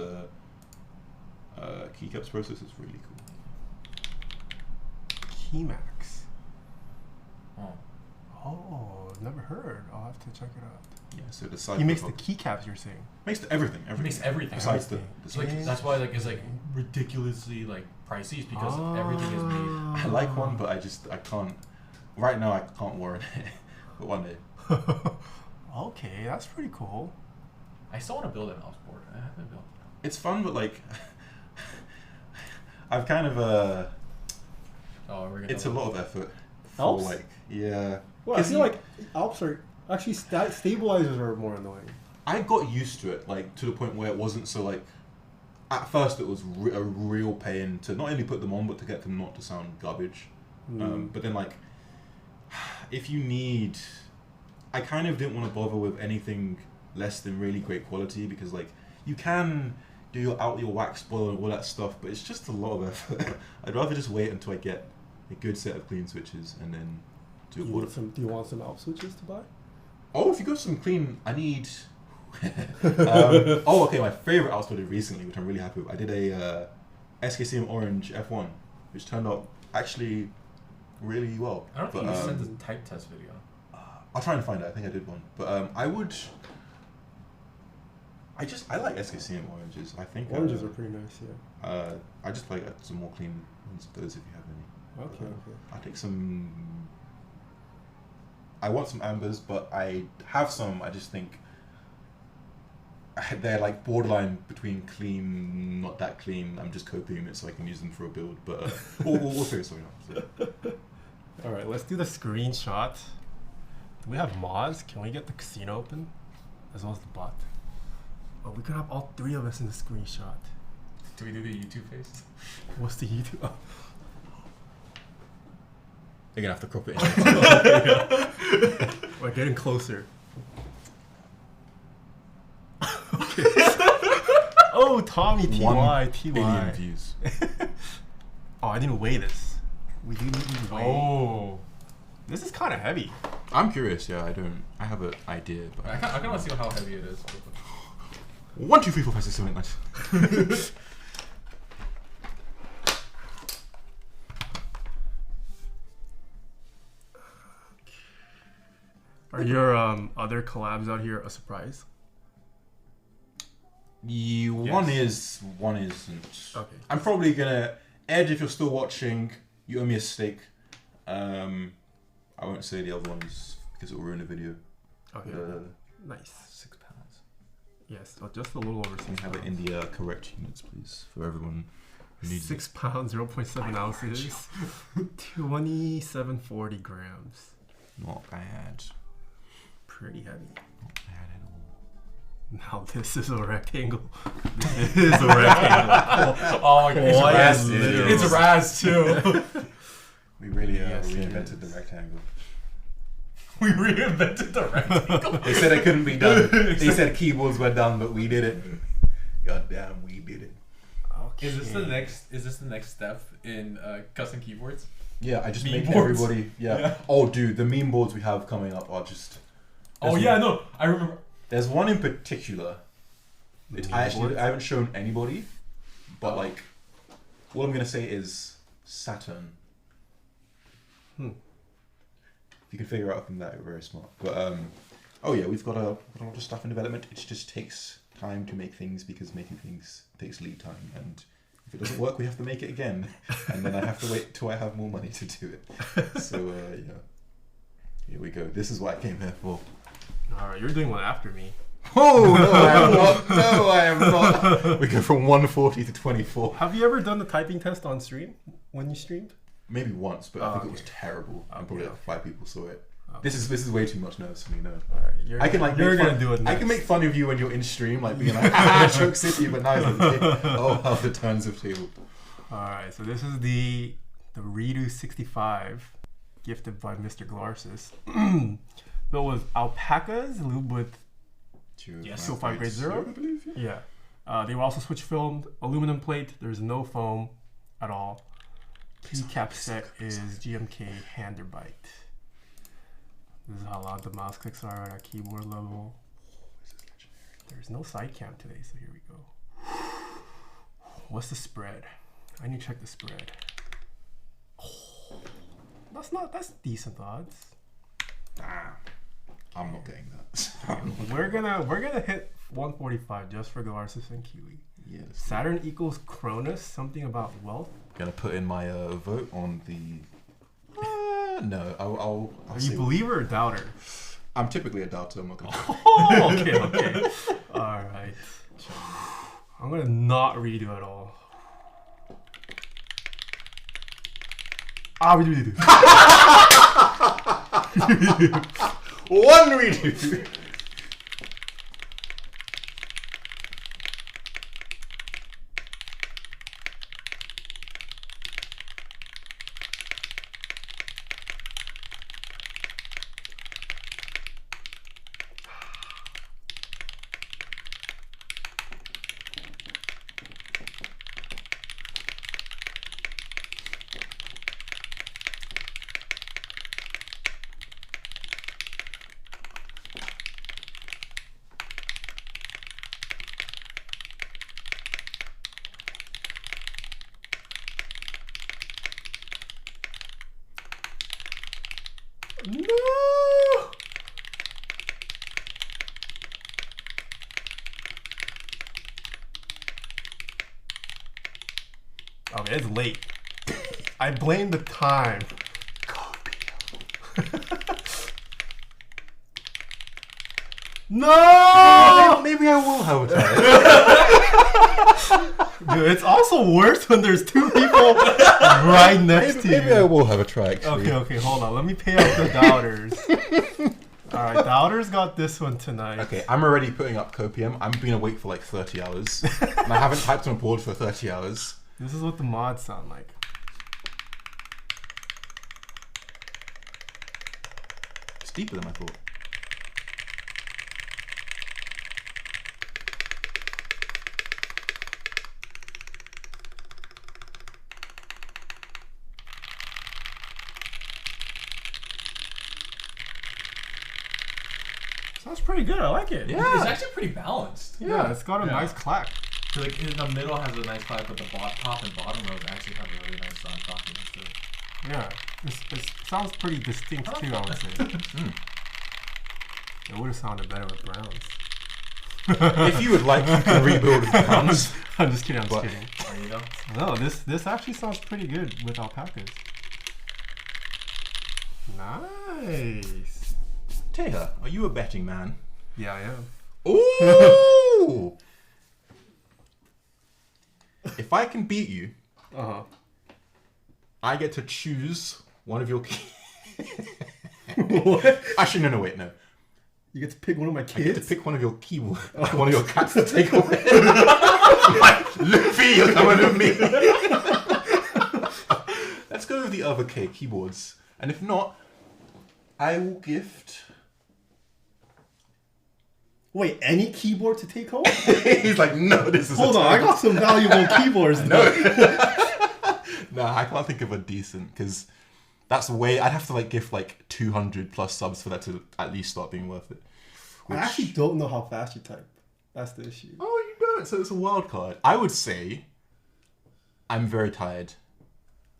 keycaps process. It's really cool. Keymax. Oh. Oh, never heard. I'll have to check it out. Yeah. So the side. He makes the profile- keycaps, you're saying? makes everything. He makes everything. Besides the It's like that's why like it's like ridiculously like pricey is because everything is made. I like one, but I can't. Right now, I can't warrant it. But one day. Okay, that's pretty cool. I still want to build an Alps board. I haven't built. It's fun, but like. I've kind of Oh, we're gonna. It's a lot of effort. For, Alps? like, yeah. Well, I 'Cause feel like Alps are actually stabilizers are more annoying. I got used to it, like to the point where it wasn't so like. At first, it was a real pain to not only put them on, but to get them not to sound garbage. But then, like, if you need, I kind of didn't want to bother with anything less than really great quality because, like, you can do your wax spoil and all that stuff, but it's just a lot of effort. I'd rather just wait until I get a good set of clean switches and then do all the... Do you want some Alp switches to buy? Oh, if you got some clean, I need... okay, my favorite Alps I did recently, which I'm really happy with. I did a SKCM Orange F1, which turned out actually really well. I don't think you sent the type test video. I'll try and find it. I think I did one, but I like SKCM oranges. I think oranges are pretty nice. Yeah. I just like some more clean ones of those if you have any. Okay. Okay. I take some. I want some ambers, but I have some. I just think they're like borderline between clean, not that clean. I'm just copying it so I can use them for a build, but we'll figure something out. So. All right, let's do the screenshot. Do we have mods? Can we get the casino open? As well as the bot. Oh, we could have all three of us in the screenshot. Do we do the YouTube face? What's the YouTube? Oh. You're gonna have to crop it in. We're getting closer. Okay. Oh, Tommy, TY. 1 billion views. Oh, I didn't weigh this. We do need to weigh. Oh. This is kind of heavy. I'm curious, yeah, I have an idea, but I kind of want to see how heavy it is. 1, 2, 3, 4, 5, 6, 7, 8, 9. Are your other collabs out here a surprise? One is, one isn't. Okay. I'm probably gonna Ed, if you're still watching, you owe me a steak. I won't say the other ones because it will ruin the video. Okay. Nice. £6. Yes, just a little over 6 Can we have it in the correct units, please, for everyone who needs 6 pounds, 0.7 ounces, 2740 grams. Not bad. Pretty heavy. Not bad at all. Now this is a rectangle. This is a rectangle. Oh my god, it's Quite Raz. literal. It's Raz too. We really Yes, it reinvented the is. rectangle. We reinvented the rectangle. They said it couldn't be done. They said keyboards were done, but we did it. God damn, we did it. Okay. Is this the next step in custom keyboards? Yeah, I just Meme make boards. everybody. Yeah. Yeah. Oh, dude, the meme boards we have coming up are just. Oh there's yeah, one- no, I remember. There's one in particular. Meme I boards? haven't shown anybody, but like, all I'm gonna say is Saturn. If you can figure out from that, you're very smart. But oh yeah, we've got a lot of stuff in development. It just takes time to make things because making things takes lead time, and if it doesn't work, we have to make it again, and then I have to wait till I have more money to do it. So yeah, here we go. This is what I came here for. All right, you're doing one after me. Oh no, I am not. No, I am not. We go from 140 to 24. Have you ever done the typing test on stream when you streamed? Maybe once, but I think okay. it was terrible. Okay, And probably okay. like 5 people saw it. Okay. This is way too much nerves for me. No. All right, you're I can like you're make gonna fun, do it next. I can make fun of you when you're in stream, like being like, ah, Choke City, but now it's like, oh, how the turns have tabled. All right, so this is the Redo 65, gifted by Mr. Glarses. Built with Alpacas, Lube with Yes. Steel 5 grade 0. I believe. Yeah. Yeah. They were also switch filmed, aluminum plate. There's no foam at all. Keycap set is GMK Handarbeit. This is how loud the mouse clicks are at our keyboard level. There's no side cam today, so here we go. What's the spread? I need to check the spread. Oh, that's decent odds. Nah, I'm not getting that. We're gonna hit 145 just for Glarses and Kiwi. Yes. Saturn equals Cronus, something about wealth. Gonna put in my vote on the. No, I'll Are say you believer or doubter? I'm typically a doubter. I'm not gonna. Oh, okay. All right. I'm gonna not redo at all. We do. One redo. Okay, it's late. I blame the time. No! Maybe I will have a try. Dude, it's also worse when there's two people right next to you. Maybe I will have a try, actually. Okay, hold on. Let me pay out the doubters. Alright, doubters got this one tonight. Okay, I'm already putting up copium. I'm being awake for like 30 hours. And I haven't typed on a board for 30 hours. This is what the mods sound like. It's deeper than I thought. Sounds pretty good. I like it. It's actually pretty balanced. Yeah, it's got a nice clack. So like in the middle has a nice clack, but the top and bottom rows actually have a really nice clackiness to it. Yeah, it sounds pretty distinct too, I would say. It would have sounded better with browns. If you would like, you can rebuild with browns. I'm just kidding, I'm just kidding. There you go. No, this actually sounds pretty good with alpacas. Nice. Taeha, are you a betting man? Yeah, I am. Ooh! If I can beat you, I get to choose one of your What? Actually, no, wait, no. You get to pick one of my I get to kids? pick one of your keyboard, one of your cats to take away. Like, Luffy, you're coming with me. Let's go with the other keyboards. And if not, I will gift... Wait, any keyboard to take home? He's like, no, this is Hold on, I got some valuable keyboards. No. No, I can't think of a decent, because that's way... I'd have to like gift like 200 plus subs for that to at least start being worth it. I actually don't know how fast you type. That's the issue. Oh, you don't. So it's a wild card. I would say I'm very tired,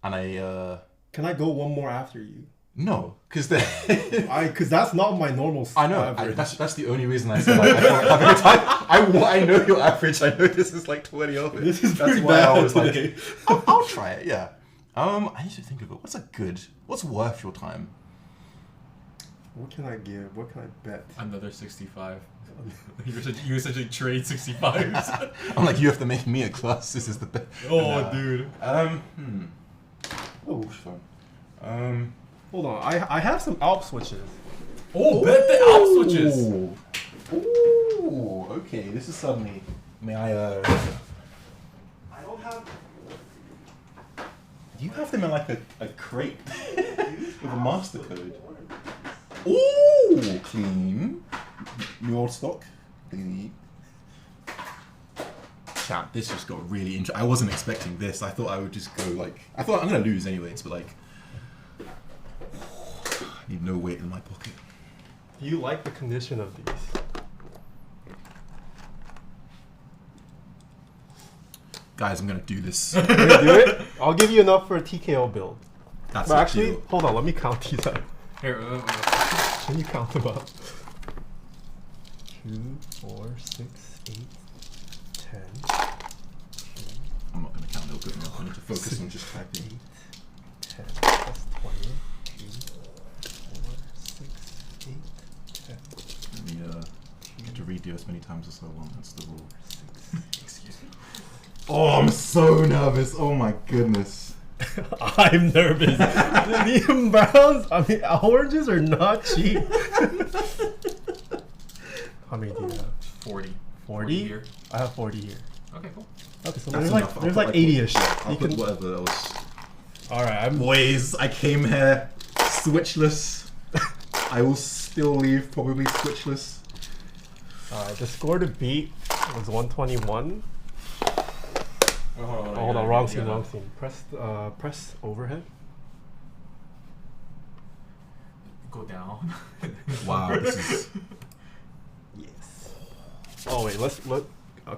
and I... Can I go one more after you? No, because Because that's not my normal. I know. average. That's the only reason I said like, I don't have time. I know your average. I know this is like 20 of it. This is That's pretty why bad I was today. like, I'll try it. Yeah. I need to think of it. What's worth your time? What can I give? What can I bet? Another 65. You essentially trade 65s. I'm like, you have to make me a class. This is the best. Oh, dude. Oh, fun. Hold on, I have some Alp switches. Oh, bet the Alp switches. Ooh, okay. This is suddenly. May I? I don't have. Do you have them in like a crate with a master code? Ooh, clean. New old stock. Chat. This just got really interesting. I wasn't expecting this. I thought I would just go like. I thought I'm gonna lose anyways, but like. I need no weight in my pocket. Do you like the condition of these? Guys, I'm gonna do this. Can you do it? I'll give you enough for a TKO build. That's But a actually, deal. hold on, let me count these up. Here, Can you count them up? 2, 4, 6, 8, 10. I'm not gonna count. They'll put me off. I need to focus on just typing. 10 plus 20. 2, 4, 6, 8, 10. Let me get to read you as many times as I want. That's the rule. 6. excuse me. Oh, I'm so nervous. Oh my goodness. I'm nervous. The browns, oranges are not cheap. How many do you have? 40. 40? here. I have 40 here. Okay, cool. Okay, so That's there's enough. like there's I'll like put 80ish. I'll put whatever else. All right, I'm Boys, I came here switchless. I will still leave probably switchless. all right. The score to beat was 121. Oh, Hold on, wrong scene. Press overhead. Go down. Wow, this is. Yes. Oh wait,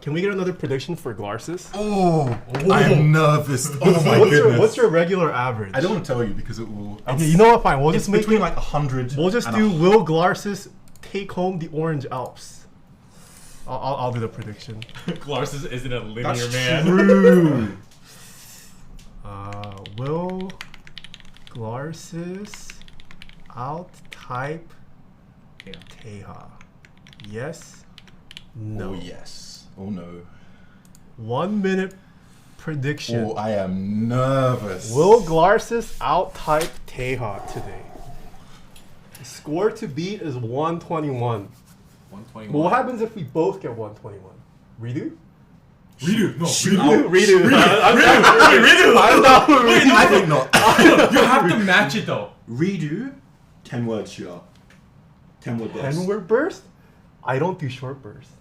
can we get another prediction for Glarses? Oh, I'm nervous. Oh my goodness. What's your regular average? I don't want to tell you because it will. Okay, you know what? Fine. We'll It's just make between it, like 100. We'll just and do. Will Glarses take home the Orange Alps? I'll do the prediction. Glarses isn't a linear That's man. true. Will Glarses out-type Taeha? Yes? No. Oh yes. Oh no. 1 minute prediction. Oh, I am nervous. Will Glarses out-type Taeha today? The score to beat is 121. 121. But what happens if we both get 121? Redo? Redo. No. Redo. Redo. I think not. You have to match it though. Redo. 10 words, shooter. 10 word burst. 10 word burst? I don't do short bursts.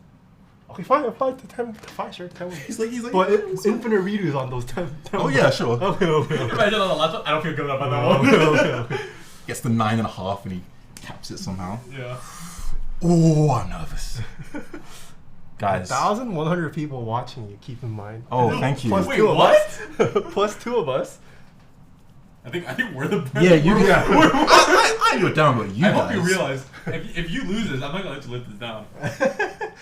Okay, fine. Apply to 10. Fine, sure. 10 words. He's like. But infinite redos on those 10. Oh yeah, sure. Okay. Imagine on the laptop. I don't feel good about that one. Okay. Gets the 9.5 and he caps it somehow. Yeah. Oh, I'm nervous. Guys. 1,100 people watching you, keep in mind. Oh, thank you. Plus Wait, two of what? us. Plus 2 of us. I think we're the best. Yeah, you. We're- I you're down, but you I guys. hope you realize if you lose this, I'm not gonna let you lift this down.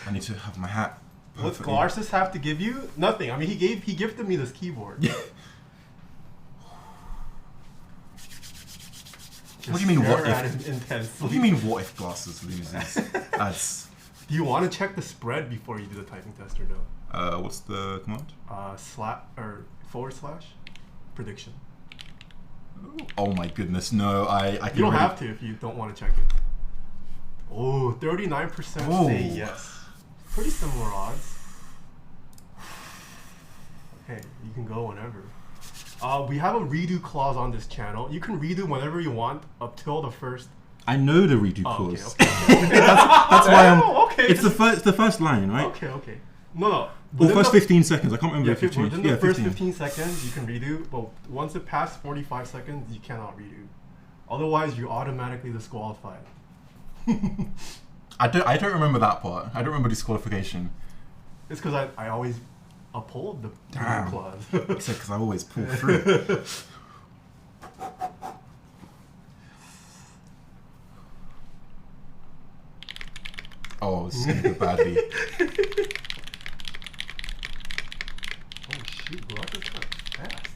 I need to have my hat. What's perfectly. Glarses have to give you? Nothing. I mean, he gifted me this keyboard. Yeah. What do you mean? Stare What at if? it intensely. What do you mean? What if Glasses loses? That's. Do you want to check the spread before you do the typing test or no? What's the command? / prediction. Oh my goodness, no! I can You don't really- have to if you don't want to check it. Oh, 39% Oh. say yes. Pretty similar odds. Okay, you can go whenever. We have a redo clause on this channel. You can redo whenever you want up till the first. I know the redo Oh, clause. okay. That's why I'm. Oh, okay. It's the first line, right? Okay. No. Or Within first the- 15 seconds. I can't remember if you changed. within the Yeah, first 15. 15 seconds, you can redo. But once it passes 45 seconds, you cannot redo. Otherwise, you're automatically disqualified. I don't remember that part. I don't remember disqualification. It's because I always uphold the Damn. redo clause. Except because I always pull through. Oh, this is gonna go badly. Oh shoot, bro, that's kind of fast.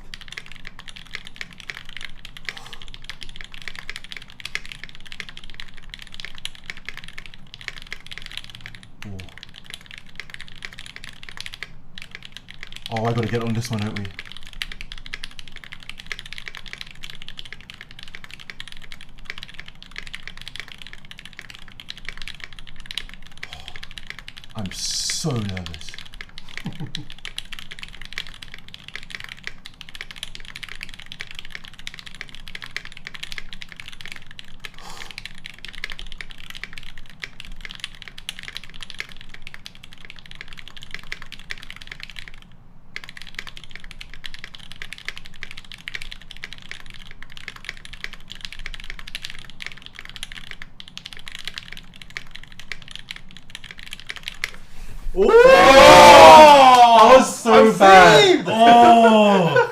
Oh, I gotta get on this one, don't we? I'm so nervous. Oh! That was so I'm bad. saved! Oh!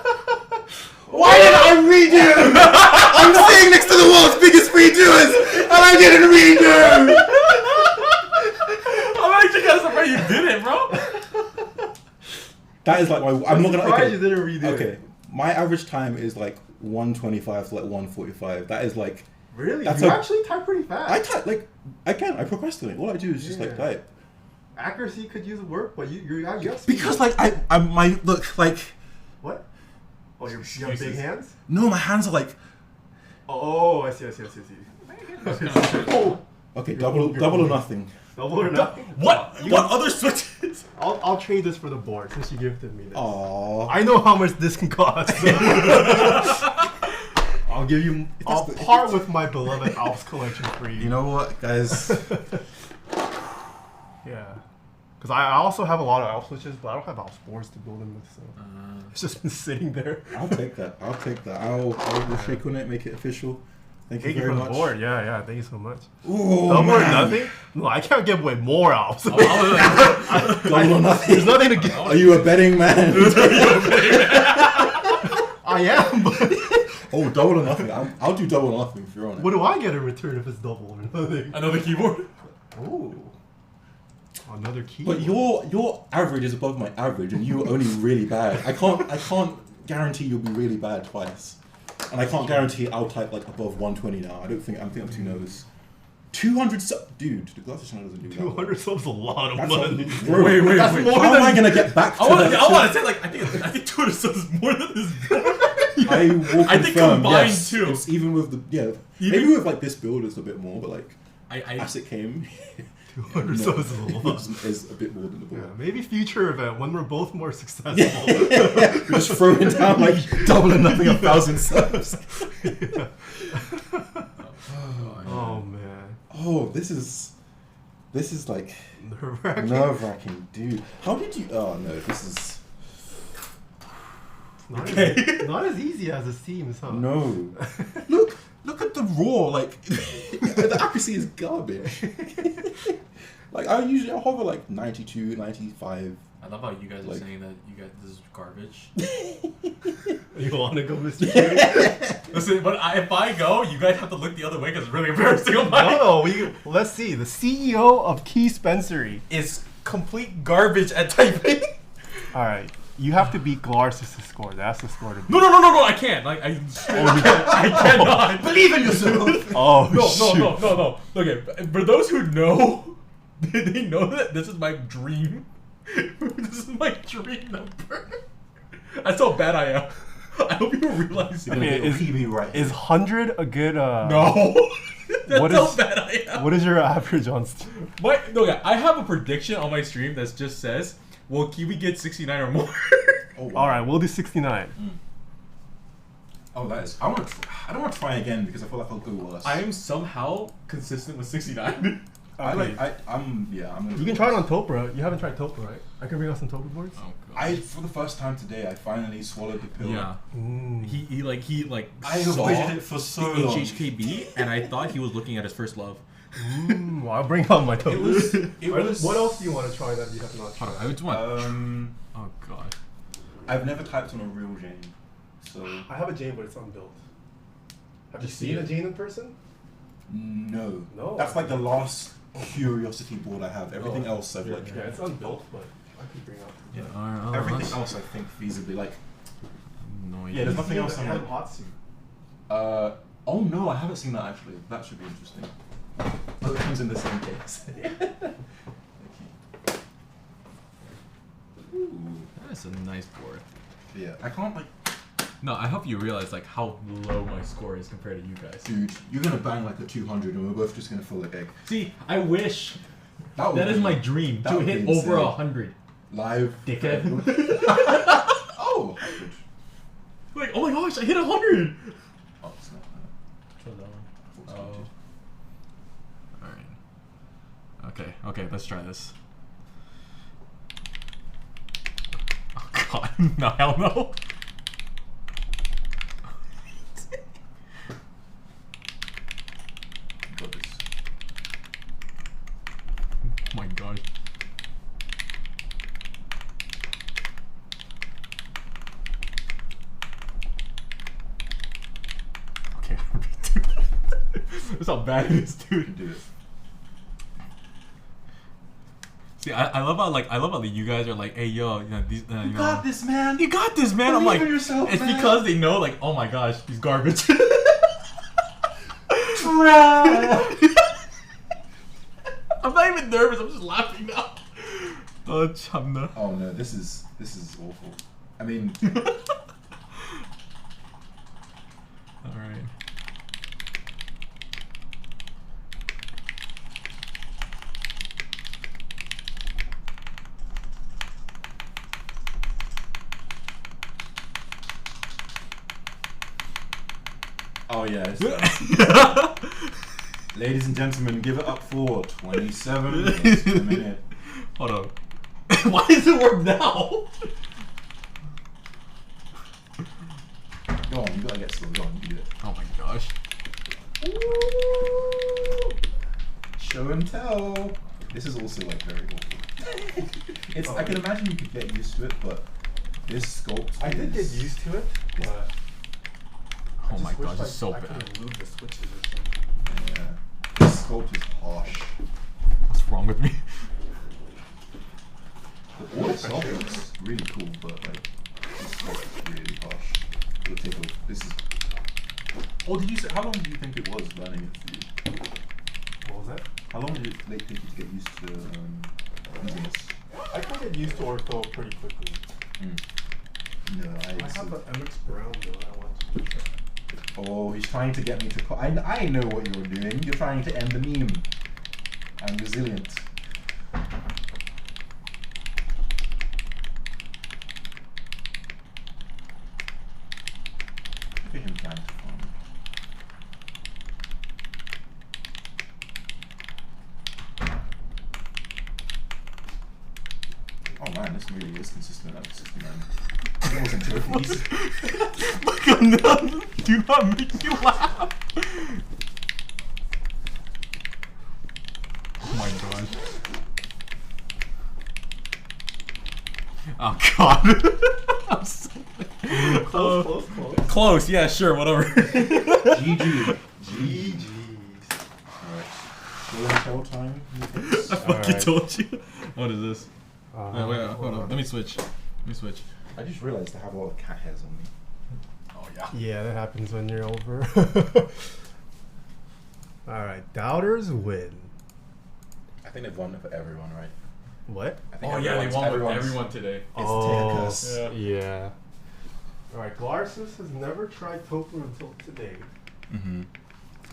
Why did I redo? I'm sitting next to the world's biggest redoers, and I didn't redo. I'm actually kind of surprised you did it, bro. That is like my. I'm not gonna. surprised Okay. you didn't redo Okay. it. My average time is like 125 to like 145. That is like. Really? That's You a- actually type pretty fast. I type like. I procrastinate. All I do is just like Yeah. type. Accuracy could use work, but you have speed. Because like I'm my look like. What? Oh, you have big hands? No, my hands are like. Oh, I see. Oh, Okay, You're double you're or moving. nothing. double or nothing? What other switches? I'll trade this for the board since you gifted me this. Aww. I know how much this can cost. I'll give you. I'll part with my beloved Alps collection for you. You know what, guys? Yeah. Because I also have a lot of Alps switches, but I don't have Alps boards to build them with, so it's just been sitting there. I'll take that. I'll shake on it, make it official. Thank you Thank you very for much. the board. Yeah. Thank you so much. Ooh, Double or man. nothing? No, I can't give away more Alps. Double or nothing. There's nothing to give. Are you a betting man? I am, but Oh, double or nothing. I'll do double or nothing if you're on it. what do I get in return if it's double or nothing? Another keyboard? Oh, another key. But your average is above my average, and you were only really bad. I can't guarantee you'll be really bad twice. And I can't guarantee I'll type like above 120 now. I think I'm too nervous. 200 subs, dude. The Glarses channel doesn't do that. 200 subs is a lot of That's money. Wait, that's wait. more How am I gonna get back to that? I want to say like I think 200 subs is more than this. I will confirm, I think combined yes, too. It's even with the maybe with like this build it's a bit more, but like as it came, 200 subs is a lot. Is a bit more than the ball. Yeah, maybe future event when we're both more successful. We're just throwing down like double and nothing 1,000 subs. Yeah. Oh man. Oh, this is like nerve-wracking, dude. How did you? Oh no, this is not as easy as it seems, huh? no. Look at the raw. Like the accuracy is garbage. Like I hover like 92, 95. I love how you guys are Like- saying that you guys this is garbage. You want to go, Mr. Q? Listen, but if I go, you guys have to look the other way because it's really embarrassing on my No, let's see. The CEO of Keyspensory. is complete garbage at typing. All right, you have to beat Glarses to score. That's the score to beat. No, I can't. Like I cannot. Believe in yourself. Oh, No. Okay, for those who know, they know that this is my dream. This is my dream number. That's how bad I am. I hope you realize that. I mean, is 100 a good? No. That's What how is- bad I am. What is your average on? Okay, I have a prediction on my stream that just says, "Will Kiwi get 69 or more?" Oh, wow. All right, we'll do 69. Oh, that is. I don't want to try again because I feel like I'll go worse. I am somehow consistent with 69. I'm gonna. You can try it on Topra. You haven't tried Topra, right? I can bring out some Topra boards. Oh god. For the first time today, I finally swallowed the pill. Yeah. He I saw avoided it for so the long. HHKB, and I thought he was looking at his first love. Well, I'll bring out my Topra. It was. What else do you want to try that you have not tried? Hold on, I just want. Oh god. I've never typed on a real Jane, so I have a Jane, but it's unbuilt. Have you Just see seen it. a Jane in person? no. No. That's like the last curiosity board I have. Everything else I've like. Yeah, it's unbuilt, but I can bring out. Yeah. Alright. Everything else I think feasibly like. No Yeah, there's nothing else. I I'm have like. hot suit. Oh no, I haven't seen that actually. That should be interesting. Oh, it comes in the same case. Ooh. That's a nice board. Yeah, I can't like. No, I hope you realize like how low my score is compared to you guys. Dude, you're gonna bang like a 200 and we're both just gonna feel like egg. See, I wish That that is my dream that to would be hit insane. over 100. Live. Dickhead. Oh, 100. Like, oh my gosh, I hit 100. Oh, it's not. Try that one. I thought it was Alright. Okay, let's try this. Oh god, no, hell no. Got this. Oh my gosh. Okay, that's how bad it is, You dude. can do it. See, I love how you guys are like, hey yo, you know these, you know, got this, man. you got this, man. I'm Believe like, in yourself, it's man. because they know, like, oh my gosh, he's garbage. I'm not even nervous. I'm just laughing now. Oh, 참나. Oh no, this is awful. I mean, All right. oh yeah. Ladies and gentlemen, give it up for 27 minutes a minute. Hold on. Why does it work now? Go on, you gotta get slow. Go on, you do it. Oh my gosh. Show and tell. This is also like very awful. It's. I can imagine you could get used to it, but this sculpt. I did get is- used to it, but Oh my gosh, it's so I bad. couldn't lube the switches or something. Yeah. This sculpt is harsh. What's wrong with me? The auto itself looks really cool, but like. Oh, that's really harsh. It'll take a, this is. Oh, did you say? How long do you think it was learning it for you? What was that? How long did it take you to get used to using this? I can get used to ortho pretty quickly. No, I have an MX Brown though. I want to try. Oh, he's trying to get me to. I know what you're doing. You're trying to end the meme. I'm resilient. I think I'm trying to farm. Oh man, this really is consistent at 69. It wasn't trophies. Do not make me laugh. Oh my god. Oh god. I'm so Close. close, yeah, sure, whatever. GG. GG's. Alright. Show and tell time. I fucking told you. What is this? Wait, hold on. Let me switch. I just realized I have a lot of cat hairs on me. Oh yeah. Yeah, that happens when you're over. Alright, doubters win. I think they've won for everyone, right? What? I think Oh yeah, they won with everyone today. It's Taeha's. Yeah. Alright, Glarses has never tried tofu until today. Mm-hmm.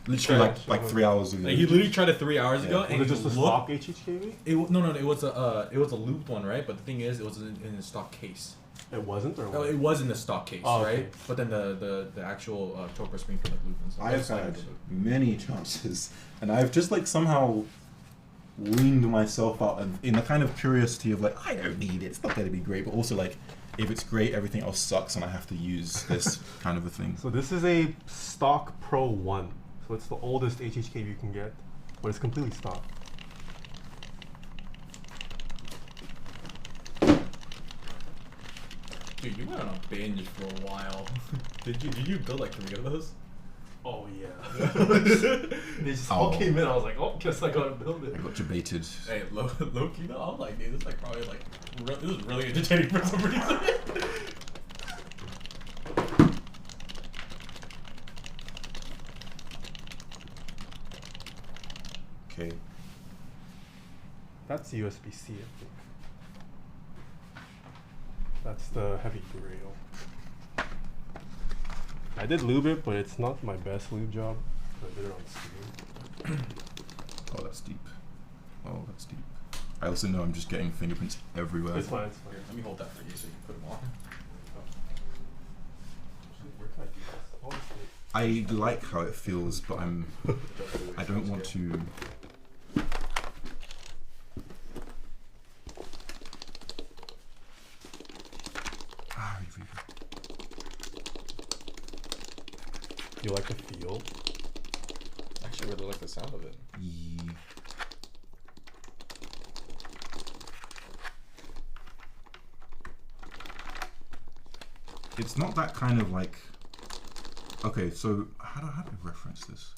Literally like 3 hours ago. Like, he literally tried it 3 hours ago, and Was it just a stock looked. HHKV? No, it was a lubed one, right? But the thing is, it was in a stock case. It wasn't, or Oh, what? it was in the stock case, Oh, okay. right? But then the actual Topper screen for the lube and stuff. I've had many chances, and I've just like somehow weaned myself out and in a kind of curiosity of like, I don't need it, it's not going to be great, but also like, if it's great, everything else sucks and I have to use this kind of a thing. So this is a stock Pro 1. So it's the oldest HHKV you can get, but it's completely stock. Dude, you went on a binge for a while. Did you build like 3 of those? Oh yeah. They just all came in. I was like, oh, guess I gotta build it. I got debated. Hey, low key though, I'm like, dude, this is like probably like this is really entertaining for some reason. Okay. That's USB-C, I think. That's the heavy rail. I did lube it, but it's not my best lube job. I did it on stream. Oh, that's deep. I also know I'm just getting fingerprints everywhere. It's fine, it's fine. Here, let me hold that for you so you can put them on. Where can I do this? Honestly. I like how it feels, but I don't want to. You like the feel? I actually really like the sound of it. Yeah. It's not that kind of like. Okay, so how do I reference this?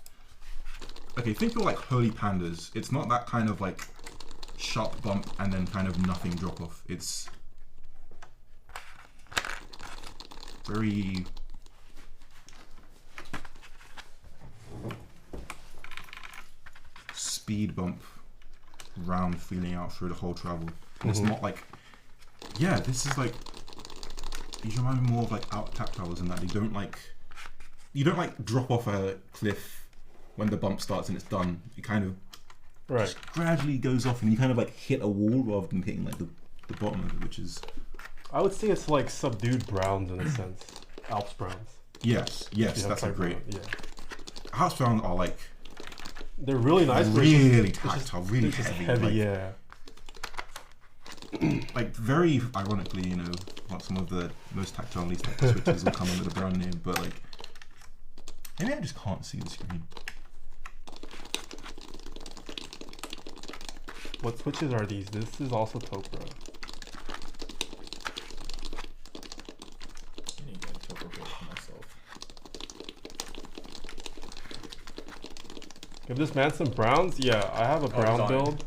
Okay, think of like Holy Pandas. It's not that kind of like sharp bump and then kind of nothing drop off. It's very speed bump round feeling out through the whole travel. And it's not like, yeah, this is like, these remind me more of like out tactiles in that you don't like drop off a cliff when the bump starts and it's done. It kind of just gradually goes off and you kind of like hit a wall rather than hitting like the bottom of it, which is. I would say it's like subdued browns in a sense. Alps browns. Yes, that's a great. Yeah. Alps browns are like. They're really nice. Really tactile, really heavy. Like, yeah. Like very ironically, you know, like some of the most tactile least tactile switches will come under the brand name, but like maybe I just can't see the screen. What switches are these? This is also Topra. I need to get a Topper build for myself. Give this man some browns? Yeah, I have a brown it's on. build.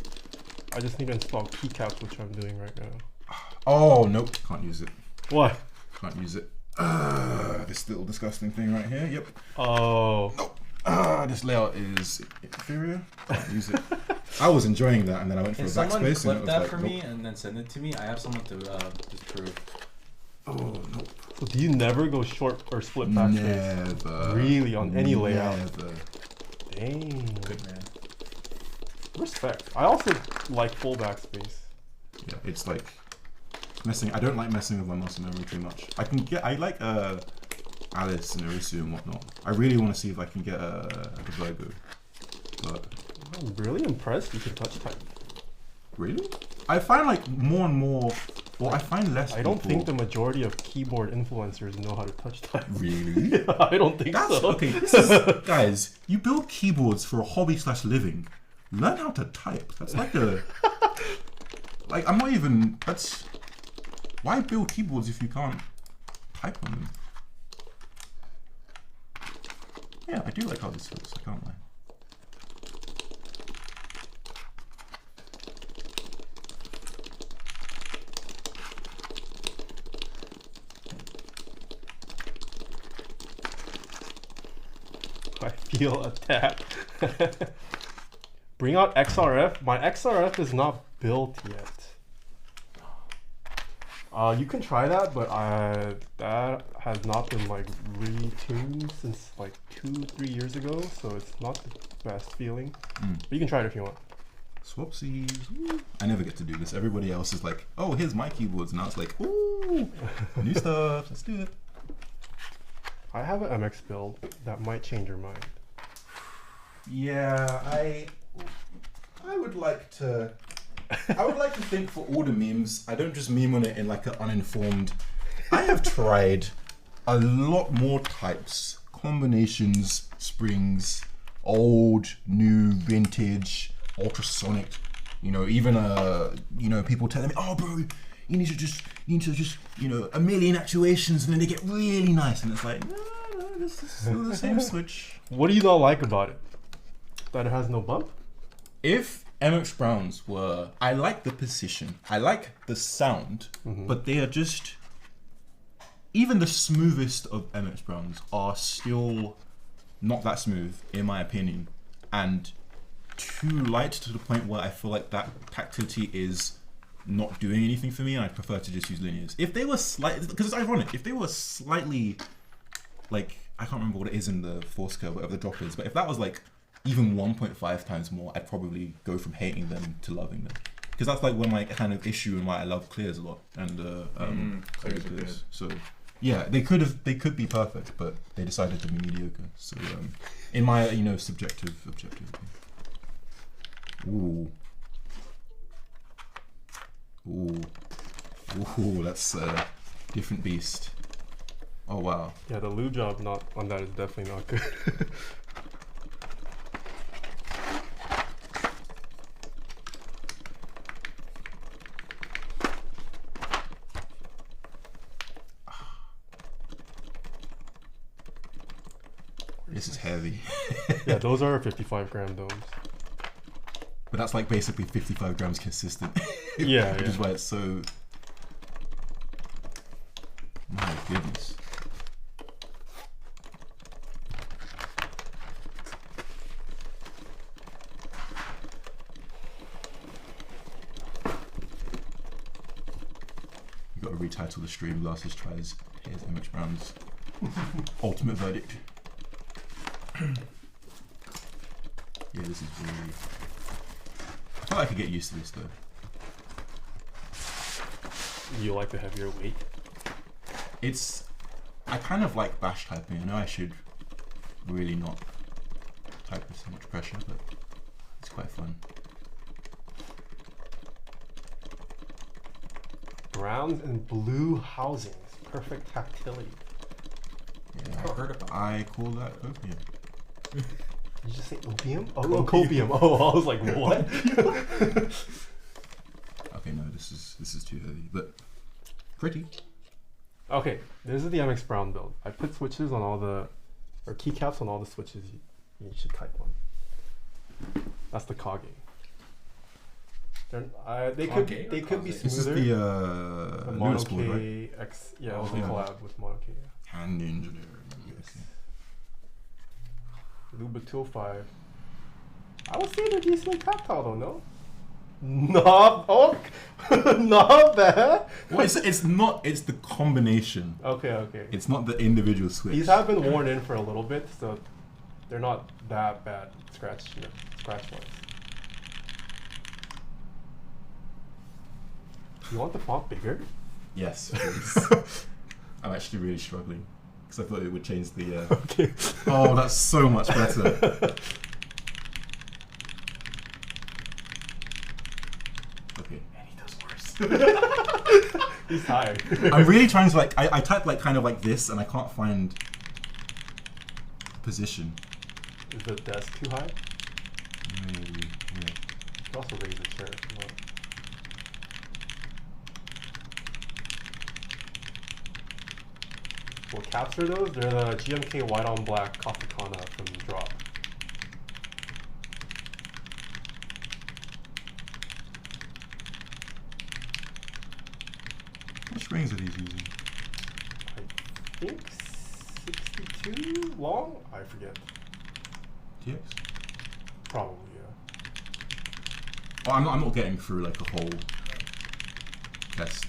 I just need to install Keycaps, which I'm doing right now. Oh nope, can't use it. What? Can't use it. This little disgusting thing right here. Yep. Oh. Nope. This layout is inferior. Can't use it. I was enjoying that, and then I went for Can a someone backspace, and clip it was that like, for nope. me and then send it to me? I have someone to disprove. Oh nope. So do you never go short or split backspace? Never. Really, on any layout? Never. Dang. Good man. Respect. I also like full backspace. Yeah, it's like messing. I don't like messing with my muscle memory too much. I like Alice and Arisu and whatnot. I really want to see if I can get a Virgo. But I'm really impressed you can touch type. really, I find like more and more. Well, I find less. I don't people, think the majority of keyboard influencers know how to touch type. Really. I don't think That's so. okay. This is, guys, you build keyboards for a hobby/living. Learn how to type. That's like a. Like, I'm not even. That's. Why build keyboards if you can't type on them? Yeah, I do like how this looks. I can't lie. I feel attacked. Bring out XRF. My XRF is not built yet. You can try that, but that has not been like retuned since like 2-3 years ago, so it's not the best feeling. But you can try it if you want. Swapsies. I never get to do this. Everybody else is like, oh, here's my keyboards. Now it's like, ooh, new stuff. Let's do it. I have an MX build that might change your mind. Yeah, I would like to. I would like to think for all the memes, I don't just meme on it in like an uninformed. I have tried a lot more types, combinations, springs, old, new, vintage, ultrasonic. You know, even people telling me, oh, bro, you need to just, a million actuations, and then they get really nice, and it's like, no, this is still the same switch. What do you not like about it? That it has no bump? If MX Browns were, I like the position, I like the sound, but they are just, even the smoothest of MX Browns are still not that smooth, in my opinion, and too light to the point where I feel like that tactility is not doing anything for me, and I prefer to just use linears. If they were slightly, because it's ironic, if they were slightly, like, I can't remember what it is in the force curve, whatever the drop is, but if that was like even 1.5 times more, I'd probably go from hating them to loving them. Because that's like one like kind of issue and why I love clears a lot, and Clears are good. So yeah, they could be perfect, but they decided to be mediocre. So in my subjective objective. Ooh, that's a different beast. Oh wow. Yeah, the lube job not on that is definitely not good. This is heavy. Yeah, those are 55-gram domes. But that's like basically 55 grams consistent. Yeah, Which yeah. is why it's so. My goodness. You gotta retitle the stream. Glarses tries Taeha's Image Brand's ultimate verdict. Yeah, this is really. I feel like I could get used to this though. You like the heavier weight? It's. I kind of like bash typing. I know I should really not type with so much pressure, but it's quite fun. Browns and blue housings. Perfect tactility. Yeah, I've heard about I call that opium. Did you just say opium? Oh, copium. Oh, I was like, what? Okay, no, this is too heavy, but pretty. Okay, this is the MX Brown build. I put switches on all the, or keycaps on all the switches you should type on. That's the Kage. They could be Kage or smoother. This is the The Lewis Mono board, right? K X. Yeah, it was a collab with Mono K. Yeah. Hand engineering. Lube 205. I would say they're decently tactile though, no? Not not bad. Well, it's not. It's the combination. Okay. It's not the individual switch. These have been worn in for a little bit, so they're not that bad scratch wise. You want the font bigger? Yes, please. I'm actually really struggling because I thought it would change the. Okay. Oh, that's so much better. Okay, and he does worse. He's tired. I'm really trying to like. I type like kind of like this, and I can't find position. Is the desk too high? Maybe. Yeah. You could also raise the chair if you want. What caps are those? They're the GMK white on black Katakana from Drop. Which rings are these using? I think 62 long? I forget. TX? Probably, yeah. Oh, I'm not getting through like a whole test.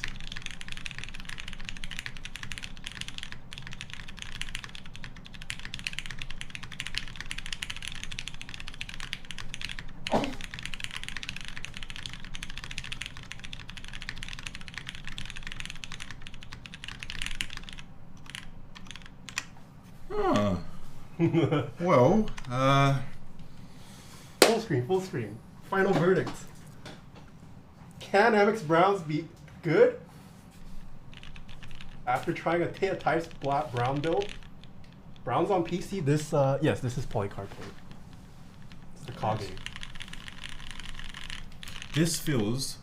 Huh. Well, Full screen. Final verdict. Can MX Browns be good? After trying a Taeha Types black brown build? Browns on PC, this, yes, this is polycarbonate. It's the Kage. this feels,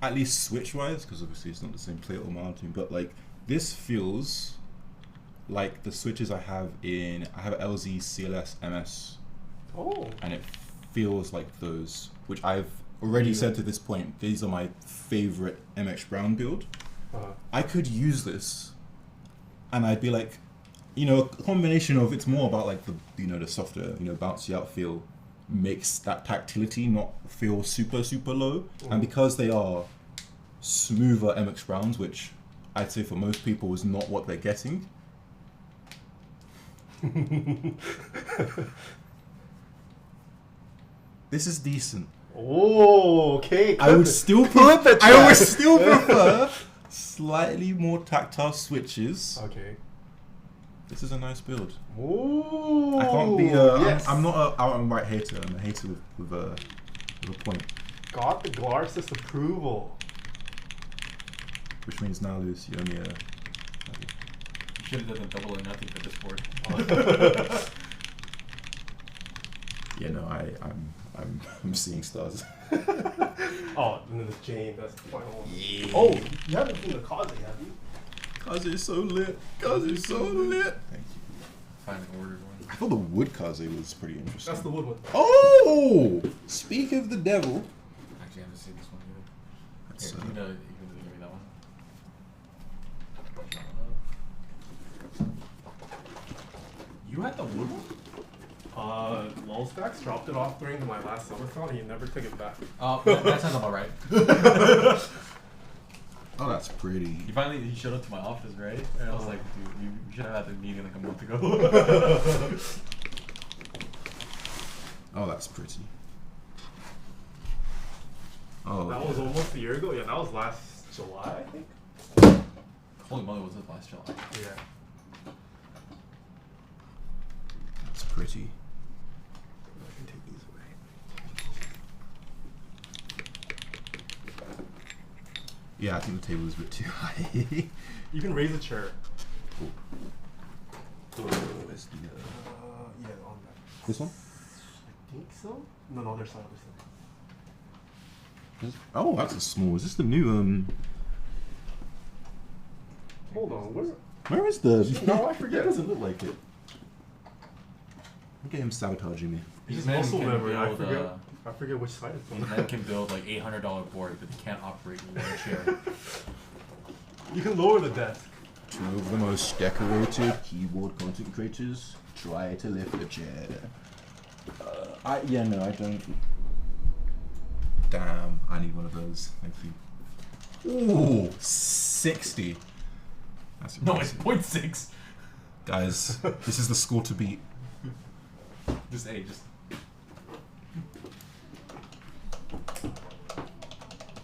at least switch-wise, because obviously it's not the same plate or mounting, but like this feels like the switches I have LZ, CLS, MS. Oh. And it feels like those, which I've already said to this point, these are my favorite MX Brown build. I could use this and I'd be like, you know, a combination of, it's more about like the, you know, the softer, you know, bouncy out feel makes that tactility not feel super, super low. And because they are smoother MX Browns, which I'd say for most people is not what they're getting. This is decent. Oh, okay. I would still prefer slightly more tactile switches. Okay. This is a nice build. Ooh. I can't be yes. I'm not a out and right hater. I'm a hater with a point. Got the Glarses approval. Which means now, Luis, you owe me a. You should have done a double or nothing for this board. Yeah, no, I'm seeing stars. Oh, and then the Jane, that's the final one. Yeah. Oh, you haven't seen the Kaze, have you? Kaze is so lit. Kaze is so lit. Thank you. Finally ordered one. I thought the wood Kaze was pretty interesting. That's the wood one. Oh! Speak of the devil. Actually, I haven't seen this one either. That's, Here, you can give me that one. You had the wood one? Lulstacks dropped it off during my last summerthon and he never took it back. Oh, that sounds about right. Oh, that's pretty. He showed up to my office, right? And I was like, dude, we should have had the meeting like a month ago. Oh, that's pretty. Oh, That was almost a year ago? Yeah, that was last July, I think. Holy moly, was it last July? Yeah. that's pretty. I can take these away. Yeah, I think the table is a bit too high. You can raise a chair. Where's the, Yeah, on that. this one? I think so? No, other side. Oh, that's a small. Is this the new Hold on, Where is the? No, I forget. It doesn't look like it. Look at him sabotaging me. He's man muscle can memory. I build, forget which side it's These on. men can build like $800 board, but they can't operate one chair. You can lower the desk. Two of the most decorated keyboard content creators try to lift a chair. I don't. Damn, I need one of those. Thank you. Ooh, 60. That's No, it's impressive. 0.6. Guys, this is the score to beat. Just.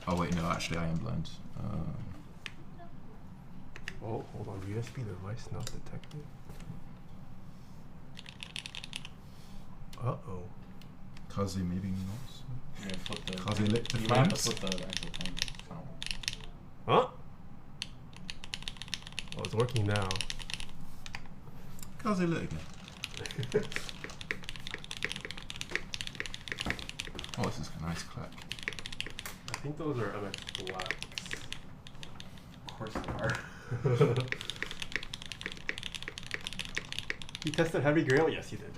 Oh wait, no, actually I am blind. Oh, hold on. USB device not detected. Uh-oh. Kaze maybe not. Yeah, flip the. Kaze lit the You might have to flames. flip the actual thing. Huh? Oh, it's working now. Kaze lit again. Oh, this is a nice clack. I think those are MX Blacks. Of course they are. He tested heavy grail? Yes, he did.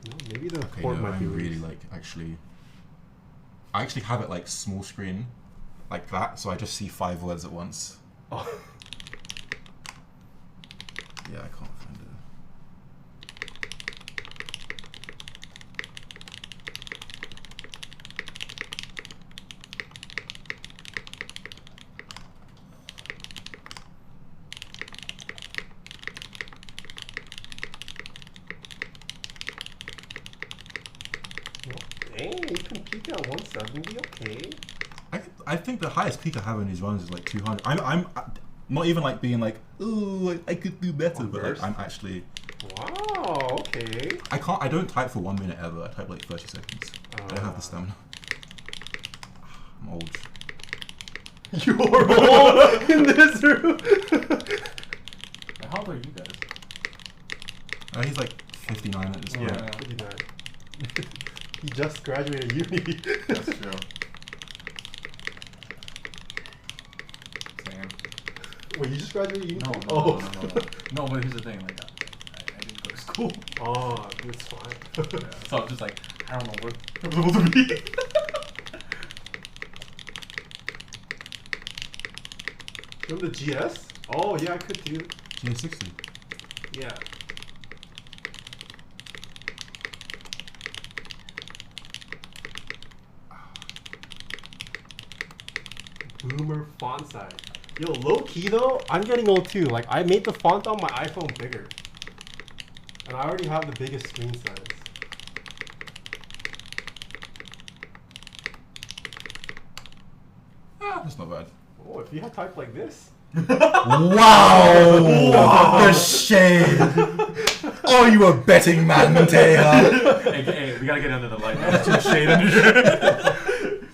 No, maybe the Okay, port no, might be I'm really loose. like I actually have it like small screen, like that, so I just see 5 words at once. Oh. Yeah, I can't find it. Dang, you can peak at 170, okay. I think the highest peak I have in these runs is like 200. I'm not even like being like, ooh, I could do better, but like, I'm actually. Wow, okay. I don't type for 1 minute ever. I type like 30 seconds. I don't have the stamina. I'm old. You're old in this room. How old are you guys? He's like 59 at this point. Yeah. 59. He just graduated uni. That's true. Same. Wait, you just graduated uni? No, Oh. No, but here's the thing, like, I didn't go to school. Oh, it's fine. Yeah. So I'm just like, I don't know where I'm supposed to be. Remember the GS? Oh, yeah, I could do. GA60. Yeah. Boomer font size. Yo, low key though, I'm getting old too. Like, I made the font on my iPhone bigger. And I already have the biggest screen size. That's not bad. Oh, if you had typed like this. Wow! The shade! Oh, you a betting man, Taeha! Hey, we gotta get under the light. There's too much shade under here.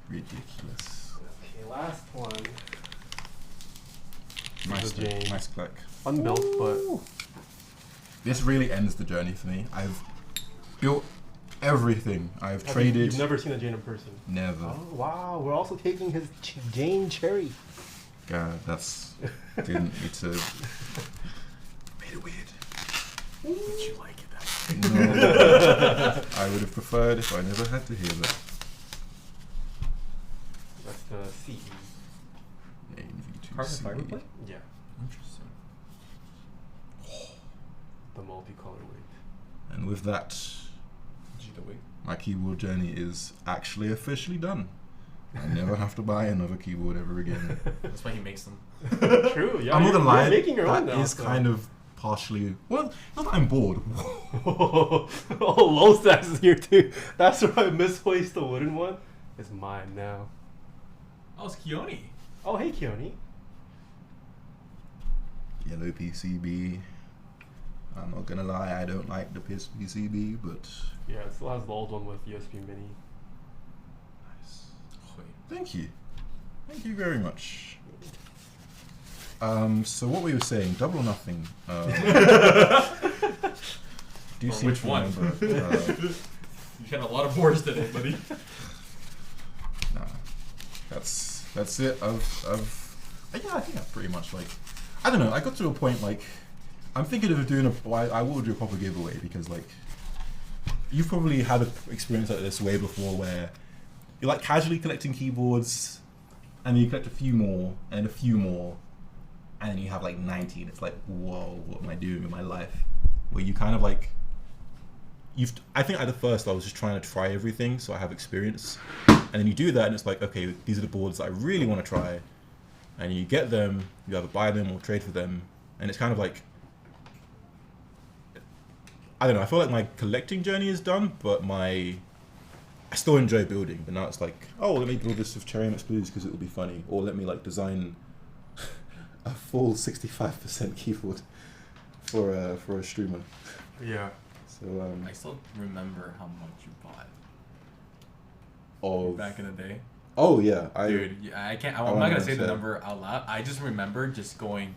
Ridiculous. Okay, last one. Nice, The Jane. nice click. Unbuilt, but This really ends the journey for me. I've built everything. I've have traded. You've never seen a Jane in person. Never. Oh wow, we're also taking his Jane Cherry. God, that's didn't need to. Made it weird. Would you like it that? No, I would have preferred if I never had to hear that. That's the CE. Carbon fiber AV2C. plate? Yeah, Interesting. the multicolor weight. And with that, Did you the weight? my keyboard journey is actually officially done. I never have to buy another keyboard ever again. That's why he makes them. True. Yeah, I'm not you're gonna lie, making your own that now. is kind of partially. Well, not that I'm bored. Oh, low stats is here too. That's why I misplaced the wooden one. It's mine now. Oh, it's Keone. Oh, hey, Keone. Yellow PCB. I'm not gonna lie, I don't like the PCB, but Yeah, it still has the old one with USB Mini. nice. Thank you. Thank you very much. So what we were saying, double or nothing. Do you Or seem which to one? remember, You had a lot of boards today, buddy. nah, that's it. Yeah, I think that's pretty much like. I don't know. I got to a point like I'm thinking of doing I will do a proper giveaway because like you've probably had an experience like this way before where you're like casually collecting keyboards and then you collect a few more, and a few more, and then you have like 90, and it's like, whoa, what am I doing with my life? Where you kind of like, I think at the first I was just trying to try everything, so I have experience, and then you do that, and it's like, okay, these are the boards that I really want to try, and you get them, you either buy them or trade for them, and it's kind of like, I don't know, I feel like my collecting journey is done, but I still enjoy building, but now it's like, oh, let me build this with Cherry MX Blues because it will be funny, or let me like design a full 65% keyboard for a streamer. Yeah. So I still remember how much you bought of back in the day. Oh yeah, Dude, I can't. I'm not gonna say the number out loud. I just remember just going,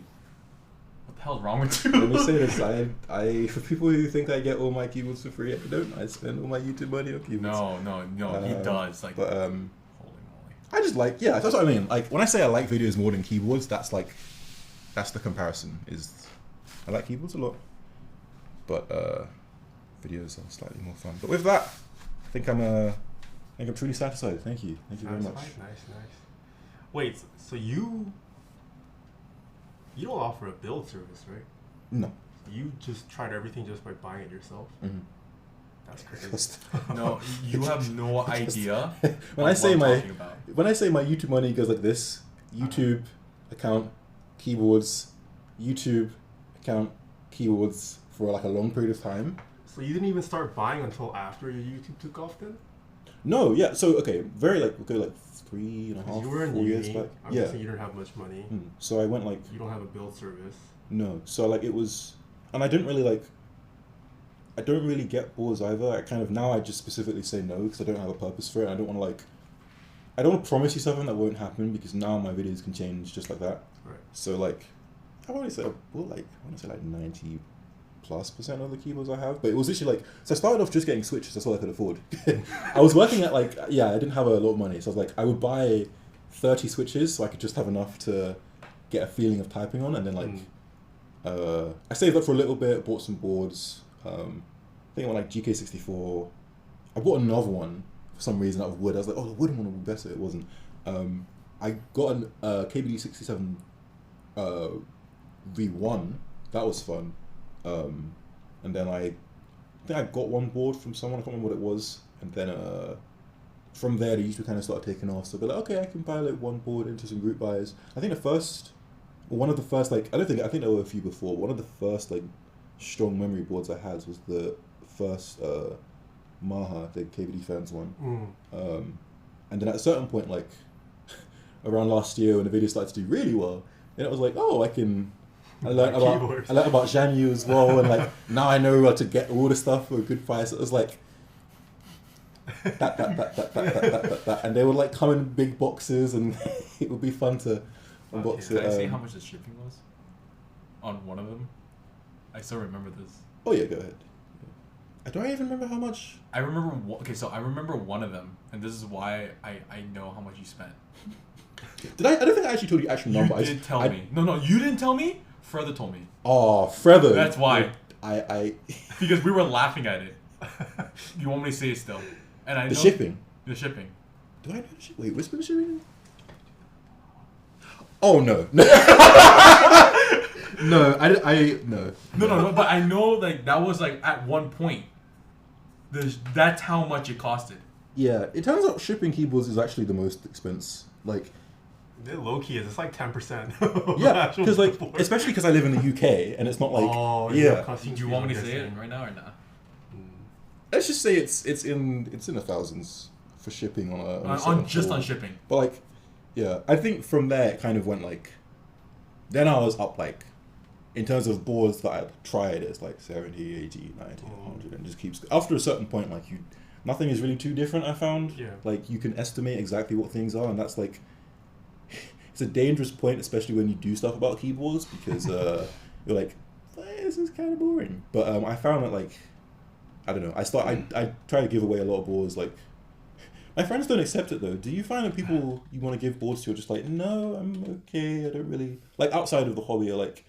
"What the hell's wrong with you?" Let me say this: I for people who think I get all my keyboards for free, I don't. I spend all my YouTube money on keyboards. No, he does. Like, but holy moly! I just like, yeah, that's what I mean. Like when I say I like videos more than keyboards, that's the comparison. Is I like keyboards a lot, but videos are slightly more fun. But with that, I think I'm truly satisfied. Thank you very much. Nice. Wait, so you don't offer a build service, right? No. You just tried everything just by buying it yourself? Mm-hmm. That's crazy. No, you have no idea. When I say my YouTube money goes like this: YouTube account, keyboards, YouTube account, keyboards for like a long period of time. So you didn't even start buying until after your YouTube took off then? No, yeah. So okay, we'll go like 3.5, 4 years back. I'm guessing you didn't have much money. So I went like. You don't have a build service. No, so like it was, and I don't really get boards either. I kind of now I just specifically say no because I don't have a purpose for it. I don't want to promise you something that won't happen because now my videos can change just like that. Right. So like, I want to say like 90+% of the keyboards I have, but it was literally like, so I started off just getting switches. That's all I could afford. I was working at I didn't have a lot of money, so I was like, I would buy 30 switches so I could just have enough to get a feeling of typing on, and then I saved up for a little bit, bought some boards. I think I went like GK64. I bought another one for some reason out of wood. I was like, oh, the wooden one would be better. It wasn't. I got an KBD67 V1. That was fun. And then I think I got one board from someone. I can't remember what it was. And then from there, the YouTube kind of started taking off. So I'd be like, okay, I can buy like one board into some group buys. I think one of the first, I think there were a few before. One of the first like strong memory boards I had was the first Maha, the KBD Fans one. And then at a certain point, like around last year when the video started to do really well, then it was like, oh, I learned about Zhanyu as well, and like now I know how to get all the stuff for a good price. It was like that, and they would like come in big boxes, and it would be fun to unbox it. Can I say how much the shipping was on one of them? I still remember this. Oh yeah, go ahead. Do I even remember how much? I remember. So I remember one of them, and this is why I know how much you spent. Did I? I don't think I actually told you the actual number. You did tell me. No, you didn't tell me. Further told me. Oh, Further. That's why. I because we were laughing at it. You want me to say it still? And I know shipping. The shipping. Do I know the shipping? Wait, what's the shipping? Oh no. No, no. But I know like that was like at one point. That's how much it costed. Yeah, it turns out shipping keyboards is actually the most expensive. Like, it low key is. It's like 10%. Yeah, because like especially because I live in the UK and it's not like Do you want me to say it right now or not? Let's just say it's in the thousands for shipping on shipping. But like, yeah, I think from there it kind of went like. Then I was up like, in terms of boards that I'd tried, it's like 70, 80, 90, 100, and just keeps. After a certain point, like nothing is really too different. I found. Yeah. Like you can estimate exactly what things are, and that's like. It's a dangerous point, especially when you do stuff about keyboards, because you're like, this is kind of boring. But I found that like, I don't know. I try to give away a lot of boards. Like, my friends don't accept it though. Do you find that people you want to give boards to are just like, no, I'm okay. I don't really like outside of the hobby. Are like,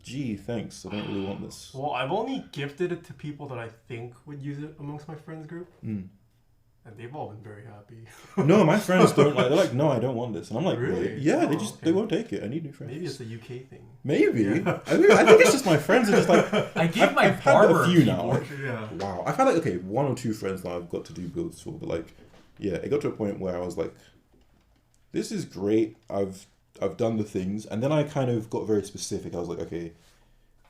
gee, thanks. I don't really want this. Well, I've only gifted it to people that I think would use it amongst my friends group. And they've all been very happy. No, my friends don't like. They're like, no, I don't want this, and I'm like, Really? yeah, Oh, they won't take it. I need new friends. Maybe it's a UK thing. Maybe. Yeah. I think it's just my friends are just like. I gave my I've had barber a few now. keyboard. Yeah. Wow, I've had like okay, 1 or 2 friends that I've got to do builds for, but like, yeah, it got to a point where I was like, this is great. I've done the things, and then I kind of got very specific. I was like, okay,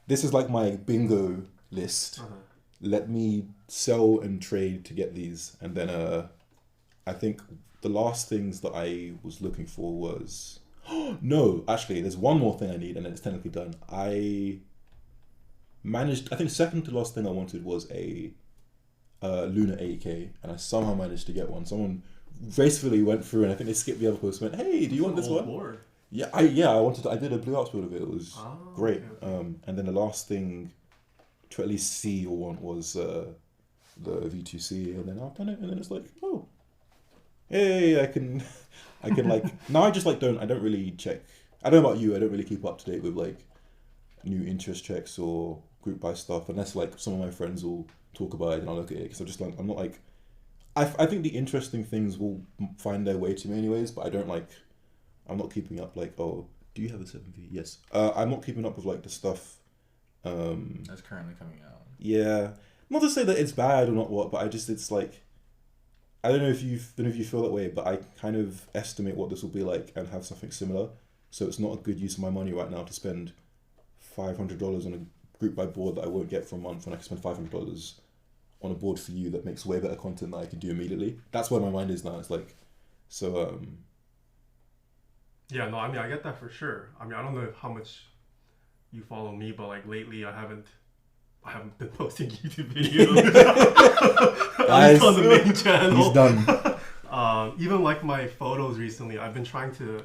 this is like my bingo list. Uh-huh. Let me sell and trade to get these, and then I think the last things that I was looking for was no, actually, there's one more thing I need, and then it's technically done. I think the second to last thing I wanted was a Luna 8K, and I somehow managed to get one. Someone gracefully went through, and I think they skipped the other post and went, hey, do you want this one? Board. Yeah, I did a Blue Ops build of it. It was great. Okay. And then the last thing to at least see or want was the V2C, and then I've done it, and then it's like, oh, hey, I can like now I just like I don't really check. I don't know about you. I don't really keep up to date with like new interest checks or group buy stuff unless like some of my friends will talk about it and I'll look at it because I'm just like I'm not like I think the interesting things will find their way to me anyways, but I'm not keeping up like, oh, do you have a 7V? Yes. I'm not keeping up with like the stuff That's currently coming out. yeah, not to say that it's bad or not what, but it's like I don't know if you feel that way, but I kind of estimate what this will be like and have something similar. So it's not a good use of my money right now to spend $500 on a group buy board that I won't get for a month, when I can spend $500 on a board for you that makes way better content that I could do immediately. That's where my mind is now. It's like, so Yeah, no, I mean, I get that for sure. I mean, I don't know how much you follow me, but like lately I haven't been posting YouTube videos. At least on the main channel. He's done. Even like my photos recently, I've been trying to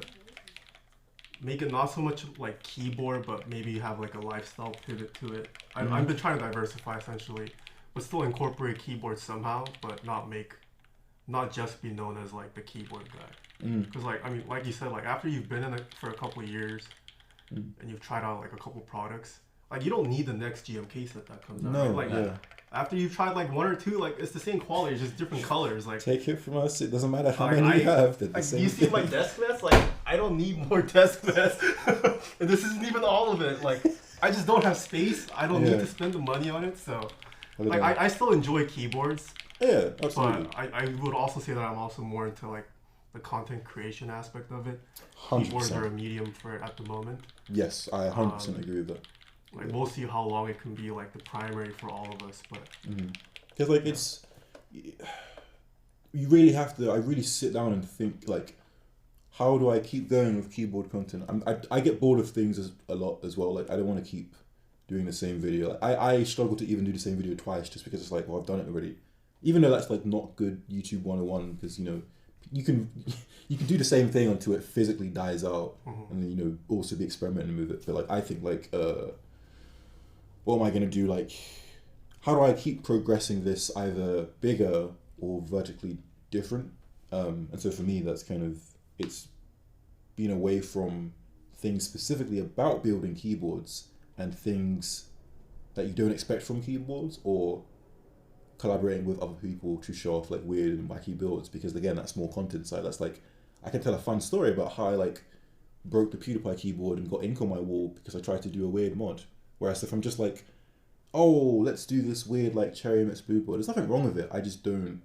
make it not so much like keyboard, but maybe have like a lifestyle pivot to it. I've been trying to diversify essentially, but still incorporate keyboard somehow, but not just be known as like the keyboard guy. Because like, I mean, like you said, like after you've been in it for a couple of years and you've tried out like a couple products, like you don't need the next GMK set that comes out. No, right? Like yeah. after you've tried like 1 or 2, like it's the same quality, it's just different colors. Like Take it from us, it doesn't matter how Like, many you have. They're the like, same you see my thing. desk mess? Like I don't need more desk mess. And this isn't even all of it. Like I just don't have space. I don't need to spend the money on it. So like I still enjoy keyboards. Yeah, absolutely. But I would also say that I'm also more into like the content creation aspect of it. 100%. Keyboards are a medium for it at the moment. Yes, I 100% agree with that. Like we'll see how long it can be like the primary for all of us, but because like it's you really have to. I really sit down and think like, how do I keep going with keyboard content? I get bored of things a lot as well. Like I don't want to keep doing the same video. Like, I struggle to even do the same video twice just because it's like, well, I've done it already. Even though that's like not good YouTube 101, because you know you can do the same thing until it physically dies out, and then you know also be experimenting with it. But like I think like what am I gonna do? Like, how do I keep progressing this either bigger or vertically different? And so for me, that's kind of it's been away from things specifically about building keyboards and things that you don't expect from keyboards, or collaborating with other people to show off like weird and wacky builds, because again that's more content side. That's like I can tell a fun story about how I like broke the PewDiePie keyboard and got ink on my wall because I tried to do a weird mod. Whereas if I'm just like, oh, let's do this weird like cherry mix blue board, there's nothing wrong with it. I just don't.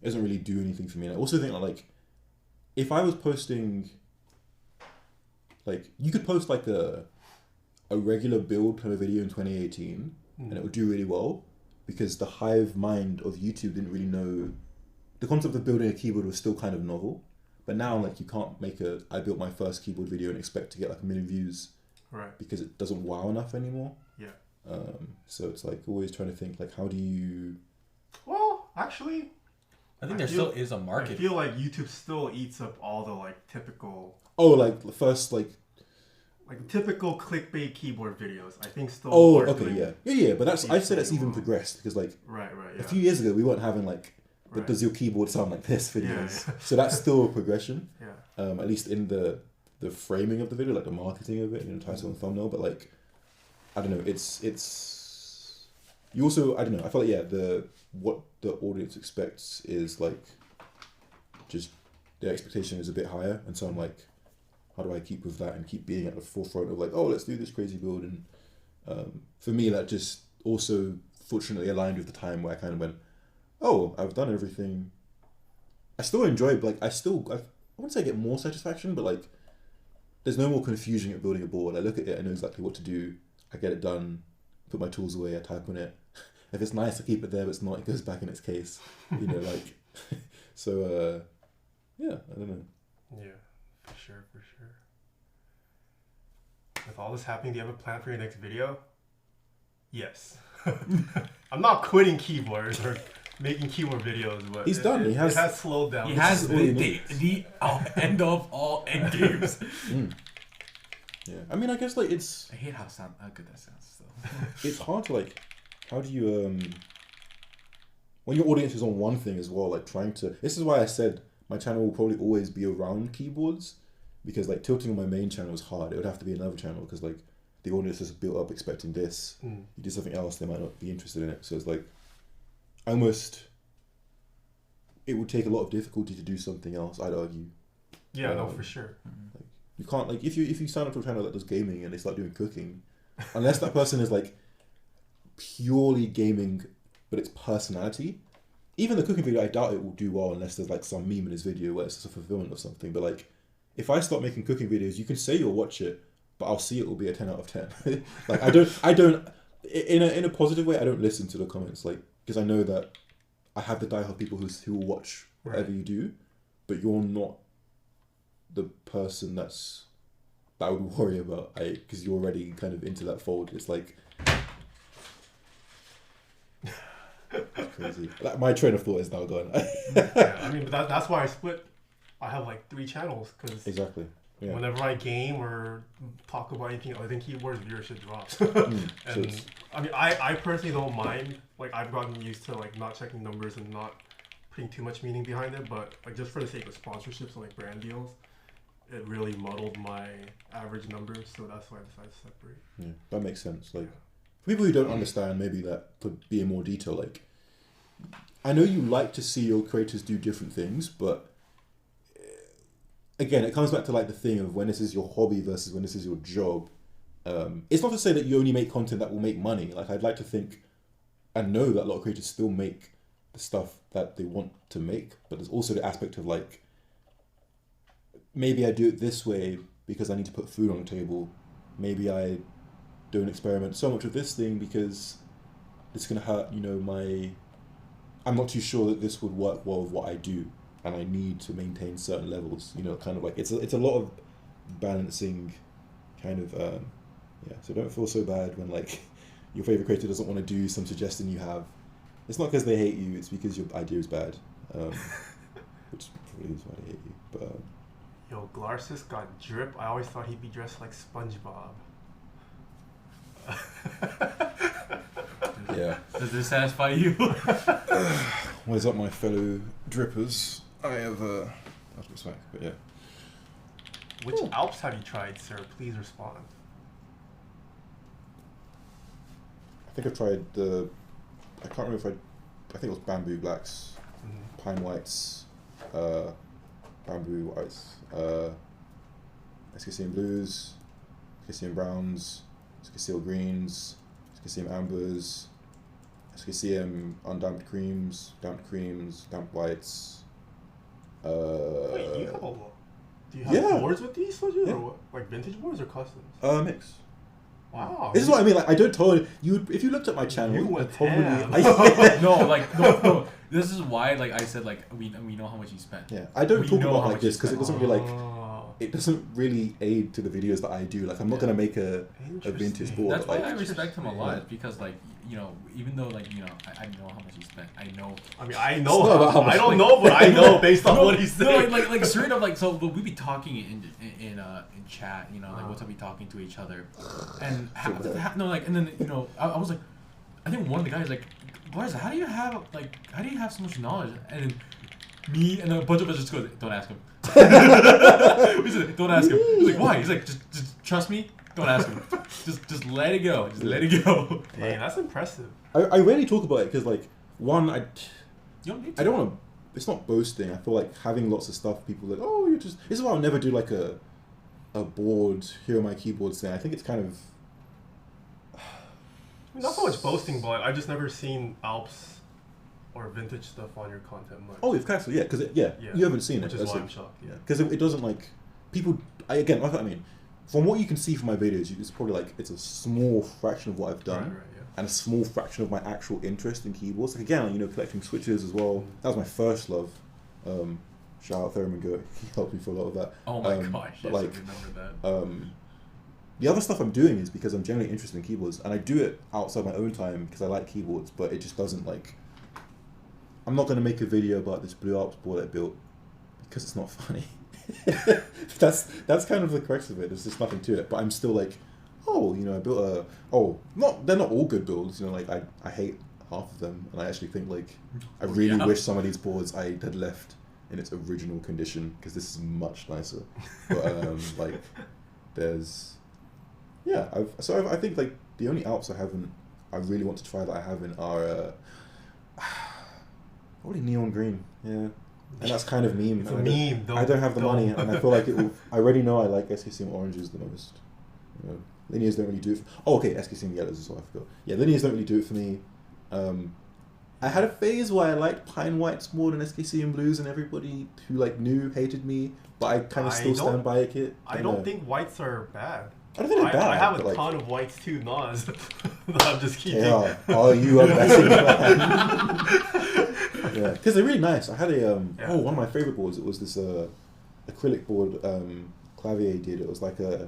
It doesn't really do anything for me. And I also think that like, if I was posting, like you could post like a regular build kind of video in 2018 and it would do really well, because the hive mind of YouTube didn't really know the concept of building a keyboard was still kind of novel. But now like you can't make I built my first keyboard video and expect to get like 1 million views. right. Because it doesn't wow enough anymore. Yeah. So it's like always trying to think like, how do you? Well, actually, I think there still is a market. I feel like YouTube still eats up all the like typical. Oh, like the first like typical clickbait keyboard videos. I think still. Oh, are okay, doing yeah. But that's I'd say that's pretty even well. progressed, because like Right. Yeah. a few years ago we weren't having like Right. does your keyboard sound like this videos. Yeah. So that's still a progression. Yeah. At least in the framing of the video, like the marketing of it, and the title and thumbnail. But like, I don't know. It's you also, I don't know. I feel like what the audience expects is like, just their expectation is a bit higher, and so I'm like, how do I keep with that and keep being at the forefront of like, oh, let's do this crazy build? And for me, that just also fortunately aligned with the time where I kind of went, oh, I've done everything. I still enjoy, like, I wouldn't say I get more satisfaction, but like, there's no more confusion at building a board. I look at it, I know exactly what to do, I get it done, put my tools away, I type on it. If it's nice, I keep it there. If it's not, it goes back in its case. You know, like, so, yeah, I don't know. Yeah, for sure. With all this happening, do you have a plan for your next video? Yes. I'm not quitting keyboards or making keyboard videos, but he's done. It has slowed down. He has the end of all Endgames. Yeah, I mean, I guess like it's. I hate how good that sounds. So. It's hard to like. How do you when your audience is on one thing as well, like trying to. This is why I said my channel will probably always be around keyboards, because like tilting on my main channel is hard. It would have to be another channel because like the audience is built up expecting this. You do something else, they might not be interested in it. So it's like almost. It would take a lot of difficulty to do something else, I'd argue. Yeah, no, for sure. Like, you can't like if you sign up to a channel that does gaming and they start doing cooking, unless that person is like purely gaming, but it's personality. Even the cooking video, I doubt it will do well unless there's like some meme in his video where it's just a fulfillment of something. But like, if I start making cooking videos, you can say you'll watch it, but I'll see it will be a 10 out of 10. Like I don't, in a positive way, I don't listen to the comments, like, because I know that I have the diehard people who will watch whatever you do, but you're not the person that I would worry about, because you're already kind of into that fold. It's like crazy. Like, my train of thought is now gone. Yeah, I mean, but that's why I split. I have like 3 channels because exactly. Yeah. Whenever I game or talk about anything other than keyboards, viewership drops. And so I mean, I personally don't mind. Like, I've gotten used to like not checking numbers and not putting too much meaning behind it. But like just for the sake of sponsorships and like brand deals, it really muddled my average numbers. So that's why I decided to separate. Yeah, that makes sense. Like for people who don't understand, maybe that could be in more detail. Like, I know you like to see your creators do different things, but again, it comes back to like the thing of when this is your hobby versus when this is your job. It's not to say that you only make content that will make money. Like, I'd like to think and know that a lot of creators still make the stuff that they want to make, but there's also the aspect of like, maybe I do it this way because I need to put food on the table. Maybe I don't experiment so much with this thing because it's going to hurt, I'm not too sure that this would work well with what I do, and I need to maintain certain levels, kind of like, it's a lot of balancing kind of, so don't feel so bad when like your favorite creator doesn't want to do some suggestion you have. It's not because they hate you, it's because your idea is bad, which probably is why they hate you, but... Yo, Glarses got drip. I always thought he'd be dressed like SpongeBob. Yeah. Does this satisfy you? What is up, my fellow drippers? I have respect, but yeah. Which Alps have you tried, sir? Please respond. I think I've tried I can't remember I think it was bamboo blacks, pine whites, bamboo whites, SKCM blues, SKCM browns, SKCL greens, SKCM ambers, SKCM undamped creams, damped creams, damped whites. Wait, do you have boards with these? Or what? Like vintage boards or customs? Mix. Wow. This is what I mean. Like, I don't totally. If you looked at my channel, You went probably. ham. No. This is why, like I said, like we know how much you spent. Yeah, I don't We talk know about how like much this you because it spent. doesn't really it doesn't really aid to the videos that I do. Like, I'm not gonna make a vintage board. That's why like, I respect him a lot, because like even though like I know how much he spent. I know. I mean, I know. It's not about how much I don't know, but I know based on what he's saying. No, like straight up, like, so we be talking in chat, like we'll be talking to each other, and and then I was like, I think one of the guys like, Glarses, how do you have so much knowledge? And then me and a bunch of us just goes, don't ask him. We said, don't ask him. He's like, why? He's like, just trust me. Don't ask him. Just let it go. Just let it go. Dang, that's impressive. I rarely talk about it because like one, You don't need to. I don't want to. It's not boasting. I feel like having lots of stuff. People are like, oh, you're just. This is why I'll never do like a board. Here are my keyboards thing. I think it's kind of. Not so much boasting, but I just never seen Alps or vintage stuff on your content much. Oh, you've kind of, yeah, because you haven't seen which it. is why I'm shocked. Yeah, because it doesn't like people. I mean, from what you can see from my videos, it's probably like it's a small fraction of what I've done, right, yeah. and a small fraction of my actual interest in keyboards. Like again, collecting switches as well. That was my first love. Shout out Thurman Goat. He helped me for a lot of that. Oh my gosh! But Yes, like, I remember that. The other stuff I'm doing is because I'm generally interested in keyboards, and I do it outside my own time because I like keyboards, but it just doesn't like. I'm not going to make a video about this Blue Alps board I built because it's not funny. that's kind of the crux of it. There's just nothing to it. But I'm still like, oh, I built they're not all good builds. Like I hate half of them, and I actually think like I really wish some of these boards I had left in its original condition because this is much nicer. But like there's. Yeah, I think like the only Alps I really want to try that I haven't are probably neon green. Yeah, and that's kind of meme. It's a meme. I don't have the money, and I feel like it will. I already know I like SKCM oranges the most. Linears don't really do it. SKCM yellows as well. I forgot. Yeah, linears don't really do it for me. I had a phase where I liked pine whites more than SKCM blues, and everybody who like knew hated me, but I kind of still stand by it. I don't think whites are bad. I don't think they're bad. I have a ton of whites too, Nas. I'm just kidding. Yeah. Oh, you are messing around. Yeah, because they're really nice. I had one of my favorite boards. It was this acrylic board. Clavier did. It was like a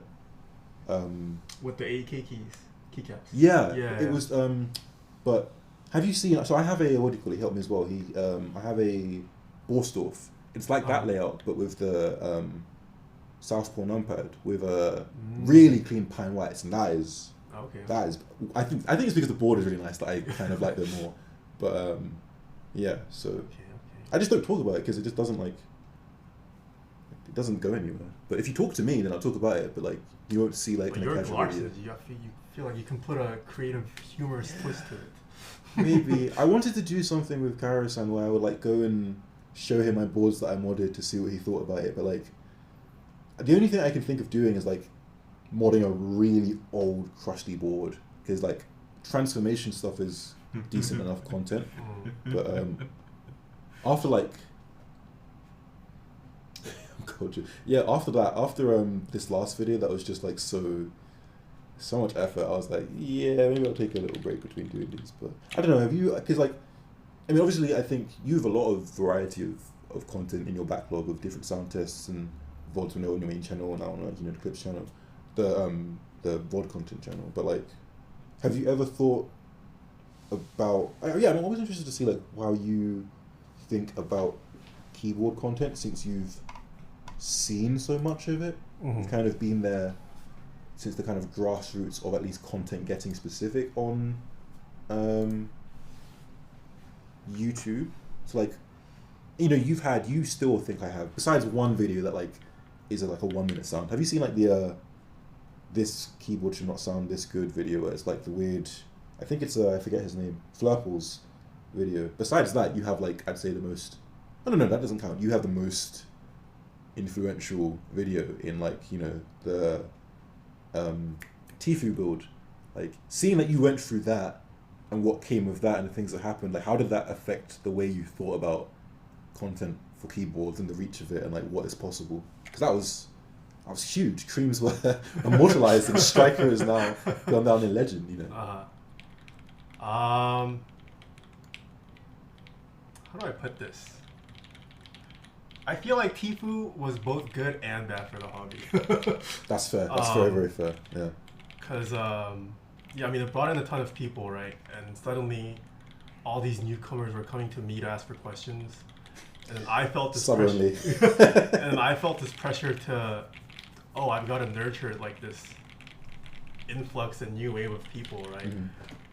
with the 8K keycaps. Yeah. Yeah. It was. But have you seen? So I have a, what do you call it? He helped me as well. I have a Borsdorf. It's like that layout, but with the Southpaw numpad with a really clean pine whites, and that is. I think it's because the board is really nice that I kind of like them more. But yeah, so I just don't talk about it because it just doesn't it doesn't go anywhere. But if you talk to me, then I'll talk about it. But like you won't see like. But you're Glarses. You feel like you can put a creative, humorous twist to it. Maybe I wanted to do something with Karasan where I would like go and show him my boards that I modded to see what he thought about it. But like, the only thing I can think of doing is like modding a really old, crusty board because like transformation stuff is decent enough content. But after like, after this last video that was just like so much effort, I was like, yeah, maybe I'll take a little break between doing these. But I don't know, have you, because like, I mean, obviously I think you have a lot of variety of content in your backlog of different sound tests and VODs on your main channel, and I don't know, the clips channel, the VOD content channel. But like, have you ever thought about, I'm always interested to see like how you think about keyboard content since you've seen so much of it. You've kind of been there since the kind of grassroots of at least content getting specific on YouTube. So like, you still think I have, besides one video that like is like a 1 minute sound. Have you seen like the this keyboard should not sound this good video where it's like the weird, I think it's I forget his name, Flurple's video. Besides that, you have like, I'd say the most, no, that doesn't count. You have the most influential video in like, the Tfue build. Like seeing that you went through that and what came of that and the things that happened, like how did that affect the way you thought about content for keyboards and the reach of it and like what is possible? Because that was huge. Creams were immortalized and Striker is now gone down in legend, How do I put this? I feel like Tfue was both good and bad for the hobby. That's fair. That's very, very fair. Yeah. Because, it brought in a ton of people, right? And suddenly, all these newcomers were coming to me to ask for questions, and I felt this pressure. And I felt this pressure to, I've got to nurture like this influx and new wave of people, right? Mm-hmm.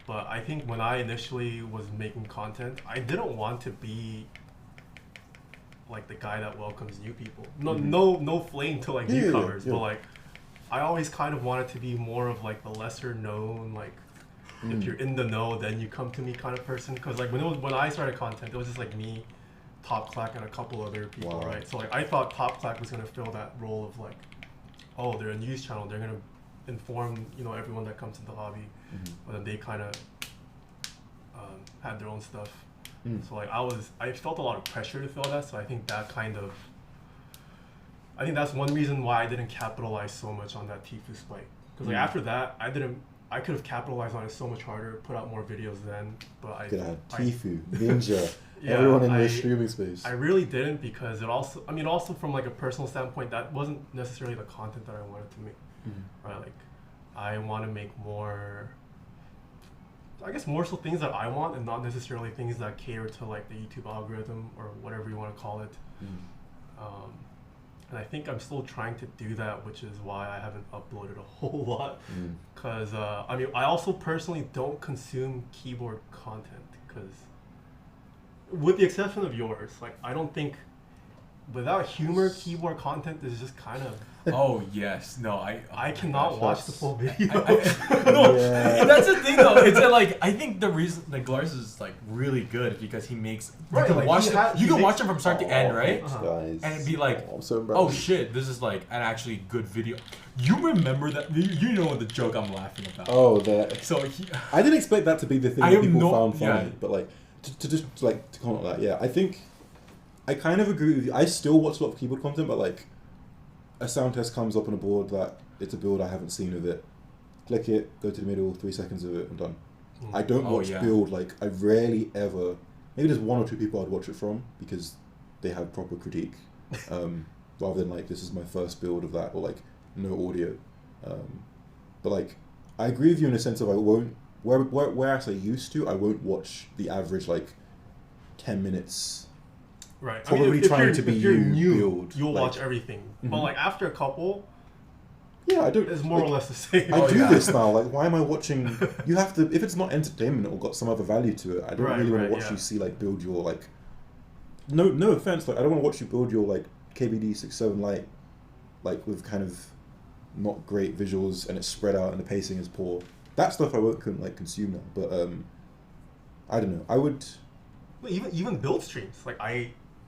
But I think when I initially was making content, I didn't want to be like the guy that welcomes new people. No flame to like newcomers, but like I always kind of wanted to be more of like the lesser known, like if you're in the know, then you come to me kind of person. Because like when I started content, it was just like me, Top Clack, and a couple other people, Wow. right? So like I thought Top Clack was gonna fill that role of like, oh, they're a news channel, they're gonna inform everyone that comes to the hobby, but then they kind of had their own stuff. So like I felt a lot of pressure to fill that. So I think that's one reason why I didn't capitalize so much on that Tfue spike. Because like after that, I could have capitalized on it so much harder, put out more videos then, but I Tfue, Ninja, yeah, everyone in the streaming space. I really didn't, because it also, also from like a personal standpoint, that wasn't necessarily the content that I wanted to make. Right, like I want to make more, I guess more so things that I want, and not necessarily things that cater to like the YouTube algorithm or whatever you want to call it. And I think I'm still trying to do that, which is why I haven't uploaded a whole lot. Because I also personally don't consume keyboard content, because with the exception of yours, like I don't think without humor, keyboard content is just kind of. Oh yes, no, I cannot watch the full video. No, that's the thing though. It's like I think the reason that Glarses is like really good because he makes right, you can like watch them from start to end, right? Guys. And it'd be like, I'm so oh shit, this is like an actually good video. You remember that? You know the joke I'm laughing about. Oh, that. So I didn't expect that to be the thing that people found funny, but like to comment on that, yeah, I think I kind of agree with you. I still watch a lot of keyboard content, but like a sound test comes up on a board that it's a build I haven't seen of it. Click it, go to the middle, 3 seconds of it, I'm done. I don't watch build, like I rarely ever, maybe there's 1 or 2 people I'd watch it from because they have proper critique, rather than like this is my first build of that, or like no audio. But like I agree with you in a sense of I won't, whereas I used to, I won't watch the average like 10 minutes. Right. Probably if trying to be if you're you new, build, you'll like, watch everything. But like after a couple, yeah, I don't. It's more or less the same. I do this now. Like, why am I watching? You have to. If it's not entertainment or got some other value to it, I don't really want to watch you see like build your like. No offense, like I don't want to watch you build your like KBD 6.7 Lite, like with kind of not great visuals and it's spread out and the pacing is poor. That stuff I couldn't like consume now. But I don't know. I would. Even build streams, like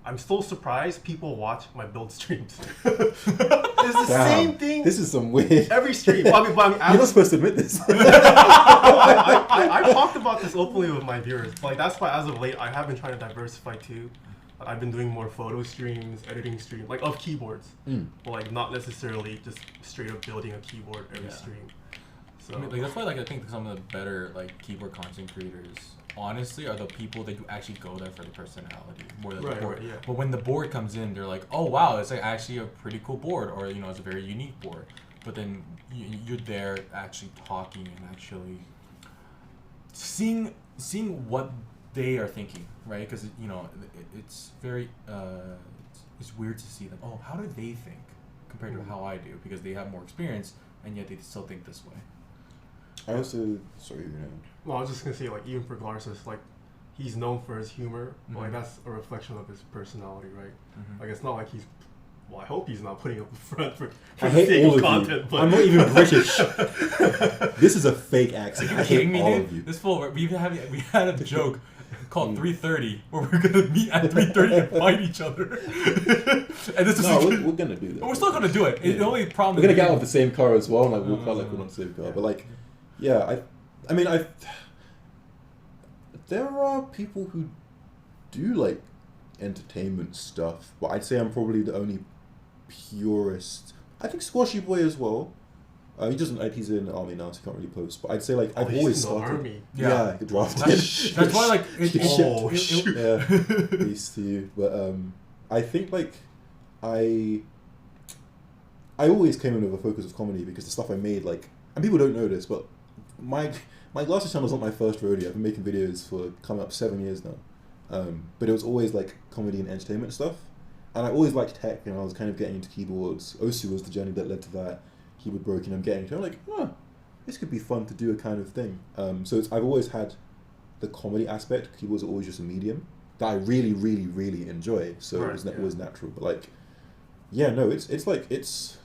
I'm still surprised people watch my build streams. It's the same thing. This is some weird. Every stream. Well, you're not supposed to admit this. I talked about this openly with my viewers. Like that's why as of late I have been trying to diversify too. I've been doing more photo streams, editing streams, like of keyboards, but like not necessarily just straight up building a keyboard every stream. So like that's why like I think some of the better like keyboard content creators honestly are the people that you actually go there for the personality more than the board. Right, yeah. But when the board comes in, they're like, oh wow, it's like actually a pretty cool board, or it's a very unique board. But then you're there actually talking and actually seeing what they are thinking, right? Because it's very it's weird to see them. Oh, how do they think compared to how I do? Because they have more experience and yet they still think this way. I also Well, I was just gonna say, like, even for Glarses, like, he's known for his humor. Like, that's a reflection of his personality, right? Like, it's not like he's. Well, I hope he's not putting up a front for I the hate sake all of of content. you. But I'm not even British. This is a fake accent. Are you I kidding hate me, all dude? of you. This fool, we had a joke called 3:30 where we're gonna meet at 3:30 and fight each other. And this is we're gonna do that. We're still gonna do it. Yeah. The only problem we're gonna get out of the same car as well, and like walk out like we're not the same car. But like, yeah, I mean, there are people who do like entertainment stuff, but I'd say I'm probably the only purist. I think Squashy Boy as well. He doesn't like, he's in the army now, so he can't really post. But I'd say like I've always started. Army. Yeah, he drafted. That's why like shoot. Yeah, peace to you. But I think like I always came in with a focus of comedy because the stuff I made, like, and people don't know this, but my Glarses channel is not my first rodeo. I've been making videos for coming up 7 years now. But it was always like comedy and entertainment stuff. And I always liked tech, and I was kind of getting into keyboards. Osu was the journey that led to that. Keyboard broken, I'm getting into. I'm like, this could be fun to do a kind of thing. So I've always had the comedy aspect. Keyboards are always just a medium that I really, really, really enjoy. So it was natural. But like, yeah, no, it's like, this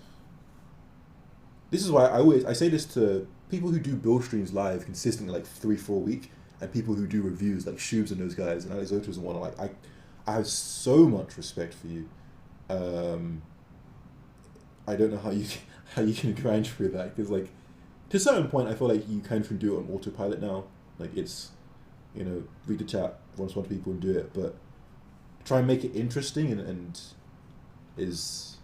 is why I say this to people who do build streams live consistently like 3-4 a week, and people who do reviews like Shubes and those guys and Anecdotes and whatnot, like I have so much respect for you. I don't know how you can grind through that, because like to a certain point I feel like you kind of can do it on autopilot now. Like it's, you know, read the chat, respond to people and do it, but try and make it interesting and it's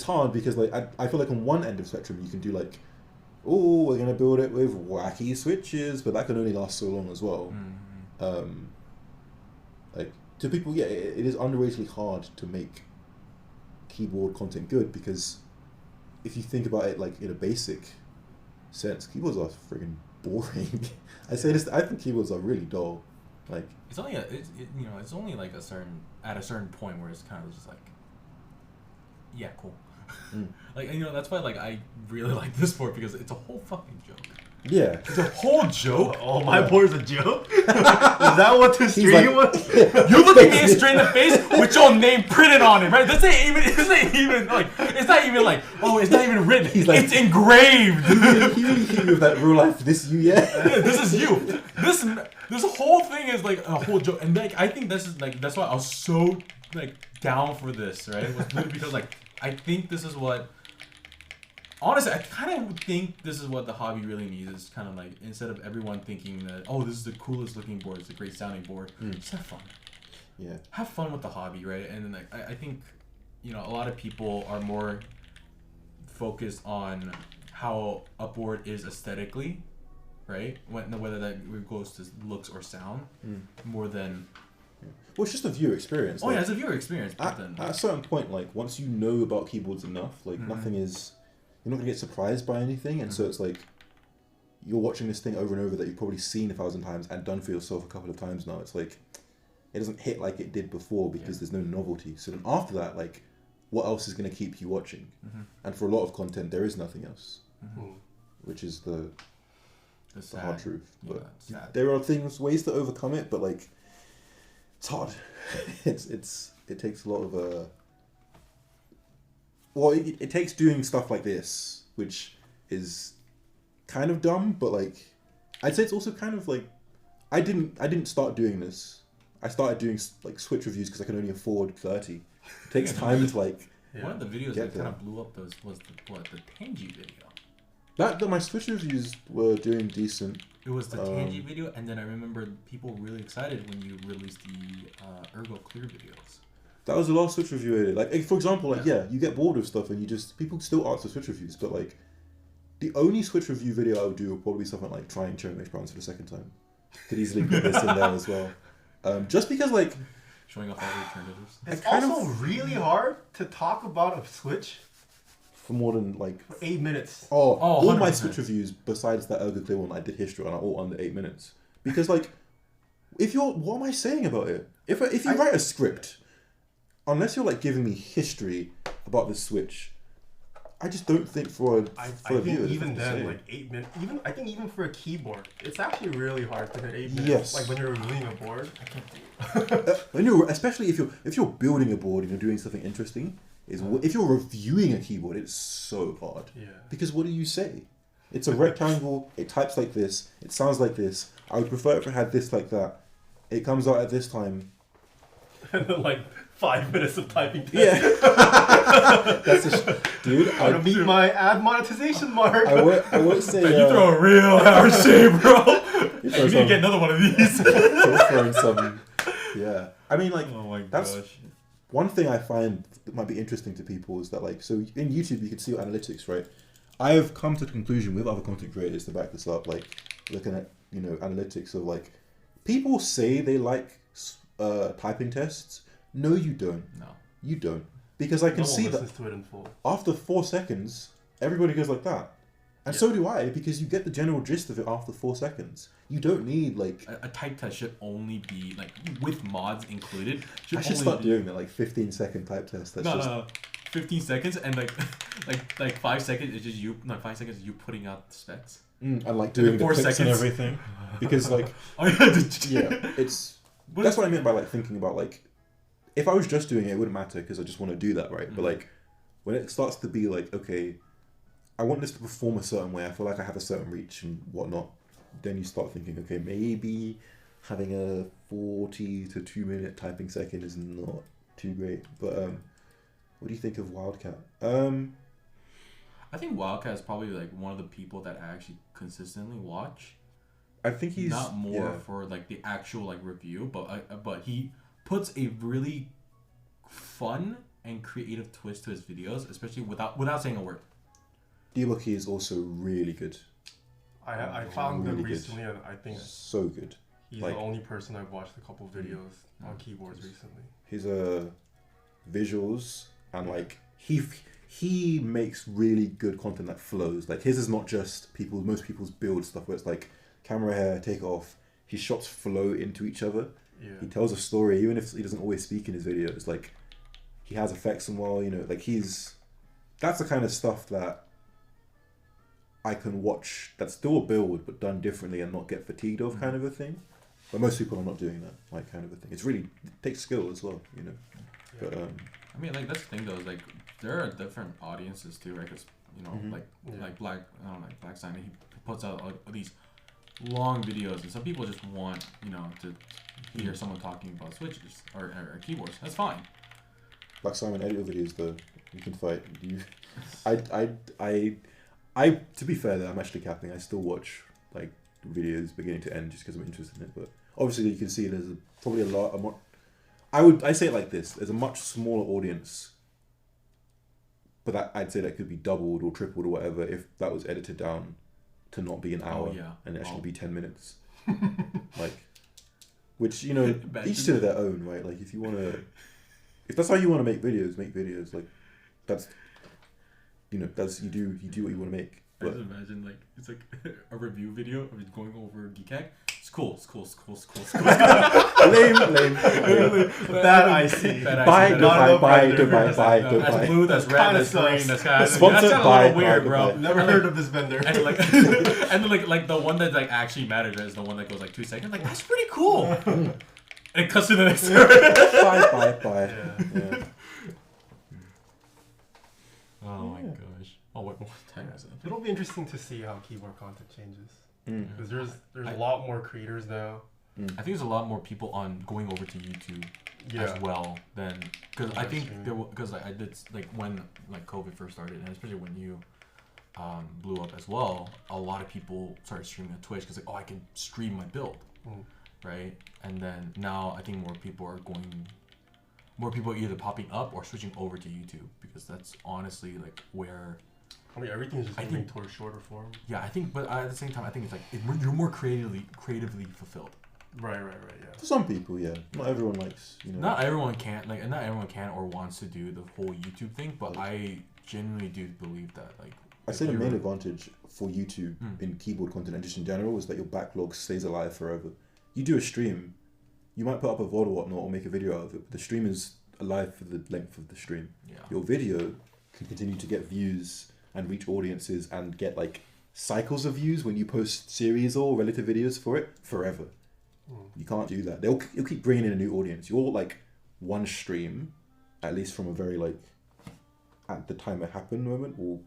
hard, because like I feel like on one end of the spectrum you can do like, oh, we're gonna build it with wacky switches, but that can only last so long as well. Like to people, yeah, it is underratedly hard to make keyboard content good, because if you think about it like in a basic sense, keyboards are friggin' boring. I say this, I think keyboards are really dull. Like it's only it's only like at a certain point where it's kind of just like, yeah, cool. Like, you know, that's why like I really like this board, because it's a whole fucking joke. Yeah, It's a whole joke. Oh, my board's a joke? Is that what this stream was? You look at me straight in the face with your name printed on it, right? This ain't even like, it's not even like, oh, it's not even written. He's like, it's engraved. He really hit me with that real life. This you, yeah. Yeah, this is you. This whole thing is like a whole joke, and like I think this is like, that's why I was so like down for this, right? It was literally because like I think this is what. Honestly, I kind of think this is what the hobby really needs. Is kind of like, instead of everyone thinking that, oh, this is the coolest looking board, it's a great sounding board, just have fun. Yeah. Have fun with the hobby, right? And then like I think, you know, a lot of people are more focused on how a board is aesthetically, right? Whether that goes to looks or sound, more than. Well, it's just a viewer experience. Oh like, yeah, it's a viewer experience. But then, at a certain point, like once you know about keyboards enough, like nothing is. You're not gonna get surprised by anything, and so it's like you're watching this thing over and over that you've probably seen 1,000 times and done for yourself a couple of times now. It's like it doesn't hit like it did before, because there's no novelty. So then after that, like, what else is gonna keep you watching? And for a lot of content, there is nothing else, which is the hard truth. But there are ways to overcome it, but like it's hard. It takes a lot of well, it takes doing stuff like this, which is kind of dumb, but like I'd say it's also kind of like I didn't start doing this. I started doing like Switch reviews because I can only afford 30. It takes time to like. One of the videos that kind of blew up was the Tangy video. That my Switch reviews were doing decent. It was the Tangy video, and then I remember people were really excited when you released the Ergo Clear videos. That was the last Switch review I did. Like, for example, like, yeah, you get bored of stuff and people still ask for Switch reviews, but like, the only Switch review video I would do would probably be something like trying Cherry Mix Browns for the second time. Could easily put this in there as well. Just because, like... Showing off all the alternatives. It's also really hard to talk about a Switch for more than, like... 8 minutes. All 100%. my Switch reviews, besides that Ergo Clear one, I did history on, are all under 8 minutes. Because, like, what am I saying about it? If you write a script... Unless you're like giving me history about the Switch, I just don't think for a viewer. Even then, like 8 minutes. I think even for a keyboard, it's actually really hard to hit 8 minutes. Yes. Like when you're reviewing a board. Especially if you're building a board and you're doing something interesting, if you're reviewing a keyboard, it's so hard. Yeah. Because what do you say? It's a rectangle. It types like this. It sounds like this. I would prefer if it had this like that. It comes out at this time. And then like 5 minutes of typing text. Yeah. Dude, I want to beat my ad monetization mark. I won't say... You throw a real hard shade, bro. You need to get another one of these. Throwing some... Yeah. I mean, like, oh my that's gosh. One thing I find that might be interesting to people is that, like, so in YouTube you can see your analytics, right? I have come to the conclusion with other content creators to back this up, like, looking at, you know, analytics of, like, people say they like typing tests. No, you don't. No. You don't. Because I can see that to it in full. after 4 seconds, everybody goes like that. And so do I, because you get the general gist of it after 4 seconds. You don't need, like... A type test should only be, like, with mods included. I should start doing that, like, 15-second type test. That's No. 15 seconds and, like 5 seconds is just you... No, 5 seconds is you putting out the specs. And, like, doing the 4 clicks seconds. and everything. Because, like... Oh, yeah, it's... That's what I meant by, like, thinking about, like... If I was just doing it, it wouldn't matter, because I just want to do that, right? But, like, when it starts to be, like, okay... I want this to perform a certain way. I feel like I have a certain reach and whatnot. Then you start thinking, okay, maybe having a 40 to 2 minute typing second is not too great. But what do you think of Wildcat? I think Wildcat is probably like one of the people that I actually consistently watch. I think he's not more for like the actual like review, but he puts a really fun and creative twist to his videos, especially without saying a word. Durock is also really good. I found really them good. recently, and I think So good. he's Like- the only person I've watched a couple videos on keyboards recently. His visuals and like he makes really good content that flows. Like his is not just most people's build stuff where it's like camera here, take it off. His shots flow into each other. Yeah. He tells a story even if he doesn't always speak in his videos. Like he has effects and while like that's the kind of stuff that I can watch. That's still a build but done differently and not get fatigued of, kind of a thing. But most people are not doing that, like kind of a thing. It takes skill as well, Yeah. But I mean, like that's the thing though. Is like there are different audiences too, right? Because like Black, I don't know, like Black Simon, he puts out these long videos, and some people just want to hear someone talking about switches or keyboards. That's fine. Black Simon, edit your videos though. You can fight. To be fair though, I'm actually capping. I still watch like videos beginning to end just because I'm interested in it. But obviously you can see there's probably a lot. I say it like this: there's a much smaller audience, but I'd say that could be doubled or tripled or whatever if that was edited down to not be an hour and actually be 10 minutes. Like, which each to their own, right? Like if you want to, if that's how you want to make videos. Like that's you do what you want to make. I just imagine like it's like a review video of it going over Keycaps. It's cool. Lame. That I see. Bye, goodbye. That's blue, that's red, Kinda that's green, sucks. that's kind of Sponsored that's a by- little weird, by- bro. by- Never heard of this vendor. And like, and then like the one that like actually matters is the one that goes like 2 seconds. Like that's pretty cool. And it cuts to the next word. Bye. Yeah. Oh my gosh. Oh, what time is it? It'll be interesting to see how keyboard content changes. Mm. Because there's a lot more creators now. I think there's a lot more people going over to YouTube Yeah. as well than because I Live think streaming. because I did like when like COVID first started, and especially when you blew up as well, a lot of people started streaming on Twitch because like, oh, I can stream my build, right? And then now I think more people are either popping up or switching over to YouTube because that's honestly like where. I mean, everything's just moving towards shorter form. Yeah, I think, but at the same time, I think it's like you're more creatively fulfilled. Right, yeah. For some people, yeah. Not everyone likes, Not everyone can or wants to do the whole YouTube thing, but I genuinely do believe that like. I say the main advantage for YouTube in keyboard content and just in general is that your backlog stays alive forever. You do a stream, you might put up a VOD or whatnot or make a video out of it, but the stream is alive for the length of the stream. Yeah. Your video can continue to get views and reach audiences and get like cycles of views when you post series or relative videos for it forever. You can't do that. You'll keep bringing in a new audience. You're like one stream, at least from a very like at the time it happened moment, will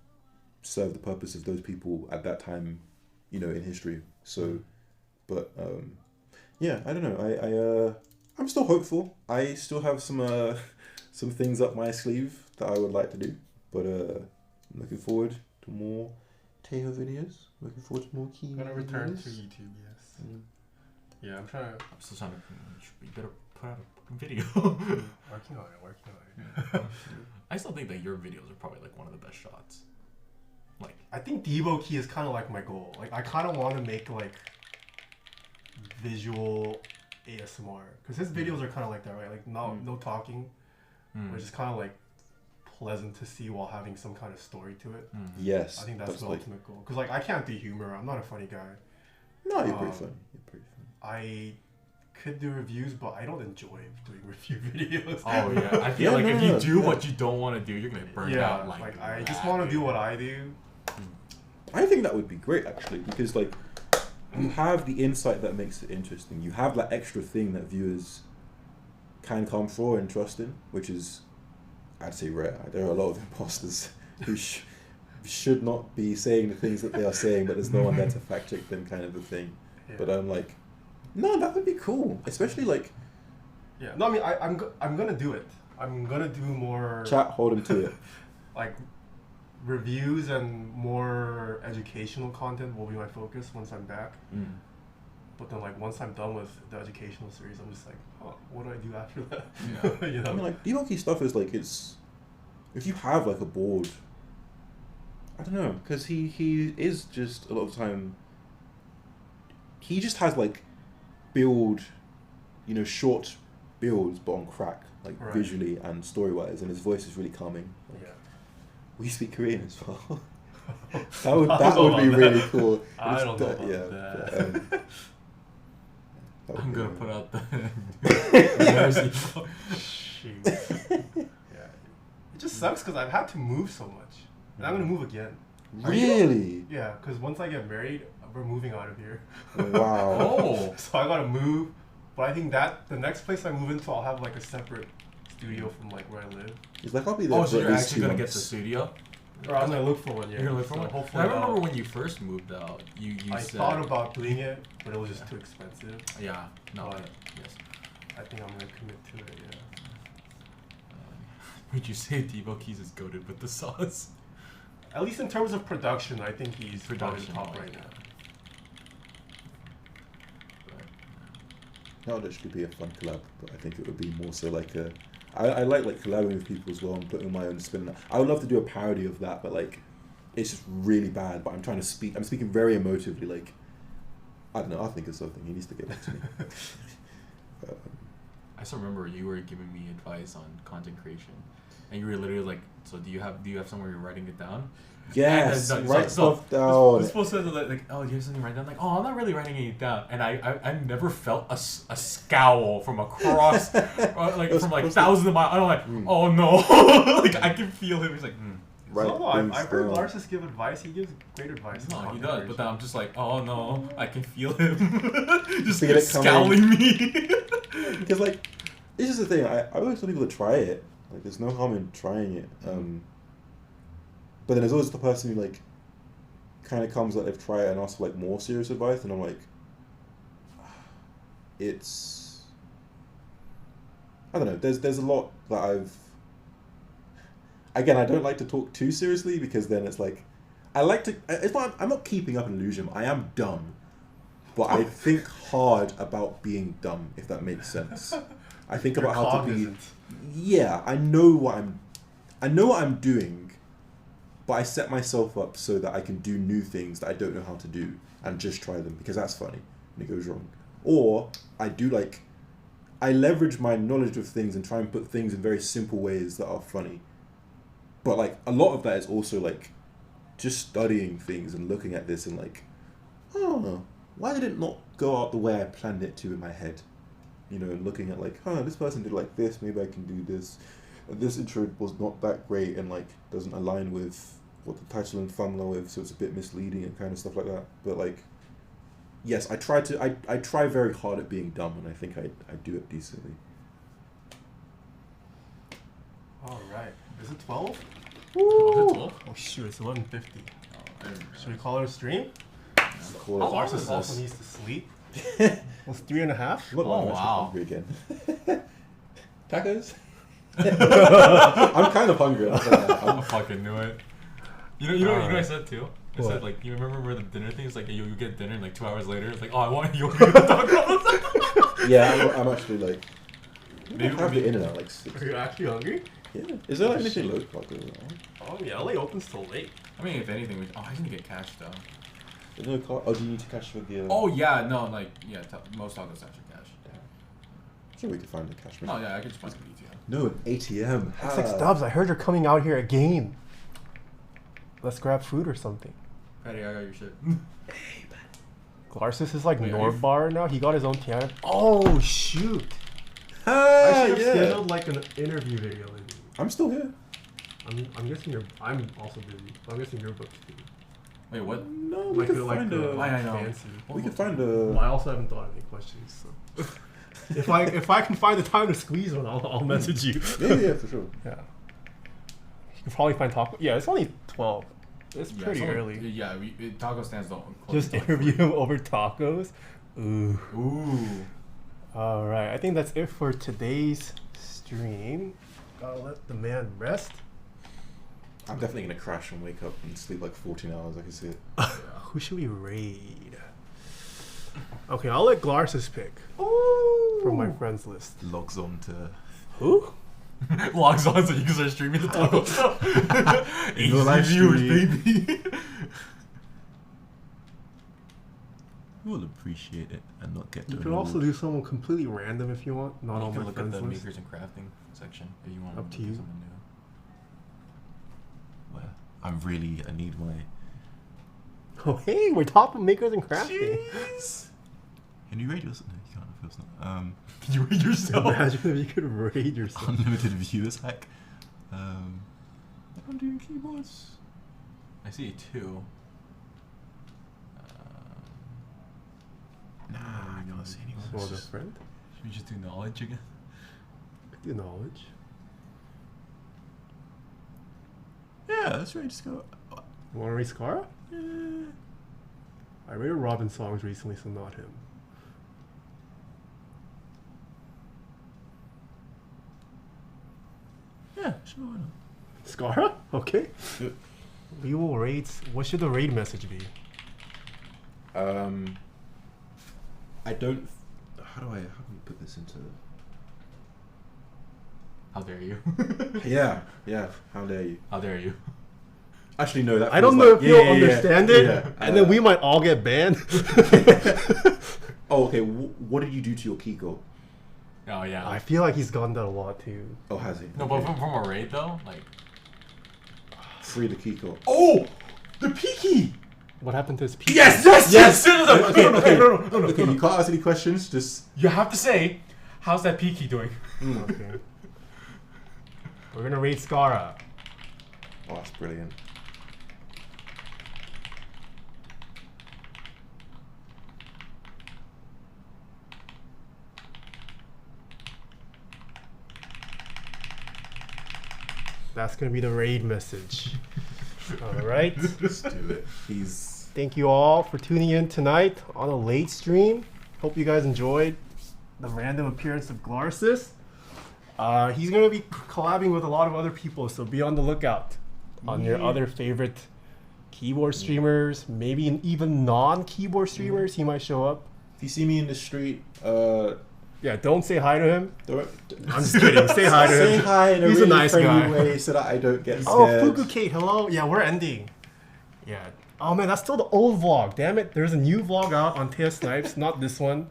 serve the purpose of those people at that time, in history. So, but yeah, I don't know. I'm still hopeful. I still have some things up my sleeve that I would like to do, but I'm looking forward to more Taeha videos. Looking forward to more key. I'm gonna return videos. to YouTube, yes. Yeah, I'm trying to. I'm still trying to. You better put out a video. Working on it. I still think that your videos are probably like one of the best shots. Like I think Debo Key is kind of like my goal. Like I kind of want to make like visual ASMR because his videos are kind of like that, right? Like no talking, which is kind of like pleasant to see while having some kind of story to it. Yes, I think that's the ultimate goal. Because like I can't do humor. I'm not a funny guy. No, you're pretty funny. I could do reviews, but I don't enjoy doing review videos. oh yeah, I feel like if you do what you don't want to do, you're gonna burn out. Like I just want to do what I do. I think that would be great actually, because like you have the insight that makes it interesting. You have that extra thing that viewers can come for and trust in, which is, I'd say, rare. There are a lot of imposters who should not be saying the things that they are saying, but there's no one there to fact check them, kind of a thing. Yeah. But I'm like, no, that would be cool, especially like. Yeah. No, I mean, I'm gonna do it. I'm gonna do more. Chat, hold him to it. Like, reviews and more educational content will be my focus once I'm back. But then, like, once I'm done with the educational series, I'm just like, oh, what do I do after that? Yeah. You know? I mean, like, debunking stuff is like, it's, if you have like a board, I don't know, because he is just a lot of the time, he just has like build, you know, short builds but on crack, like Right. visually and story wise, and his voice is really calming. Like, Yeah. we speak Korean as well. that I would don't be know about really that. cool. I It's don't know about yeah, that. but, that would I'm be gonna really- put out the. Shoot. Yeah. It just sucks because I've had to move so much. And I'm going to move again. Really? Yeah, because once I get married, we're moving out of here. Wow. Oh. So I got to move. But I think that the next place I move into, I'll have like a separate studio from like where I live. It's like I'll be there Oh, for so at you're least actually 2 gonna get months. the studio? Or I'm going to look for one, yeah. You're gonna look for So one. hopefully I remember I'll- when you first moved out. You I said. thought about doing it, but it was just too expensive. Yeah. No. But Yes. I think I'm going to commit to it, yeah. Would you say Devo Keys is goated with the sauce? At least in terms of production, I think he's Production, top oh, right yeah. now. That would actually be a fun collab, but I think it would be more so like a. I like collabing with people as well and putting my own spin on it. I would love to do a parody of that, but like, it's just really bad. But I'm speaking very emotively. Like, I don't know. I think it's something. He needs to get back to me. I still remember you were giving me advice on content creation, and you were literally like, "So do you have somewhere you're writing it down?" Yes, And then, write stuff down. This supposed to like, "Oh, do you have something to write down?" Like, "Oh, I'm not really writing anything down," and I never felt a scowl from across, like from like thousands of miles. I'm like, "Oh no!" Like I can feel him. He's like, Write So, I've things heard down. Glarses give advice. He gives great advice. No, on he content does. But creation. then I'm just like, oh no, I can feel him just Feel it coming. scowling me. Because like, this is the thing. I always tell people to try it. Like, there's no harm in trying it. But then there's always the person who like, kind of comes like they've tried it and asks for like more serious advice, and I'm like, it's. I don't know. There's a lot that I've. Again, I don't like to talk too seriously because then it's like, I like to. It's not. I'm not keeping up an illusion. I am dumb, but I think hard about being dumb. If that makes sense. I think You're about how to be. cognizant. Yeah, I know what I'm doing, but I set myself up so that I can do new things that I don't know how to do and just try them because that's funny when it goes wrong. Or I do like, I leverage my knowledge of things and try and put things in very simple ways that are funny. But like a lot of that is also like just studying things and looking at this and like, oh, why did it not go out the way I planned it to in my head? You know, and looking at like, this person did like this, maybe I can do this. And this intro was not that great and like doesn't align with what the title and thumbnail is, so it's a bit misleading and kind of stuff like that. But like, yes, I try very hard at being dumb, and I think I do it decently. All right. Is it 12? Oh, is it 12? Oh shoot, it's 11:50. Oh, I didn't Should we realize. call it a stream? Cool. How long Glarses is also this? needs to sleep. Well, it's 3.5. Look, Oh, I'm actually wow. hungry again. Tacos? I'm kind of hungry. I fucking knew it. You know what I said too? I What? said like, you remember where the dinner thing is like, you get dinner and like 2 hours later, it's like, oh, I want you to talk about. Yeah, I'm actually like, Maybe I have the internet like 6. Are you actually hungry? Yeah. Is there like anything local? Oh yeah, LA opens till late. I mean, if anything, I need to get cash though. There's no car. Oh, do you need to cash for the? Oh yeah, no, like most tacos actually cash. Sure, we can find the cash No, machine. yeah, I could just find an ATM. No, an ATM. Six Dubs, I heard you're coming out here again. Let's grab food or something. Patty, I got your shit. Glarses is like Wait, are you Norbar now. He got his own Taeha. Oh shoot! I Ah, should have yeah. scheduled like an interview video with you. I'm still here. I'm guessing you're. I'm also busy. So I'm guessing you're booked too. Wait, what? No, we Like could the- like find the- a. I know. Fancy. We could find Well, a. I also haven't thought of any questions. So if I can find the time to squeeze one, I'll message you. Yeah, for sure. Yeah. You can probably find taco. Yeah, it's only 12. It's pretty early. Yeah, taco stands don't. Just interview him over tacos. Ooh. Ooh. All right, I think that's it for today's stream. Gotta let the man rest. I'm definitely gonna crash and wake up and sleep like 14 hours. I can see it. Who should we raid? Okay, I'll let Glarses pick from my friends list. Logs on to. Who? Logs on so you can start streaming the taco stuff. Your live viewers, stream. baby. We'll appreciate it and not get. You could also do someone completely random if you want. Not You on can my look at friends the list. makers and crafting section if you want. Up to look at you. someone new. Well, I need my. Oh, hey, we're top of makers and crafting. Jeez. Can you raid yourself? No, you can't. Of course not. Can you read yourself? Imagine if you could raid yourself. Unlimited viewers hack. I'm doing keyboards. I see two. Nah, I can't see anyone. Well, It's the just- friend. Should we just do knowledge again? Could do knowledge. Yeah, let's raid Scott. You want to raid Scara? Yeah. I raided Robin songs recently, so not him. Yeah, sure. Why not? Scara? Okay. Yeah. We will raid. What should the raid message be? I don't. How do we put this into? How dare you? Yeah. How dare you? How dare you? Actually, no. That I don't feels know like- if you'll understand it, yeah. and then we might all get banned. Oh, okay. What did you do to your Kiko? Oh yeah. I feel like he's gotten that a lot too. Oh, has he? No, but from a raid though, like. Free the Kiko. Oh, the peaky. What happened to his people? Yes. Okay. No. Okay, you can't ask any questions. Just. You have to say, how's that peaky doing? Okay. We're gonna raid Scara. Oh, that's brilliant. That's gonna be the raid message. All right. Let's do it. He's. Thank you all for tuning in tonight on a late stream. Hope you guys enjoyed the random appearance of Glarses. He's going to be collabing with a lot of other people, so be on the lookout on your other favorite keyboard streamers, maybe even non-keyboard streamers. He might show up. If you see me in the street, Yeah, don't say hi to him. don't, I'm just kidding. Say hi to say him. hi in a He's a really nice friendly guy. way so that I don't get Oh, scared. Fuku Kate, hello. Yeah, we're ending. Yeah. Oh man, that's still the old vlog. Damn it. There's a new vlog out on Taeha Snipes, not this one.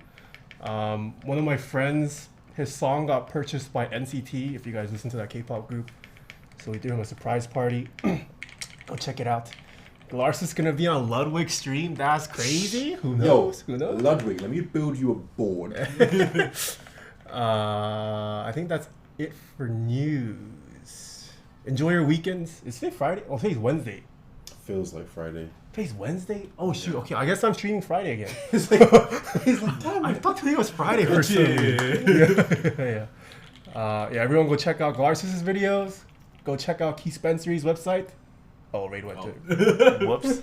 One of my friends, his song got purchased by NCT, if you guys listen to that K-pop group. So we threw him a surprise party. Go check it out. Glarses is gonna be on Ludwig's stream. That's crazy. Who knows? Who knows? Ludwig, let me build you a board. I think that's it for news. Enjoy your weekends. Is today Friday? Oh, today's Wednesday. Feels like Friday. Today's Wednesday? Oh shoot, okay, I guess I'm streaming Friday again. He's like, damn I it. thought today was Friday for some reason. Yeah, everyone go check out Glarses' videos. Go check out Keypensory's website. Oh, Raid went to. Whoops.